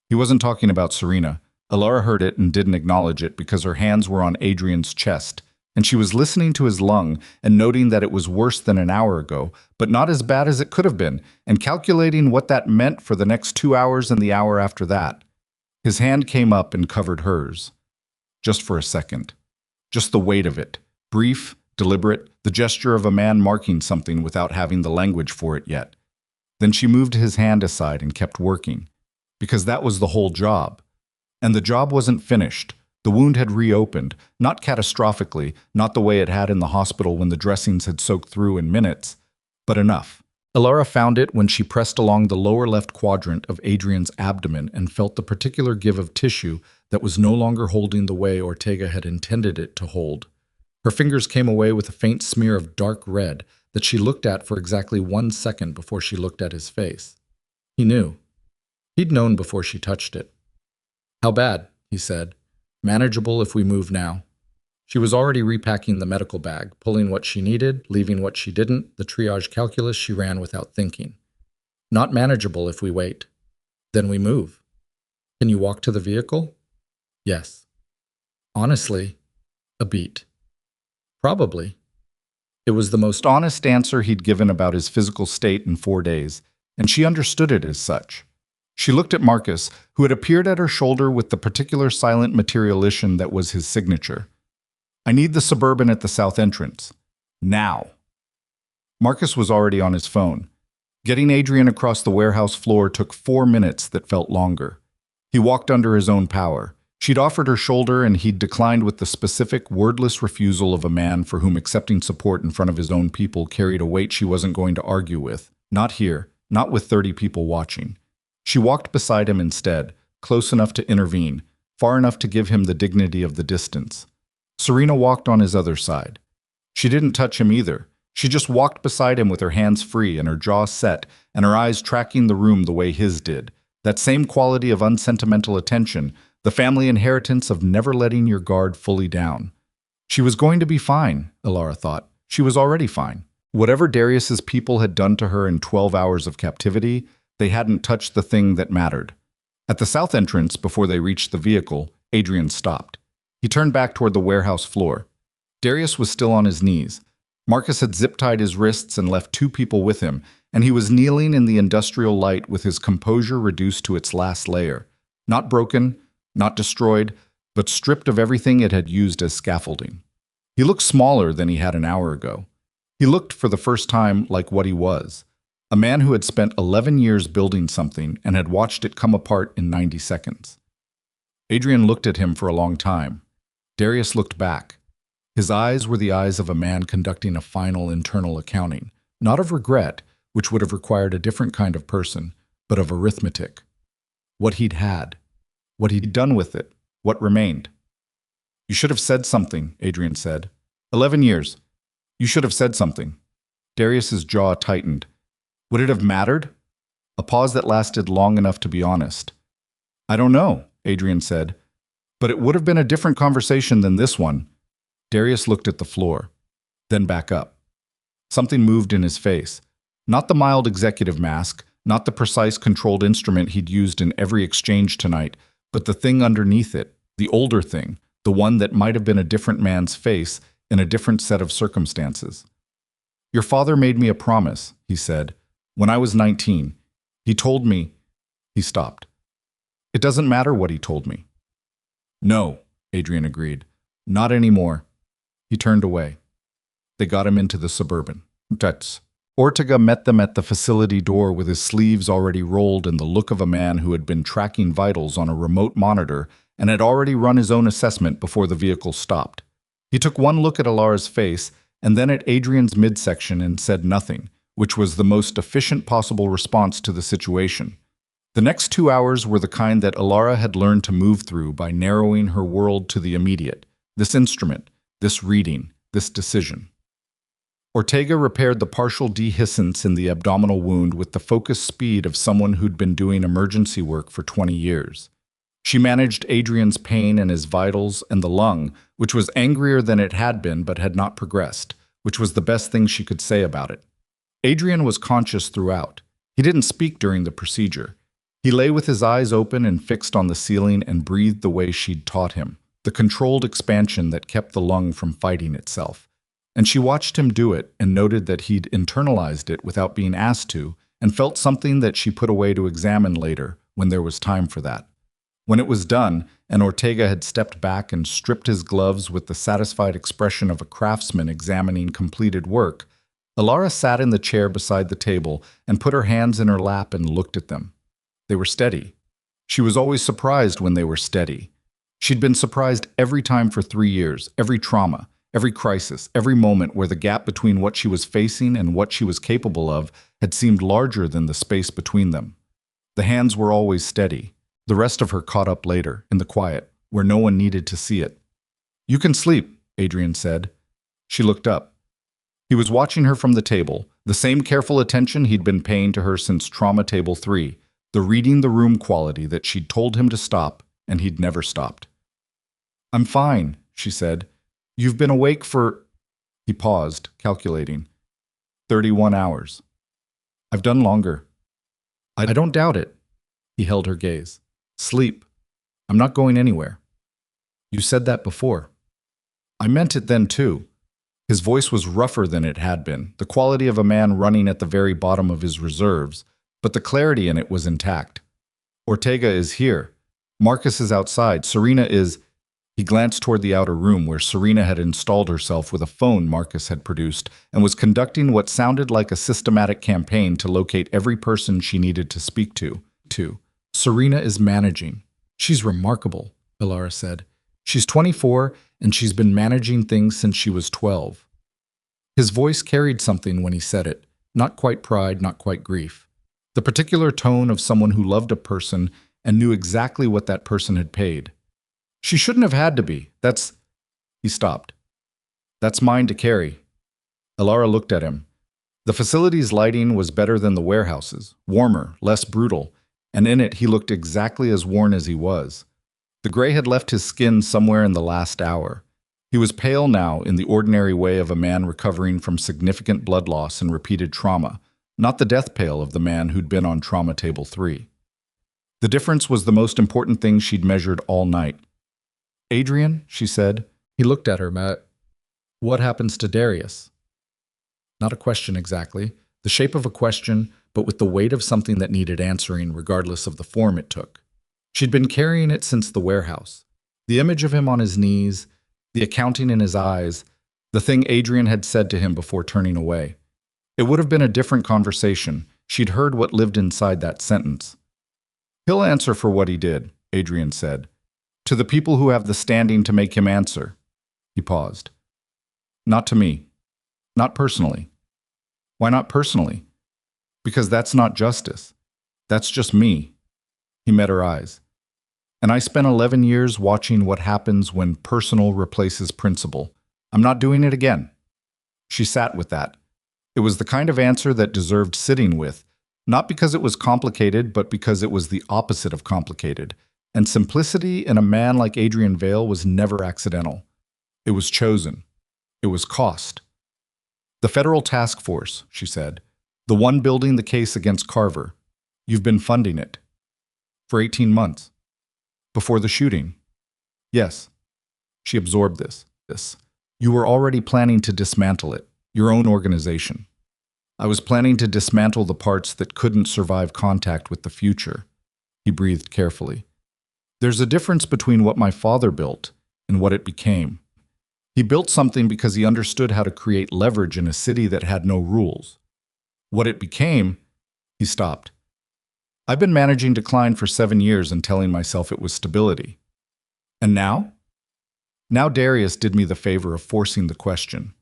He wasn't talking about Serena. Elara heard it and didn't acknowledge it because her hands were on Adrian's chest, and she was listening to his lung and noting that it was worse than an hour ago, but not as bad as it could have been, and calculating what that meant for the next 2 hours and the hour after that. His hand came up and covered hers. Just for a second. Just the weight of it. Brief, deliberate, the gesture of a man marking something without having the language for it yet. Then she moved his hand aside and kept working. Because that was the whole job. And the job wasn't finished. The wound had reopened, not catastrophically, not the way it had in the hospital when the dressings had soaked through in minutes, but enough. Elara found it when she pressed along the lower left quadrant of Adrian's abdomen and felt the particular give of tissue that was no longer holding the way Ortega had intended it to hold. Her fingers came away with a faint smear of dark red that she looked at for exactly 1 second before she looked at his face. He knew. He'd known before she touched it. "How bad?" he said. "Manageable if we move now." She was already repacking the medical bag, pulling what she needed, leaving what she didn't, the triage calculus she ran without thinking. Not manageable if we wait. Then we move. Can you walk to the vehicle? Yes. Honestly, a beat. Probably. It was the most honest answer he'd given about his physical state in 4 days, and she understood it as such. She looked at Marcus, who had appeared at her shoulder with the particular silent materialism that was his signature. I need the Suburban at the south entrance. Now. Marcus was already on his phone. Getting Adrian across the warehouse floor took 4 minutes that felt longer. He walked under his own power. She'd offered her shoulder, and he'd declined with the specific, wordless refusal of a man for whom accepting support in front of his own people carried a weight she wasn't going to argue with. Not here, not with 30 people watching. She walked beside him instead, close enough to intervene, far enough to give him the dignity of the distance. Serena walked on his other side. She didn't touch him either. She just walked beside him with her hands free and her jaw set and her eyes tracking the room the way his did. That same quality of unsentimental attention, the family inheritance of never letting your guard fully down. She was going to be fine, Elara thought. She was already fine. Whatever Darius's people had done to her in 12 hours of captivity, they hadn't touched the thing that mattered. At the south entrance, before they reached the vehicle, Adrian stopped. He turned back toward the warehouse floor. Darius was still on his knees. Marcus had zip-tied his wrists and left 2 people with him, and he was kneeling in the industrial light with his composure reduced to its last layer. Not broken, not destroyed, but stripped of everything it had used as scaffolding. He looked smaller than he had an hour ago. He looked for the first time like what he was, a man who had spent 11 years building something and had watched it come apart in 90 seconds. Adrian looked at him for a long time. Darius looked back. His eyes were the eyes of a man conducting a final internal accounting, not of regret, which would have required a different kind of person, but of arithmetic. What he'd had, what he'd done with it, what remained. You should have said something, Adrian said. 11 years. You should have said something. Darius's jaw tightened. Would it have mattered? A pause that lasted long enough to be honest. I don't know, Adrian said. But it would have been a different conversation than this one. Darius looked at the floor, then back up. Something moved in his face. Not the mild executive mask, not the precise controlled instrument he'd used in every exchange tonight, but the thing underneath it, the older thing, the one that might have been a different man's face in a different set of circumstances. Your father made me a promise, he said. When I was 19, he told me. He stopped. It doesn't matter what he told me. No, Adrian agreed. Not anymore. He turned away. They got him into the Suburban. Ortega met them at the facility door with his sleeves already rolled and the look of a man who had been tracking vitals on a remote monitor and had already run his own assessment before the vehicle stopped. He took one look at Elara's face and then at Adrian's midsection and said nothing, which was the most efficient possible response to the situation. The next 2 hours were the kind that Elara had learned to move through by narrowing her world to the immediate, this instrument, this reading, this decision. Ortega repaired the partial dehiscence in the abdominal wound with the focused speed of someone who'd been doing emergency work for 20 years. She managed Adrian's pain in his vitals and the lung, which was angrier than it had been but had not progressed, which was the best thing she could say about it. Adrian was conscious throughout. He didn't speak during the procedure. He lay with his eyes open and fixed on the ceiling and breathed the way she'd taught him, the controlled expansion that kept the lung from fighting itself. And she watched him do it and noted that he'd internalized it without being asked to, and felt something that she put away to examine later when there was time for that. When it was done, and Ortega had stepped back and stripped his gloves with the satisfied expression of a craftsman examining completed work, Elara sat in the chair beside the table and put her hands in her lap and looked at them. They were steady. She was always surprised when they were steady. She'd been surprised every time for 3 years, every trauma, every crisis, every moment where the gap between what she was facing and what she was capable of had seemed larger than the space between them. The hands were always steady. The rest of her caught up later, in the quiet, where no one needed to see it. You can sleep, Adrian said. She looked up. He was watching her from the table, the same careful attention he'd been paying to her since Trauma Table 3, the reading the room quality that she'd told him to stop, and he'd never stopped. I'm fine, she said. You've been awake for, he paused, calculating, 31 hours. I've done longer. I don't doubt it. He held her gaze. Sleep. I'm not going anywhere. You said that before. I meant it then too. His voice was rougher than it had been, the quality of a man running at the very bottom of his reserves, but the clarity in it was intact. Ortega is here. Marcus is outside. Serena is... He glanced toward the outer room where Serena had installed herself with a phone Marcus had produced and was conducting what sounded like a systematic campaign to locate every person she needed to speak to. Serena is managing. She's remarkable, Elara said. She's 24 and she's been managing things since she was 12. His voice carried something when he said it, not quite pride, not quite grief. The particular tone of someone who loved a person and knew exactly what that person had paid. She shouldn't have had to be. He stopped. That's mine to carry. Elara looked at him. The facility's lighting was better than the warehouse's, warmer, less brutal, and in it he looked exactly as worn as he was. The gray had left his skin somewhere in the last hour. He was pale now in the ordinary way of a man recovering from significant blood loss and repeated trauma, not the death pale of the man who'd been on trauma table 3. The difference was the most important thing she'd measured all night. Adrian, she said. He looked at her, Matt. What happens to Darius? Not a question exactly, the shape of a question, but with the weight of something that needed answering regardless of the form it took. She'd been carrying it since the warehouse. The image of him on his knees, the accounting in his eyes, the thing Adrian had said to him before turning away. It would have been a different conversation. She'd heard what lived inside that sentence. He'll answer for what he did, Adrian said. To the people who have the standing to make him answer. He paused. Not to me. Not personally. Why not personally? Because that's not justice. That's just me. He met her eyes. And I spent 11 years watching what happens when personal replaces principle. I'm not doing it again. She sat with that. It was the kind of answer that deserved sitting with, not because it was complicated, but because it was the opposite of complicated. And simplicity in a man like Adrian Vale was never accidental. It was chosen. It was cost. The federal task force, she said, the one building the case against Carver. You've been funding it. For 18 months. Before the shooting. Yes. She absorbed this. You were already planning to dismantle it, your own organization. I was planning to dismantle the parts that couldn't survive contact with the future. He breathed carefully. There's a difference between what my father built and what it became. He built something because he understood how to create leverage in a city that had no rules. What it became, he stopped. I've been managing decline for 7 years and telling myself it was stability. And now? Now Darius did me the favor of forcing the question.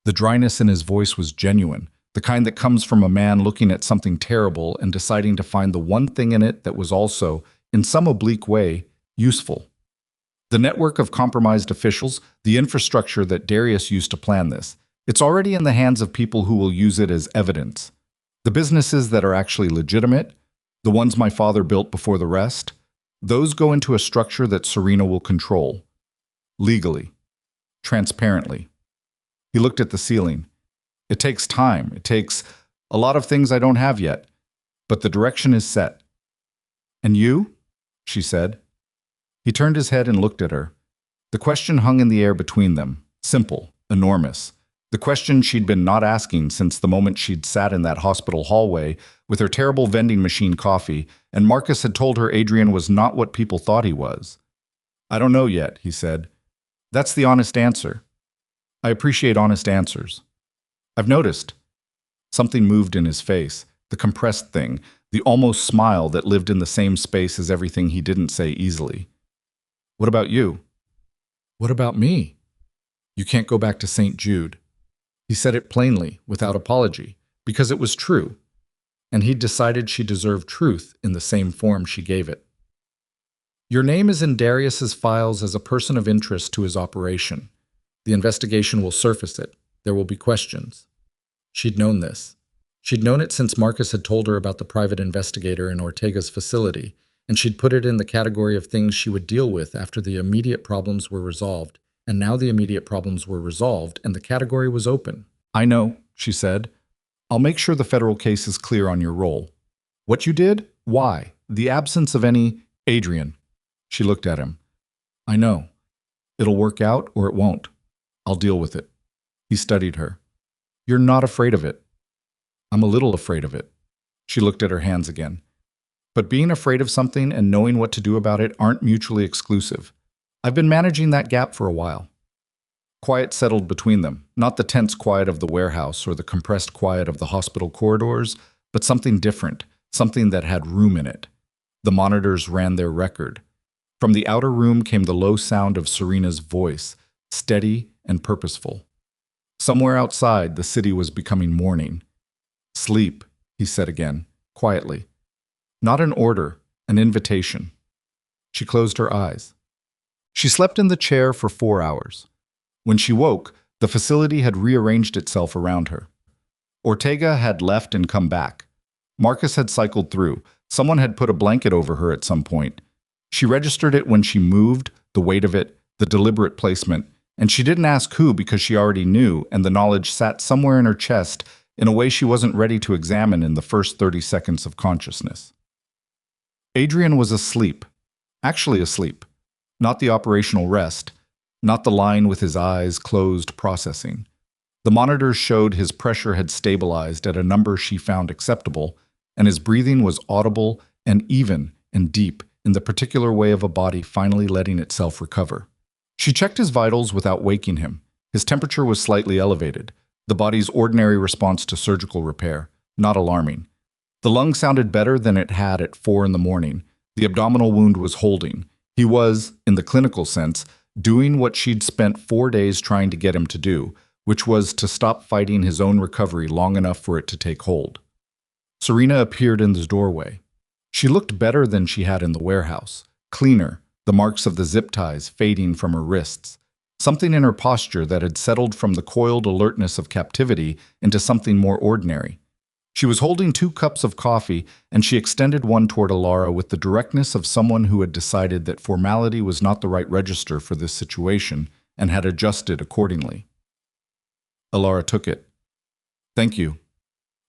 The dryness in his voice was genuine, the kind that comes from a man looking at something terrible and deciding to find the one thing in it that was also, in some oblique way, useful. The network of compromised officials, the infrastructure that Darius used to plan this, it's already in the hands of people who will use it as evidence. The businesses that are actually legitimate, the ones my father built before the rest, those go into a structure that Serena will control. Legally. Transparently. He looked at the ceiling. It takes time. It takes a lot of things I don't have yet. But the direction is set. And you? She said. He turned his head and looked at her. The question hung in the air between them. Simple. Enormous. The question she'd been not asking since the moment she'd sat in that hospital hallway with her terrible vending machine coffee, and Marcus had told her Adrian was not what people thought he was. I don't know yet, he said. That's the honest answer. I appreciate honest answers. I've noticed. Something moved in his face, the compressed thing, the almost smile that lived in the same space as everything he didn't say easily. What about you? What about me? You can't go back to St. Jude. He said it plainly, without apology, because it was true, and he'd decided she deserved truth in the same form she gave it. Your name is in Darius's files as a person of interest to his operation. The investigation will surface it. There will be questions. She'd known this. She'd known it since Marcus had told her about the private investigator in Ortega's facility, and she'd put it in the category of things she would deal with after the immediate problems were resolved and now the immediate problems were resolved and the category was open. "I know," she said. "I'll make sure the federal case is clear on your role." "What you did? Why? The absence of any—" "Adrian." She looked at him. "I know. It'll work out or it won't. I'll deal with it." He studied her. "You're not afraid of it." "I'm a little afraid of it." She looked at her hands again. "But being afraid of something and knowing what to do about it aren't mutually exclusive. I've been managing that gap for a while." Quiet settled between them, not the tense quiet of the warehouse or the compressed quiet of the hospital corridors, but something different, something that had room in it. The monitors ran their record. From the outer room came the low sound of Serena's voice, steady and purposeful. Somewhere outside, the city was becoming morning. "Sleep," he said again, quietly. Not an order, an invitation. She closed her eyes. She slept in the chair for 4 hours. When she woke, the facility had rearranged itself around her. Ortega had left and come back. Marcus had cycled through. Someone had put a blanket over her at some point. She registered it when she moved, the weight of it, the deliberate placement, and she didn't ask who because she already knew, and the knowledge sat somewhere in her chest in a way she wasn't ready to examine in the first 30 seconds of consciousness. Adrian was asleep. Actually asleep. Not the operational rest. Not the lying with his eyes closed processing. The monitors showed his pressure had stabilized at a number she found acceptable, and his breathing was audible and even and deep in the particular way of a body finally letting itself recover. She checked his vitals without waking him. His temperature was slightly elevated, the body's ordinary response to surgical repair, not alarming. The lung sounded better than it had at 4 in the morning. The abdominal wound was holding. He was, in the clinical sense, doing what she'd spent 4 days trying to get him to do, which was to stop fighting his own recovery long enough for it to take hold. Serena appeared in the doorway. She looked better than she had in the warehouse, cleaner, the marks of the zip ties fading from her wrists, something in her posture that had settled from the coiled alertness of captivity into something more ordinary. She was holding 2 cups of coffee, and she extended one toward Elara with the directness of someone who had decided that formality was not the right register for this situation and had adjusted accordingly. Elara took it. "Thank you."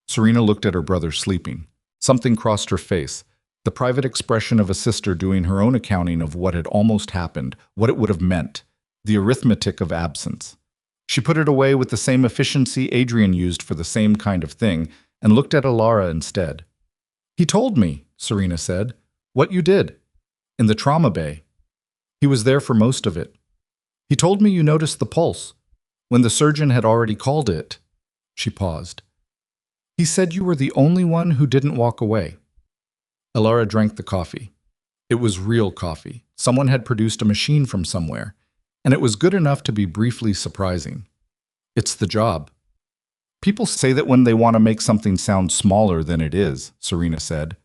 Serena looked at her brother sleeping. Something crossed her face, the private expression of a sister doing her own accounting of what had almost happened, what it would have meant, the arithmetic of absence. She put it away with the same efficiency Adrian used for the same kind of thing, and looked at Elara instead. "He told me," Serena said, "what you did. In the trauma bay. He was there for most of it. He told me you noticed the pulse, when the surgeon had already called it." She paused. "He said you were the only one who didn't walk away." Elara drank the coffee. It was real coffee. Someone had produced a machine from somewhere, and it was good enough to be briefly surprising. "It's the job." "People say that when they want to make something sound smaller than it is," Serena said.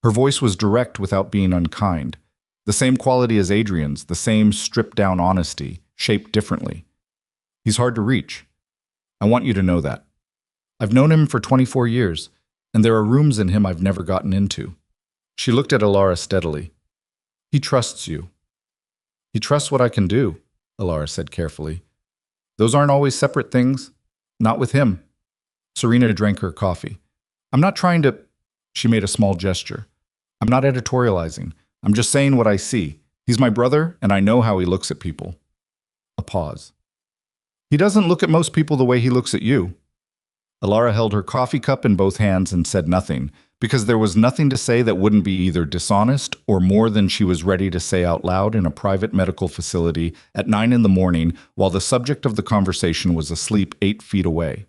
Her voice was direct without being unkind. The same quality as Adrian's, the same stripped-down honesty, shaped differently. "He's hard to reach. I want you to know that. I've known him for 24 years, and there are rooms in him I've never gotten into." She looked at Elara steadily. "He trusts you." "He trusts what I can do," Elara said carefully. "Those aren't always separate things. Not with him." Serena drank her coffee. "I'm not trying to—" She made a small gesture. "I'm not editorializing. I'm just saying what I see. He's my brother, and I know how he looks at people." A pause. "He doesn't look at most people the way he looks at you." Elara held her coffee cup in both hands and said nothing, because there was nothing to say that wouldn't be either dishonest or more than she was ready to say out loud in a private medical facility at 9 in the morning while the subject of the conversation was asleep 8 feet away.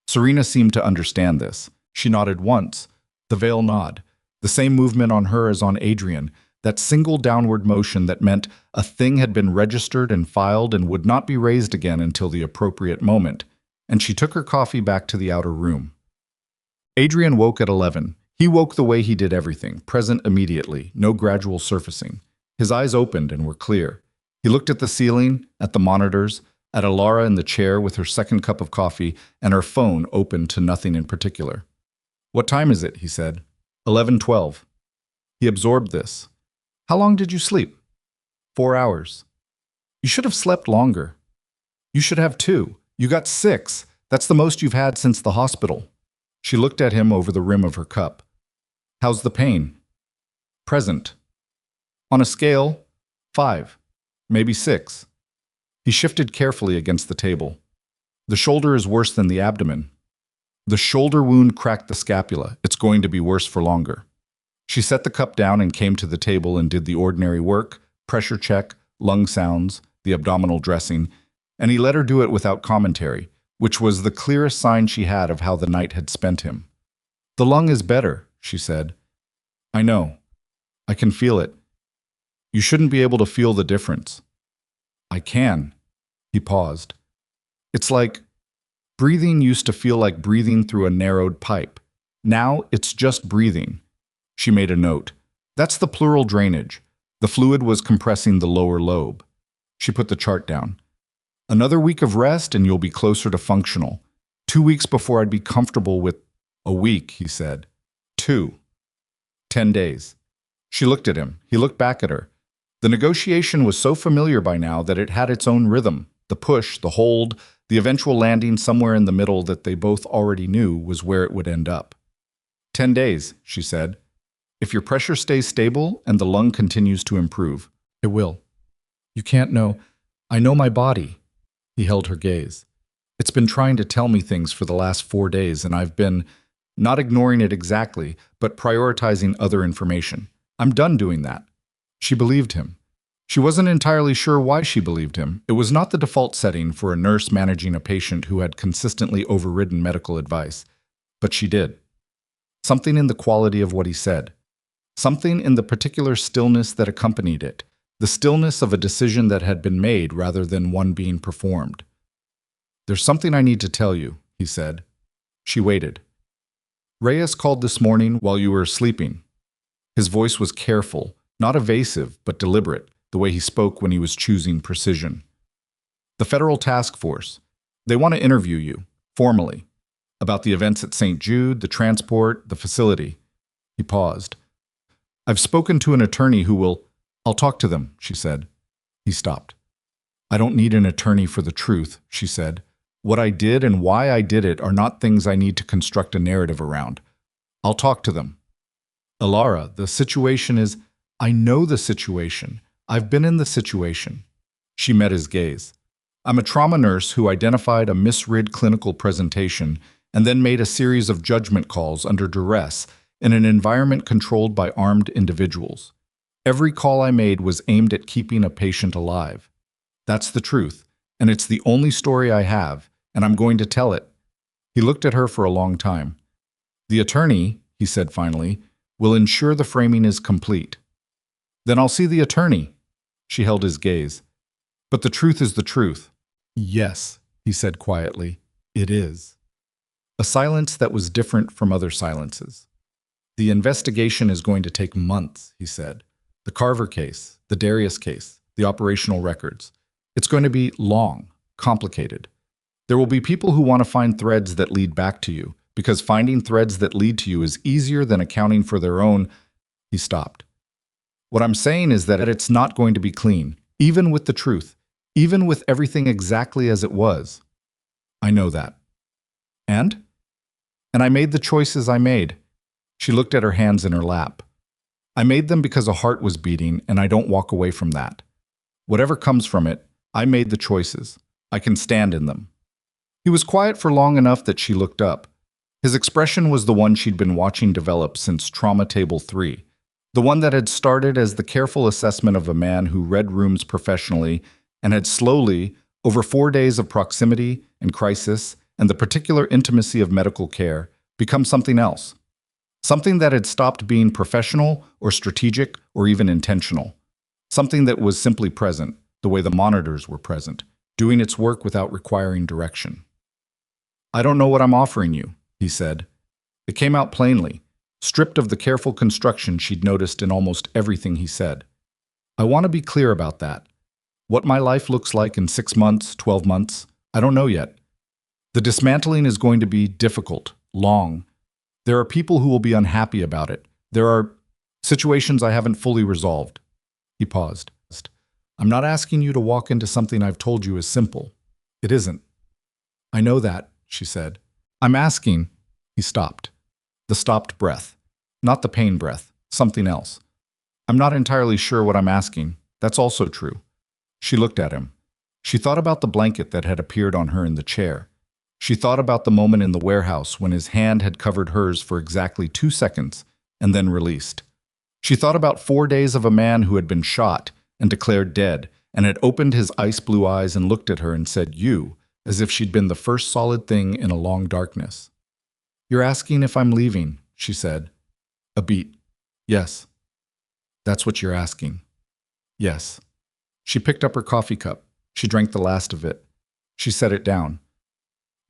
Serena seemed to understand this. She nodded once, the veil nod, the same movement on her as on Adrian, that single downward motion that meant a thing had been registered and filed and would not be raised again until the appropriate moment, and she took her coffee back to the outer room. Adrian woke at 11. He woke the way he did everything, present immediately, no gradual surfacing. His eyes opened and were clear. He looked at the ceiling, at the monitors, at Elara in the chair with her second cup of coffee and her phone open to nothing in particular. "What time is it?" he said. 11:12. He absorbed this. "How long did you sleep?" 4 hours. "You should have slept longer." You should have 2. You got 6. That's the most you've had since the hospital. She looked at him over the rim of her cup. How's the pain? Present. On a scale, 5, maybe 6. He shifted carefully against the table. The shoulder is worse than the abdomen. The shoulder wound cracked the scapula. It's going to be worse for longer. She set the cup down and came to the table and did the ordinary work, pressure check, lung sounds, the abdominal dressing, and he let her do it without commentary, which was the clearest sign she had of how the night had spent him. The lung is better, she said. I know. I can feel it. You shouldn't be able to feel the difference. I can. He paused. It's like breathing used to feel like breathing through a narrowed pipe. Now it's just breathing. She made a note. That's the pleural drainage. The fluid was compressing the lower lobe. She put the chart down. Another week of rest and you'll be closer to functional. 2 weeks before I'd be comfortable with a week, he said. 2. 10 days. She looked at him. He looked back at her. The negotiation was so familiar by now that it had its own rhythm. The push, the hold, the eventual landing somewhere in the middle that they both already knew was where it would end up. 10 days, she said. If your pressure stays stable and the lung continues to improve, it will. You can't know. I know my body. He held her gaze. It's been trying to tell me things for the last 4 days, and I've been not ignoring it exactly, but prioritizing other information. I'm done doing that. She believed him. She wasn't entirely sure why she believed him. It was not the default setting for a nurse managing a patient who had consistently overridden medical advice, but she did. Something in the quality of what he said. Something in the particular stillness that accompanied it. The stillness of a decision that had been made rather than one being performed. There's something I need to tell you, he said. She waited. Reyes called this morning while you were sleeping. His voice was careful, not evasive, but deliberate, the way he spoke when he was choosing precision. The Federal Task Force. They want to interview you, formally, about the events at St. Jude, the transport, the facility. He paused. I've spoken to an attorney who will... I'll talk to them, she said. He stopped. I don't need an attorney for the truth, she said. What I did and why I did it are not things I need to construct a narrative around. I'll talk to them. Elara, the situation is... I know the situation. I've been in the situation. She met his gaze. I'm a trauma nurse who identified a misread clinical presentation and then made a series of judgment calls under duress in an environment controlled by armed individuals. Every call I made was aimed at keeping a patient alive. That's the truth, and it's the only story I have, and I'm going to tell it. He looked at her for a long time. The attorney, he said finally, will ensure the framing is complete. Then I'll see the attorney. She held his gaze. But the truth is the truth. Yes, he said quietly, it is. A silence that was different from other silences. The investigation is going to take months, he said. The Carver case, the Darius case, the operational records. It's going to be long, complicated. There will be people who want to find threads that lead back to you, because finding threads that lead to you is easier than accounting for their own. He stopped. What I'm saying is that it's not going to be clean, even with the truth, even with everything exactly as it was. I know that. And? And I made the choices I made. She looked at her hands in her lap. I made them because a heart was beating, and I don't walk away from that. Whatever comes from it, I made the choices. I can stand in them. He was quiet for long enough that she looked up. His expression was the one she'd been watching develop since Trauma Table 3, the one that had started as the careful assessment of a man who read rooms professionally and had slowly, over 4 days of proximity and crisis and the particular intimacy of medical care, become something else. Something that had stopped being professional or strategic or even intentional. Something that was simply present, the way the monitors were present, doing its work without requiring direction. I don't know what I'm offering you, he said. It came out plainly, stripped of the careful construction she'd noticed in almost everything he said. I want to be clear about that. What my life looks like in 6 months, 12 months, I don't know yet. The dismantling is going to be difficult, long. There are people who will be unhappy about it. There are situations I haven't fully resolved. He paused. I'm not asking you to walk into something I've told you is simple. It isn't. I know that, she said. I'm asking. He stopped. The stopped breath. Not the pain breath. Something else. I'm not entirely sure what I'm asking. That's also true. She looked at him. She thought about the blanket that had appeared on her in the chair. She thought about the moment in the warehouse when his hand had covered hers for exactly 2 seconds and then released. She thought about 4 days of a man who had been shot and declared dead and had opened his ice blue eyes and looked at her and said, "You," as if she'd been the first solid thing in a long darkness. "You're asking if I'm leaving," she said. A beat. "Yes." "That's what you're asking." "Yes." She picked up her coffee cup. She drank the last of it. She set it down.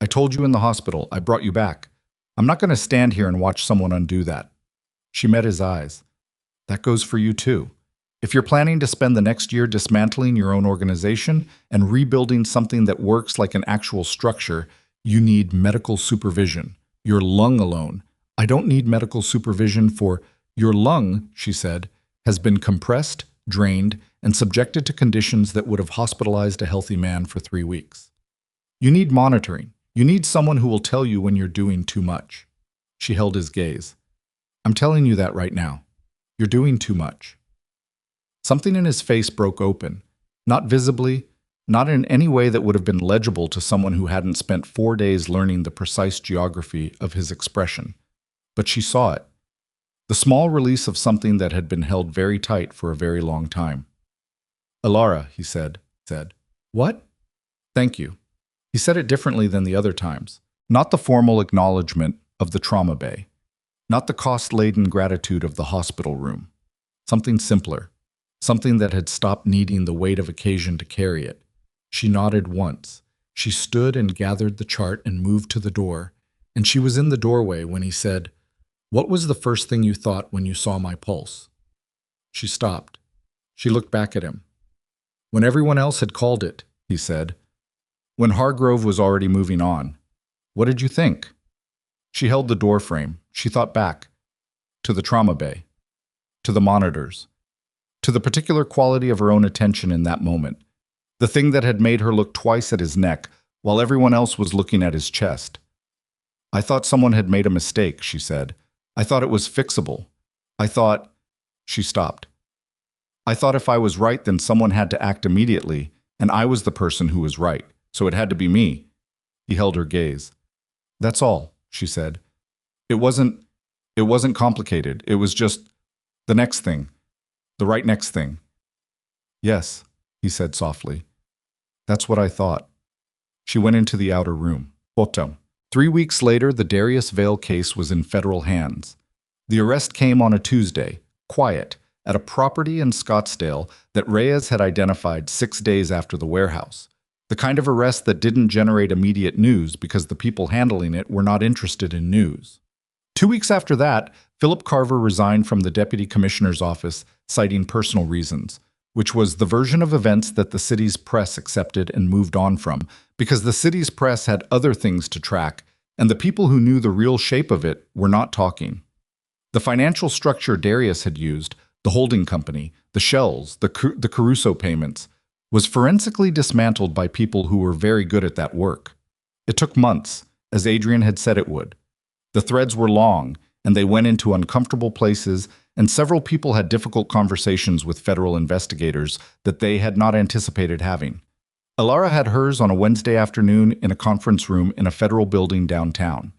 "I told you in the hospital. I brought you back. I'm not going to stand here and watch someone undo that." She met his eyes. "That goes for you too. If you're planning to spend the next year dismantling your own organization and rebuilding something that works like an actual structure, you need medical supervision. Your lung alone. I don't need medical supervision for your lung," she said, "has been compressed, drained, and subjected to conditions that would have hospitalized a healthy man for 3 weeks. You need monitoring. You need someone who will tell you when you're doing too much." She held his gaze. "I'm telling you that right now. You're doing too much." Something in his face broke open, not visibly, not in any way that would have been legible to someone who hadn't spent 4 days learning the precise geography of his expression. But she saw it. The small release of something that had been held very tight for a very long time. "Elara," he said. "What?" "Thank you." He said it differently than the other times. Not the formal acknowledgement of the trauma bay. Not the cost-laden gratitude of the hospital room. Something simpler. Something that had stopped needing the weight of occasion to carry it. She nodded once. She stood and gathered the chart and moved to the door, and she was in the doorway when he said, "What was the first thing you thought when you saw my pulse?" She stopped. She looked back at him. "When everyone else had called it," he said. "When Hargrove was already moving on. What did you think?" She held the door frame. She thought back. To the trauma bay. To the monitors. To the particular quality of her own attention in that moment. The thing that had made her look twice at his neck, while everyone else was looking at his chest. "I thought someone had made a mistake," she said. "I thought it was fixable. I thought—" She stopped. "I thought if I was right, then someone had to act immediately, and I was the person who was right, so it had to be me." He held her gaze. "That's all," she said. It wasn't complicated. It was just the next thing. The right next thing." "Yes," he said softly. "That's what I thought." She went into the outer room. Photo. 3 weeks later, the Darius Vale case was in federal hands. The arrest came on a Tuesday, quiet, at a property in Scottsdale that Reyes had identified 6 days after the warehouse. The kind of arrest that didn't generate immediate news because the people handling it were not interested in news. 2 weeks after that, Philip Carver resigned from the deputy commissioner's office, citing personal reasons, which was the version of events that the city's press accepted and moved on from, because the city's press had other things to track, and the people who knew the real shape of it were not talking. The financial structure Darius had used, the holding company, the shells, the Caruso payments, was forensically dismantled by people who were very good at that work. It took months, as Adrian had said it would. The threads were long, and they went into uncomfortable places, and several people had difficult conversations with federal investigators that they had not anticipated having. Elara had hers on a Wednesday afternoon in a conference room in a federal building downtown.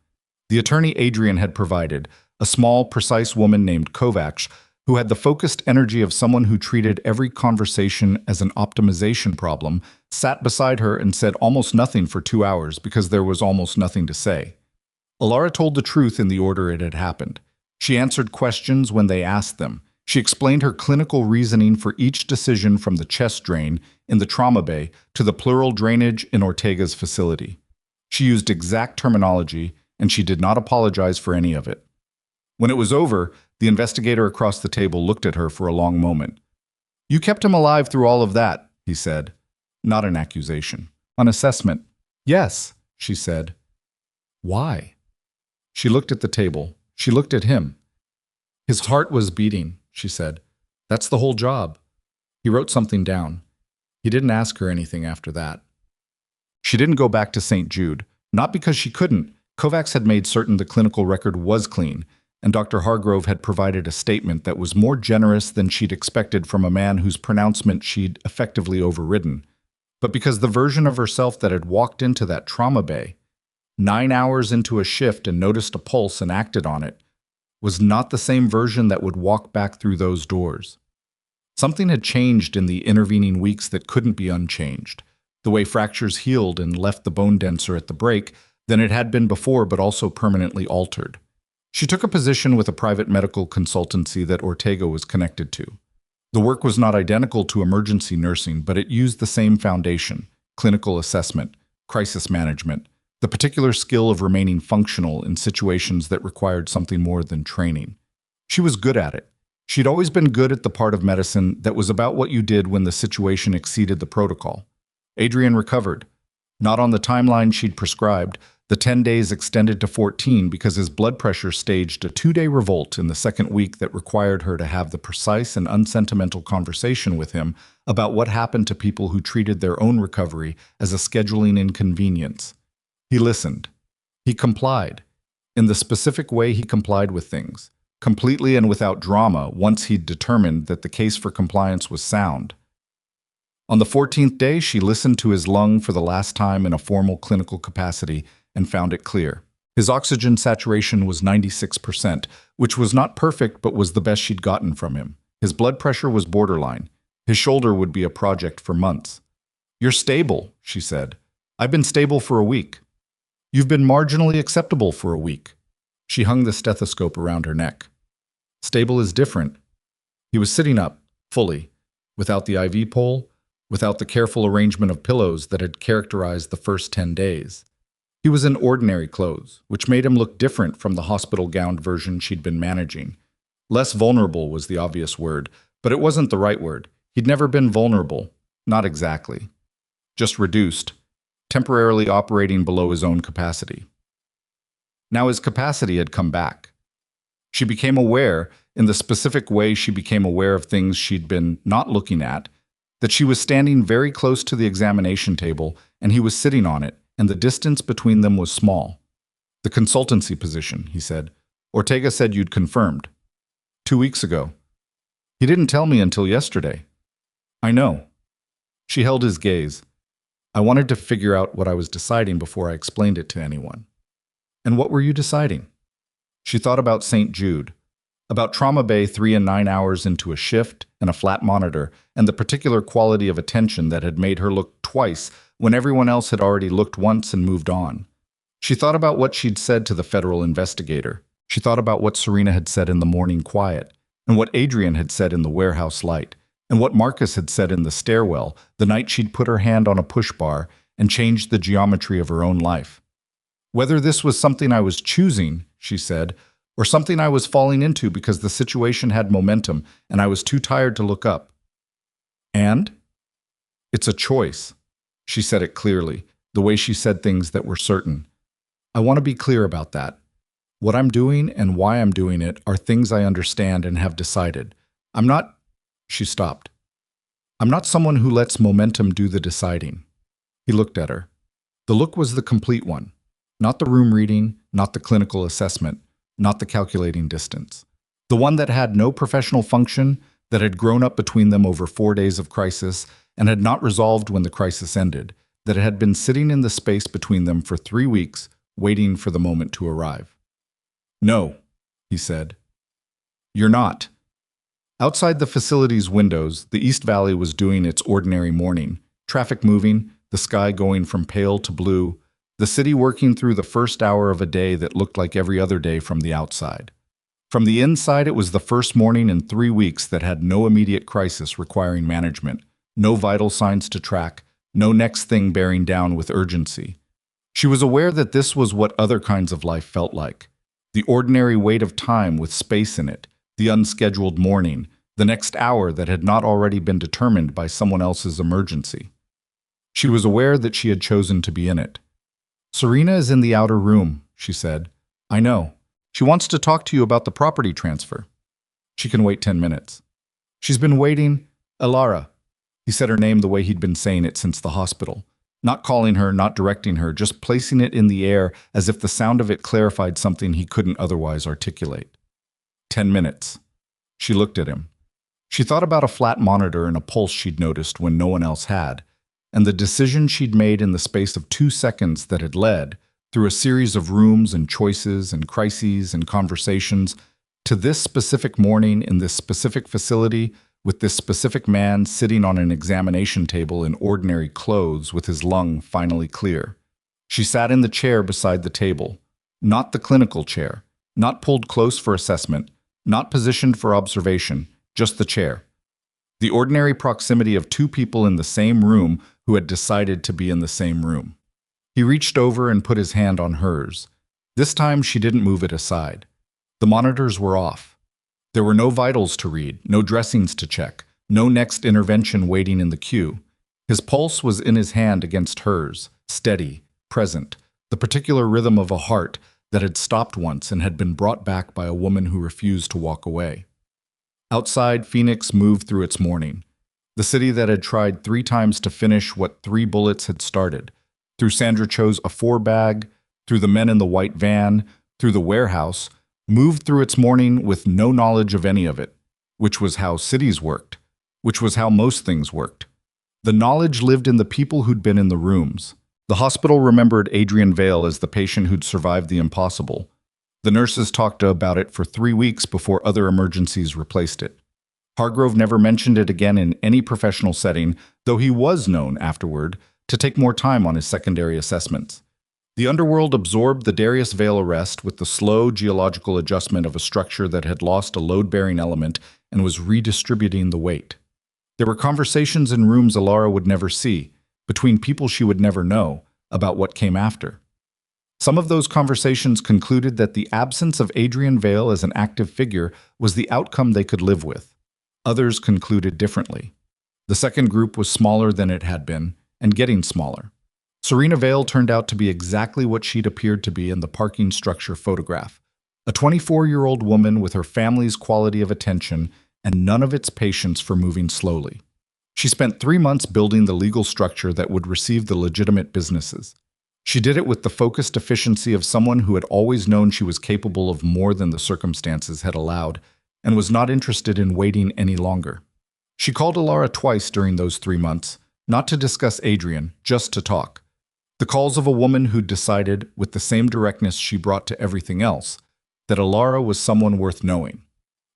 The attorney Adrian had provided, a small, precise woman named Kovacs, who had the focused energy of someone who treated every conversation as an optimization problem, sat beside her and said almost nothing for 2 hours because there was almost nothing to say. Elara told the truth in the order it had happened. She answered questions when they asked them. She explained her clinical reasoning for each decision, from the chest drain in the trauma bay to the pleural drainage in Ortega's facility. She used exact terminology, and she did not apologize for any of it. When it was over, the investigator across the table looked at her for a long moment. "You kept him alive through all of that," he said. Not an accusation. An assessment. "Yes," she said. "Why?" She looked at the table. She looked at him. "His heart was beating," she said. "That's the whole job." He wrote something down. He didn't ask her anything after that. She didn't go back to St. Jude, not because she couldn't. Kovacs had made certain the clinical record was clean, and Dr. Hargrove had provided a statement that was more generous than she'd expected from a man whose pronouncement she'd effectively overridden. But because the version of herself that had walked into that trauma bay, 9 hours into a shift and noticed a pulse and acted on it, was not the same version that would walk back through those doors. Something had changed in the intervening weeks that couldn't be unchanged. The way fractures healed and left the bone denser at the break than it had been before, but also permanently altered. She took a position with a private medical consultancy that Ortega was connected to. The work was not identical to emergency nursing, but it used the same foundation: clinical assessment, crisis management, the particular skill of remaining functional in situations that required something more than training. She was good at it. She'd always been good at the part of medicine that was about what you did when the situation exceeded the protocol. Adrian recovered. Not on the timeline she'd prescribed. The 10 days extended to 14 because his blood pressure staged a 2-day revolt in the second week that required her to have the precise and unsentimental conversation with him about what happened to people who treated their own recovery as a scheduling inconvenience. He listened. He complied. In the specific way he complied with things, completely and without drama, once he'd determined that the case for compliance was sound. On the 14th day, she listened to his lung for the last time in a formal clinical capacity and found it clear. His oxygen saturation was 96%, which was not perfect but was the best she'd gotten from him. His blood pressure was borderline. His shoulder would be a project for months. "You're stable," she said. "I've been stable for a week." "You've been marginally acceptable for a week." She hung the stethoscope around her neck. "Stable is different." He was sitting up, fully, without the IV pole, without the careful arrangement of pillows that had characterized the first 10 days. He was in ordinary clothes, which made him look different from the hospital-gowned version she'd been managing. Less vulnerable was the obvious word, but it wasn't the right word. He'd never been vulnerable. Not exactly. Just reduced, temporarily operating below his own capacity. Now his capacity had come back. She became aware, in the specific way she became aware of things she'd been not looking at, that she was standing very close to the examination table and he was sitting on it, and the distance between them was small. "The consultancy position," he said. "Ortega said you'd confirmed." 2 weeks ago. "He didn't tell me until yesterday." "I know." She held his gaze. "I wanted to figure out what I was deciding before I explained it to anyone." "And what were you deciding?" She thought about St. Jude, about Trauma Bay 3 and 9 hours into a shift and a flat monitor, and the particular quality of attention that had made her look twice when everyone else had already looked once and moved on. She thought about what she'd said to the federal investigator. She thought about what Serena had said in the morning quiet, and what Adrian had said in the warehouse light, and what Marcus had said in the stairwell the night she'd put her hand on a push bar and changed the geometry of her own life. "Whether this was something I was choosing," she said, "or something I was falling into because the situation had momentum and I was too tired to look up." "And?" "It's a choice." She said it clearly, the way she said things that were certain. "I want to be clear about that. What I'm doing and why I'm doing it are things I understand and have decided. I'm not—" She stopped. "I'm not someone who lets momentum do the deciding." He looked at her. The look was the complete one. Not the room reading, not the clinical assessment, not the calculating distance. The one that had no professional function, that had grown up between them over 4 days of crisis and had not resolved when the crisis ended, that had been sitting in the space between them for 3 weeks, waiting for the moment to arrive. "No," he said. "You're not." Outside the facility's windows, the East Valley was doing its ordinary morning, traffic moving, the sky going from pale to blue, the city working through the first hour of a day that looked like every other day from the outside. From the inside, it was the first morning in 3 weeks that had no immediate crisis requiring management, no vital signs to track, no next thing bearing down with urgency. She was aware that this was what other kinds of life felt like. The ordinary weight of time with space in it, the unscheduled morning, the next hour that had not already been determined by someone else's emergency. She was aware that she had chosen to be in it. "Serena is in the outer room," she said. "I know. She wants to talk to you about the property transfer." "She can wait 10 minutes." "She's been waiting." "Elara." He said her name the way he'd been saying it since the hospital. Not calling her, not directing her, just placing it in the air as if the sound of it clarified something he couldn't otherwise articulate. 10 minutes. She looked at him. She thought about a flat monitor and a pulse she'd noticed when no one else had, and the decision she'd made in the space of 2 seconds that had led, through a series of rooms and choices and crises and conversations, to this specific morning in this specific facility with this specific man sitting on an examination table in ordinary clothes with his lung finally clear. She sat in the chair beside the table, not the clinical chair, not pulled close for assessment, not positioned for observation, just the chair. The ordinary proximity of 2 people in the same room who had decided to be in the same room. He reached over and put his hand on hers. This time she didn't move it aside. The monitors were off. There were no vitals to read, no dressings to check, no next intervention waiting in the queue. His pulse was in his hand against hers, steady, present, the particular rhythm of a heart that had stopped once and had been brought back by a woman who refused to walk away. Outside, Phoenix moved through its morning. The city that had tried 3 times to finish what 3 bullets had started. Through Sandra Cho's A4 bag, through the men in the white van, through the warehouse, moved through its morning with no knowledge of any of it, which was how cities worked, which was how most things worked. The knowledge lived in the people who'd been in the rooms. The hospital remembered Adrian Vale as the patient who'd survived the impossible. The nurses talked about it for 3 weeks before other emergencies replaced it. Hargrove never mentioned it again in any professional setting, though he was known afterward to take more time on his secondary assessments. The underworld absorbed the Darius Vale arrest with the slow geological adjustment of a structure that had lost a load-bearing element and was redistributing the weight. There were conversations in rooms Elara would never see, between people she would never know, about what came after. Some of those conversations concluded that the absence of Adrian Vale as an active figure was the outcome they could live with. Others concluded differently. The second group was smaller than it had been, and getting smaller. Serena Vale turned out to be exactly what she'd appeared to be in the parking structure photograph. A 24-year-old woman with her family's quality of attention and none of its patience for moving slowly. She spent 3 months building the legal structure that would receive the legitimate businesses. She did it with the focused efficiency of someone who had always known she was capable of more than the circumstances had allowed and was not interested in waiting any longer. She called Elara twice during those 3 months, not to discuss Adrian, just to talk. The calls of a woman who'd decided, with the same directness she brought to everything else, that Elara was someone worth knowing.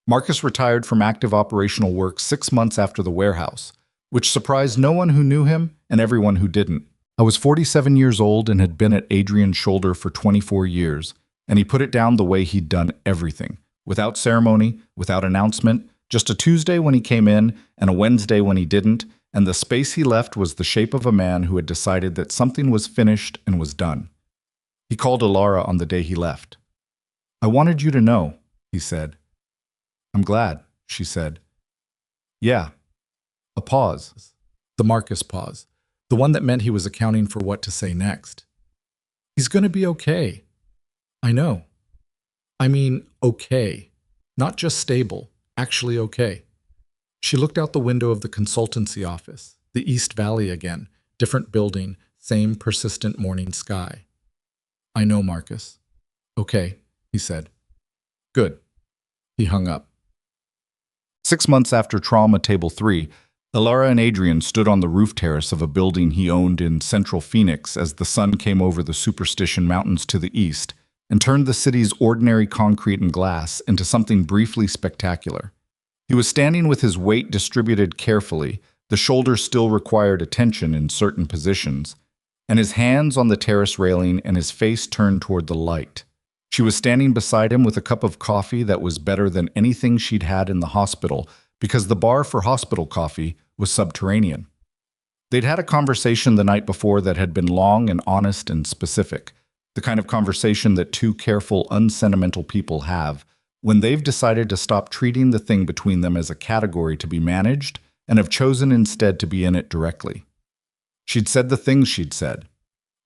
Marcus retired from active operational work 6 months after the warehouse, which surprised no one who knew him and everyone who didn't. I was 47 years old and had been at Adrian's shoulder for 24 years, and he put it down the way he'd done everything, without ceremony, without announcement, just a Tuesday when he came in and a Wednesday when he didn't, and the space he left was the shape of a man who had decided that something was finished and was done. He called Elara on the day he left. "I wanted you to know," he said. "I'm glad," she said. "Yeah." A pause. The Marcus pause. The one that meant he was accounting for what to say next. "He's going to be okay." "I know. I mean, okay. Not just stable, actually okay." She looked out the window of the consultancy office, the East Valley again, different building, same persistent morning sky. "I know, Marcus." "Okay," he said. "Good." He hung up. 6 months after Trauma Table 3, Elara and Adrian stood on the roof terrace of a building he owned in central Phoenix as the sun came over the Superstition Mountains to the east and turned the city's ordinary concrete and glass into something briefly spectacular. He was standing with his weight distributed carefully, the shoulders still required attention in certain positions, and his hands on the terrace railing and his face turned toward the light. She was standing beside him with a cup of coffee that was better than anything she'd had in the hospital, because the bar for hospital coffee was subterranean. They'd had a conversation the night before that had been long and honest and specific, the kind of conversation that 2 careful, unsentimental people have when they've decided to stop treating the thing between them as a category to be managed and have chosen instead to be in it directly. She'd said the things she'd said.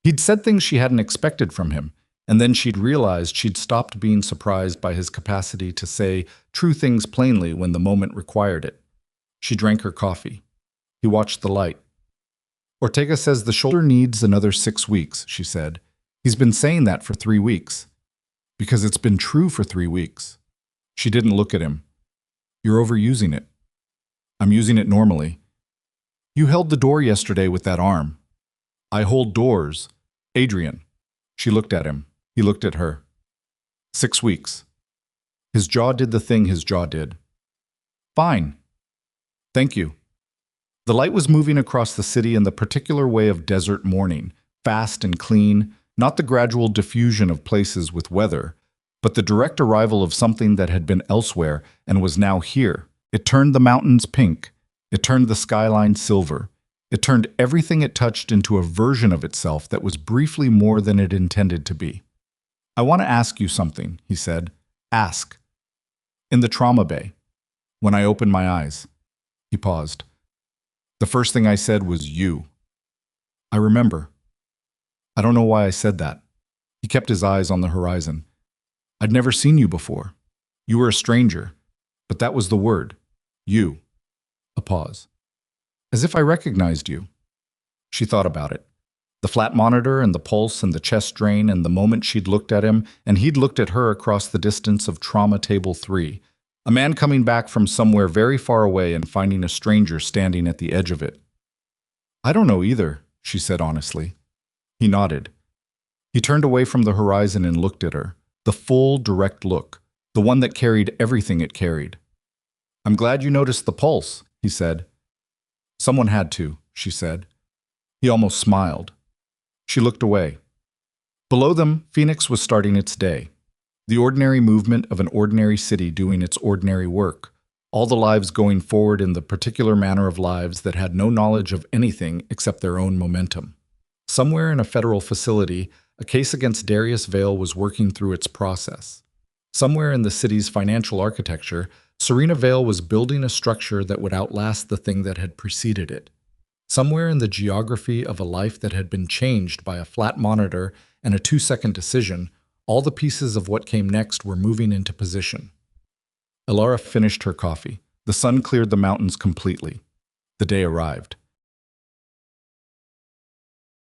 He'd said things she hadn't expected from him, and then she'd realized she'd stopped being surprised by his capacity to say true things plainly when the moment required it. She drank her coffee. He watched the light. Ortega says the shoulder needs another 6 weeks, she said. He's been saying that for 3 weeks. Because it's been true for 3 weeks. She didn't look at him. You're overusing it. I'm using it normally. You held the door yesterday with that arm. I hold doors. Adrian. She looked at him. He looked at her. 6 weeks. His jaw did the thing his jaw did. Fine. Thank you. The light was moving across the city in the particular way of desert morning, fast and clean, not the gradual diffusion of places with weather, but the direct arrival of something that had been elsewhere and was now here. It turned the mountains pink. It turned the skyline silver. It turned everything it touched into a version of itself that was briefly more than it intended to be. I want to ask you something, he said. Ask. In the trauma bay. When I opened my eyes. He paused. The first thing I said was you. I remember. I don't know why I said that. He kept his eyes on the horizon. I'd never seen you before. You were a stranger, but that was the word. You. A pause. As if I recognized you. She thought about it. The flat monitor and the pulse and the chest drain and the moment she'd looked at him and he'd looked at her across the distance of trauma table 3. A man coming back from somewhere very far away and finding a stranger standing at the edge of it. I don't know either, she said honestly. He nodded. He turned away from the horizon and looked at her. The full, direct look. The one that carried everything it carried. I'm glad you noticed the pulse, he said. Someone had to, she said. He almost smiled. She looked away. Below them, Phoenix was starting its day. The ordinary movement of an ordinary city doing its ordinary work. All the lives going forward in the particular manner of lives that had no knowledge of anything except their own momentum. Somewhere in a federal facility, a case against Darius Vale was working through its process. Somewhere in the city's financial architecture, Serena Vale was building a structure that would outlast the thing that had preceded it. Somewhere in the geography of a life that had been changed by a flat monitor and a 2-second decision, all the pieces of what came next were moving into position. Elara finished her coffee. The sun cleared the mountains completely. The day arrived.